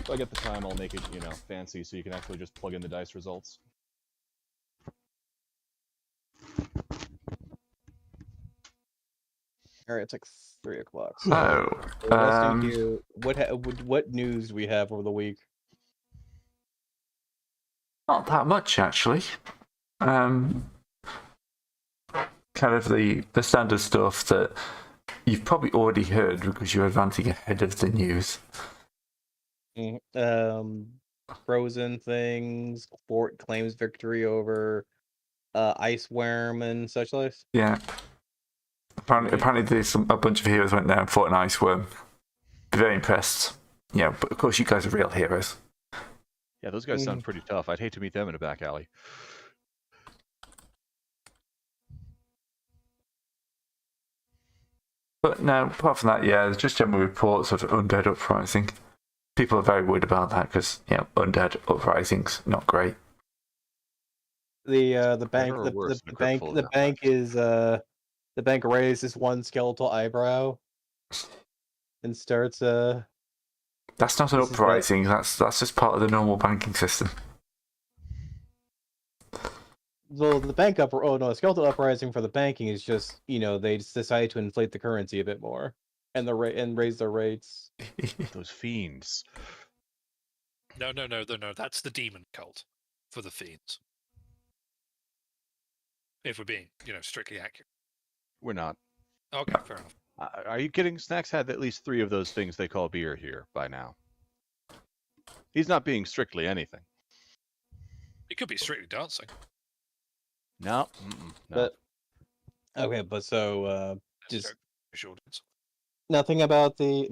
I get the time, I'll make it, fancy, so you can actually just plug in the dice results. All right, it's like 3 o'clock. So, what news do we have over the week? Not that much, actually. Kind of the standard stuff that you've probably already heard because you're advancing ahead of the news. Frozen things. Fort claims victory over Ice Worm and such like. Yeah. Apparently a bunch of heroes went there and fought an ice worm. Very impressed. Yeah, but of course you guys are real heroes. Yeah, those guys sound pretty tough. I'd hate to meet them in a back alley. But no, apart from that, yeah, there's just general reports of undead uprising. People are very worried about that because, undead uprisings, not great. The bank Better or the, worse the, than the a crypt bank full of the bank vampires? is the bank raises one skeletal eyebrow and starts That's not an this is that uprising, that's just part of the normal banking system. well the bank up oh no, a skeletal uprising for the banking is just they just decided to inflate the currency a bit more and and raise their rates. Those fiends. No. That's the demon cult for the fiends. If we're being, strictly accurate. We're not. Okay, fair enough. Are you kidding? Snacks had at least 3 of those things they call beer here by now. He's not being strictly anything. It could be strictly dancing. No. No. But okay, but so That's just sure dance. nothing about the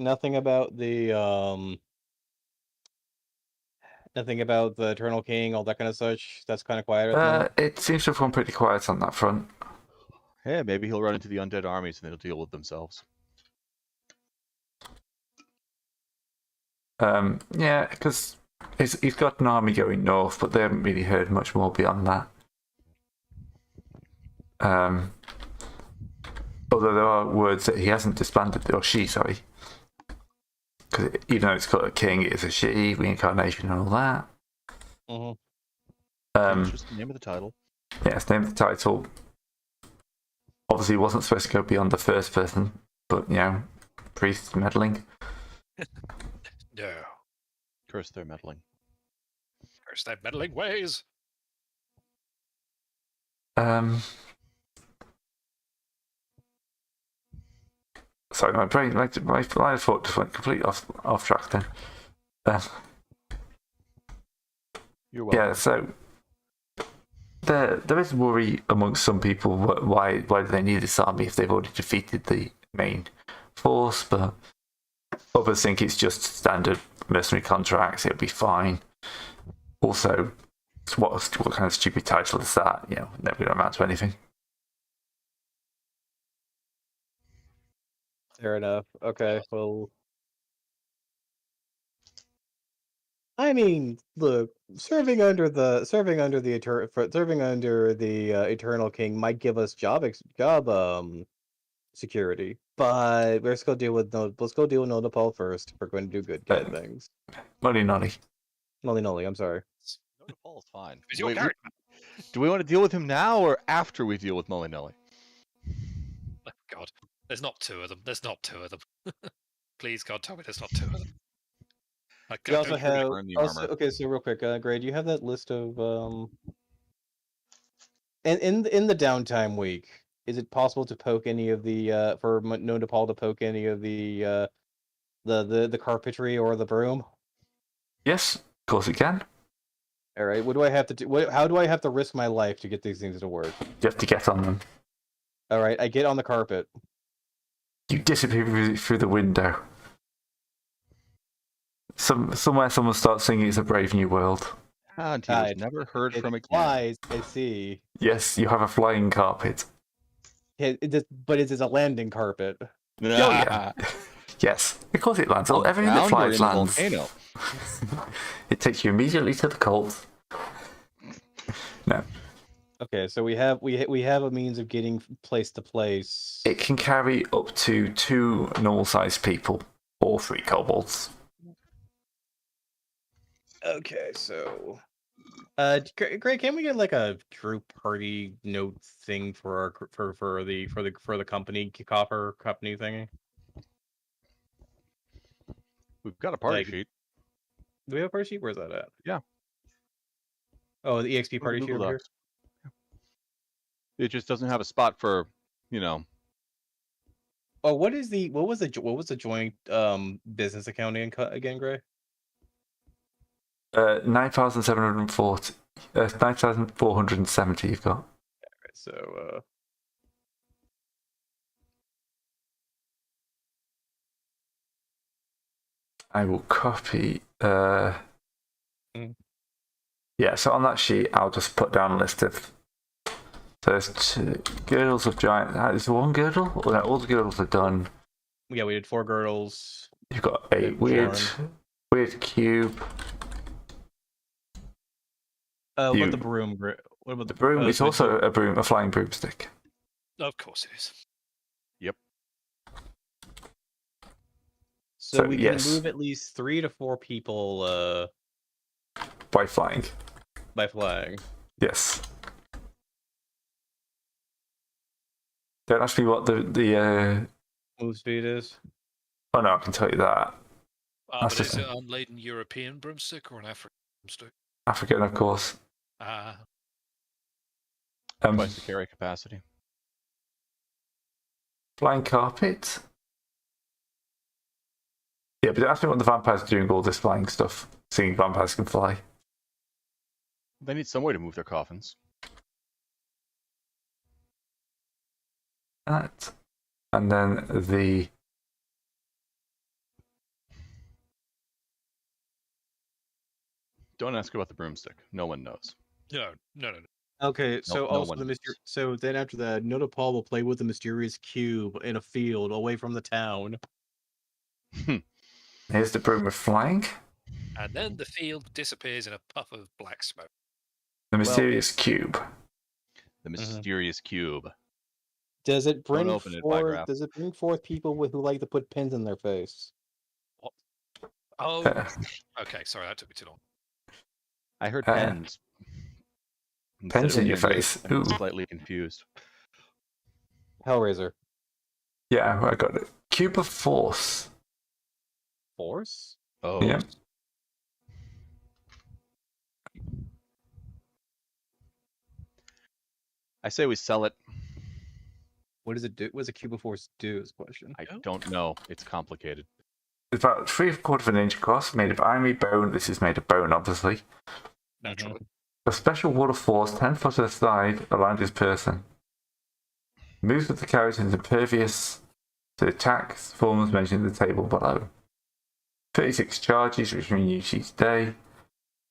Eternal King, all that kind of such. That's kind of quiet at the moment. It seems to have gone pretty quiet on that front. Hey, maybe he'll run into the undead armies and they'll deal with themselves. Yeah, because he's got an army going north, but they haven't really heard much more beyond that. Although there are words that he hasn't disbanded, or she, sorry. Because even though it's called a king, it is a she, reincarnation and all that. It's just the name of the title. Yeah, it's the name of the title. Obviously, it wasn't supposed to go beyond the first person, but, priest meddling. No. Curse their meddling. Curse their meddling ways. Sorry, my brain, my line of thought just went completely off track then. You're welcome. Yeah, so there is worry amongst some people why do they need this army if they've already defeated the main force, but others think it's just standard mercenary contracts, it'll be fine. Also, what kind of stupid title is that? Never going to amount to anything. Fair enough. Okay, well, I mean, look, serving under the Eternal King might give us job security, but let's go deal with Nodapal first. If we're going to do good things. Nolly Nolly. Nolly, I'm sorry. No, Paul's fine. It's your Wait, character. do we want to deal with him now or after we deal with Molly Nelly? Oh, God. There's not 2 of them. Please, God, tell me there's not 2 of them. We also have burn the armor. okay. So real quick, Gray, do you have that list of in the downtime week? Is it possible to poke any of the for Nodapal to poke any of the carpentry or the broom? Yes, of course it can. All right. What do I have to do? How do I have to risk my life to get these things to work? You have to get on them. All right. I get on the carpet. You disappear through the window. Somewhere someone starts singing "It's a Brave New World." And he was never heard from again. Flies, I see. Yes, you have a flying carpet. But it is a landing carpet. Oh, yeah. Yes, of course it lands. Everything that flies lands. Volcano. It takes you immediately to the cult. No. Okay, so we have a means of getting place to place. It can carry up to 2 normal-sized people or 3 kobolds. Okay, so Greg, can we get like a group party note thing for the company company thingy? We've got a party sheet. Do we have a party sheet? Where's that at? Yeah. Oh, the EXP party sheet over here. It just doesn't have a spot for, Oh, what was the joint business accounting again, Gray? 9,740. 9,470 you've got. Right, so I will copy. Yeah, so on that sheet, I'll just put down a list of. So there's 2 girdles of giant. Is there 1 girdle? Well, no, all the girdles are done. Yeah, we did 4 girdles. You've got a Good weird cube. What You- about the broom? What about The broom is the also a flying broomstick. Of course it is. So we yes. can move at least 3 to 4 people By flying. by flying. Yes. Don't ask me what the Move speed is. oh no, I can tell you that. That's But just is it an unladen European broomstick or an African broomstick? African, of course. Twice the carry capacity. Flying carpet. Yeah, but don't ask me what the vampires are doing all this flying stuff. Seeing vampires can fly. They need some way to move their coffins. That. And then the Don't ask about the broomstick. No one knows. No. Okay, so no also one the knows. so then after that, Nota Paul will play with the mysterious cube in a field away from the town. here's the broom of flying. And then the field disappears in a puff of black smoke. The mysterious cube. The mysterious cube. Does it bring open it, forth? Bygraph. Does it bring forth people who like to put pins in their face? Oh, okay. Sorry, that took me too long. I heard pens. Instead Pens of in your being face. I'm Ooh. slightly confused. Hellraiser. Yeah, I got it. Cube of force. Force? Oh. Yeah. I say we sell it. What does it do? What does a cube of force do? Is the question. I don't know. It's complicated. It's about 3/4 of an inch across, made of ivory bone. This is made of bone, obviously. Naturally. A special wall of force 10 foot to the side around his person. Moves with the carriage and is impervious to attacks, forms mentioned in the table below. 36 charges, which mean use each day.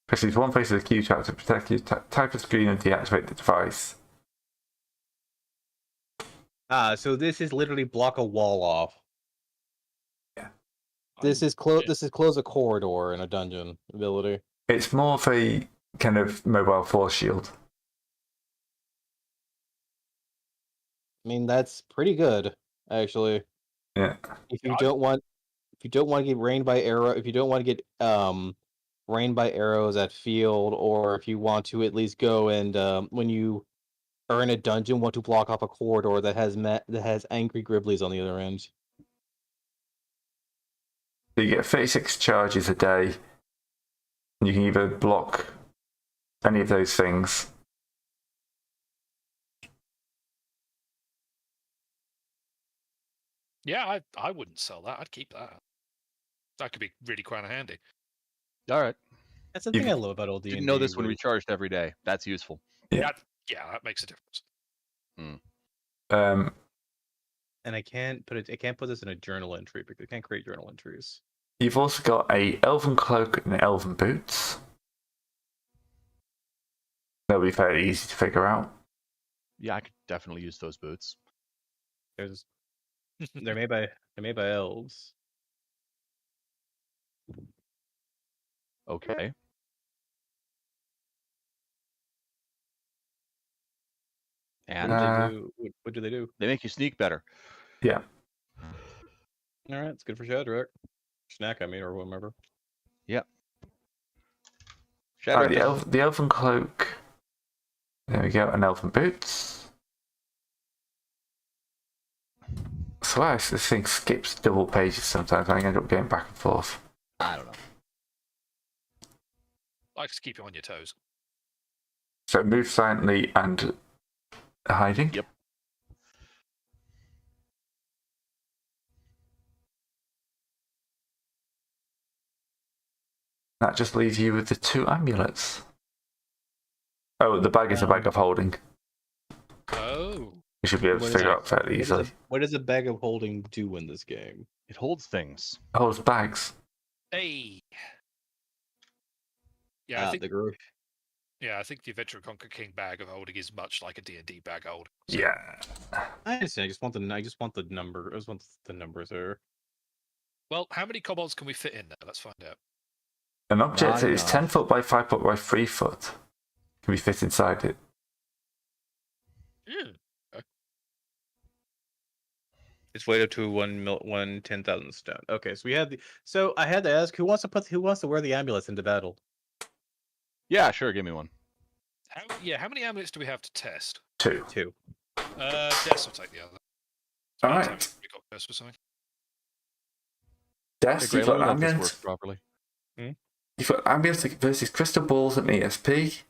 Presses one face of the cube to protect you. Type of screen and deactivate the device. So this is literally block a wall off. Yeah. This is close a corridor in a dungeon ability. It's more of a kind of mobile force shield. I mean, that's pretty good, actually. Yeah. If you don't want to get rained by arrow, if you don't want to get rained by arrows at field, or if you want to at least go and when you are in a dungeon, want to block off a corridor that has angry Griblies on the other end. So you get 36 charges a day. You can either block any of those things. Yeah, I wouldn't sell that. I'd keep that. That could be really quite handy. All right. That's the thing I love about old D&D. Didn't know this when we charged every day. That's useful. Yeah. That makes a difference. And I can't put this in a journal entry because I can't create journal entries. You've also got a elven cloak and elven boots. They'll be fairly easy to figure out. Yeah, I could definitely use those boots. They're made by elves. Okay. And What do they do? they make you sneak better. Yeah. All right, it's good for Shadrach. Snack, I mean, or whatever. Yep. Shadrach The elven cloak. There we go, and elven boots. So this thing skips double pages sometimes. I end up getting back and forth. I don't know. Likes to keep you on your toes. So move silently and hiding. Yep. That just leaves you with the 2 amulets. Oh, the bag is a bag of holding. Oh. You should be able to figure out fairly easily. What does a bag of holding do in this game? It holds things. It holds bags. Hey. Yeah, I think the Yeah, I think the Adventure Conquer King bag of holding is much like a D&D bag hold. So, Yeah. I understand. I just want the number. I just want the numbers there. well, how many kobolds can we fit in there? Let's find out. An object Not that is enough. 10 foot by 5 foot by 3 foot can be fit inside it. It's weighed up to 1 10,000 stone. Okay, so we had the. So I had to ask, who wants to wear the amulets into battle? Yeah, sure. Give me one. How many amulets do we have to test? 2. 2. Des will take the other. All Anytime right. we got Des for something. Des, Hey, Gray, you've let me got know if this ambient. works properly. You've got ambient versus crystal balls and ESP.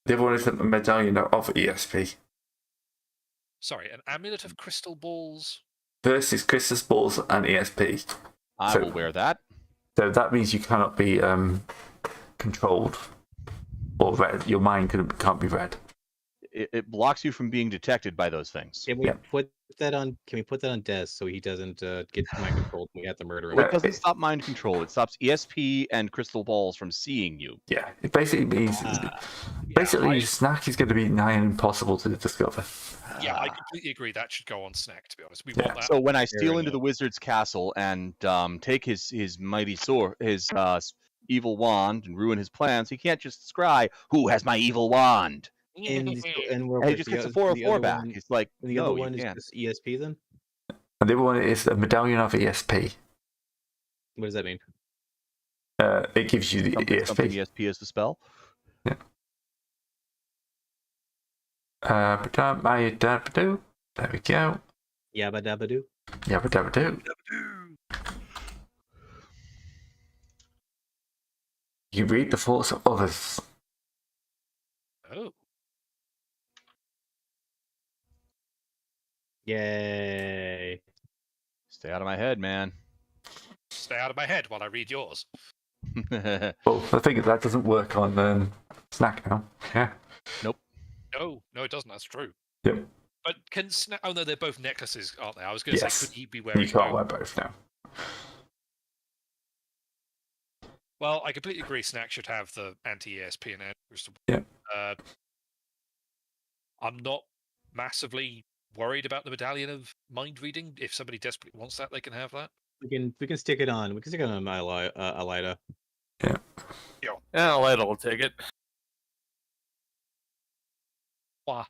The other one is the medallion of ESP Sorry, an amulet of crystal balls. versus crystal balls and ESP. I So- will wear that. So that means you cannot be controlled or read. Your mind can't be read. It blocks you from being detected by those things. Can we Yeah. put that on? Can we put that on Des so he doesn't get mind controlled when we have to murder him? Well, it doesn't stop mind control. It stops ESP and crystal balls from seeing you. Yeah, it basically means basically Snack is going to be nigh and impossible to discover. Yeah, I completely agree. That should go on Snack, to be honest. We Yeah. want that. So when I steal into enough. the wizard's castle and take his mighty sword, his evil wand, and ruin his plans, he can't just scry, "Who has my evil wand?" And real And he quick, just the gets a other- 404 the back. other one- It's like, And the no, other one you is can't. just ESP then? And the other one is a medallion of ESP. What does that mean? It gives you the Something ESP. ESP is the spell. There we go. Yabba dabba doo. Yabba dabba do. You read the thoughts of others. Oh, Yay. Stay out of my head, man. stay out of my head while I read yours. Well, the thing is that doesn't work on Snack now. Yeah. No, it doesn't. That's true. Yep. But can Snack? Oh no, they're both necklaces, aren't they? I was going to Yes. say, could he be wearing You can't both? wear both now. Well, I completely agree. Snack should have the anti-ESP and anti-crystal. Yeah. I'm not massively worried about the medallion of mind reading. If somebody desperately wants that, they can have that. We can stick it on. We can stick it on Alida. Yeah, Leda will take it. Wah.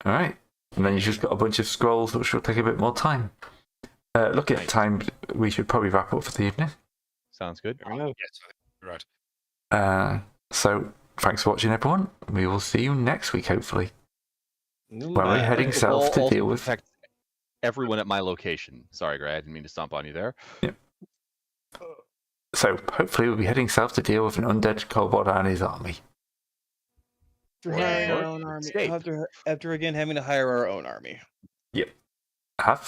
All right. And then you just got a bunch of scrolls, which will take a bit more time. Looking at Nice. time, we should probably wrap up for the evening. Sounds good. Fair enough. Yes, I think you're right. So thanks for watching, everyone. We will see you next week, hopefully. Where we're Bye. heading south to Also deal with. protect everyone at my location. Sorry, Gray, I didn't mean to stomp on you there. So hopefully we'll be heading south to deal with an undead kobold and his army. Hire Or our own army. escape. After again having to hire our own army. Have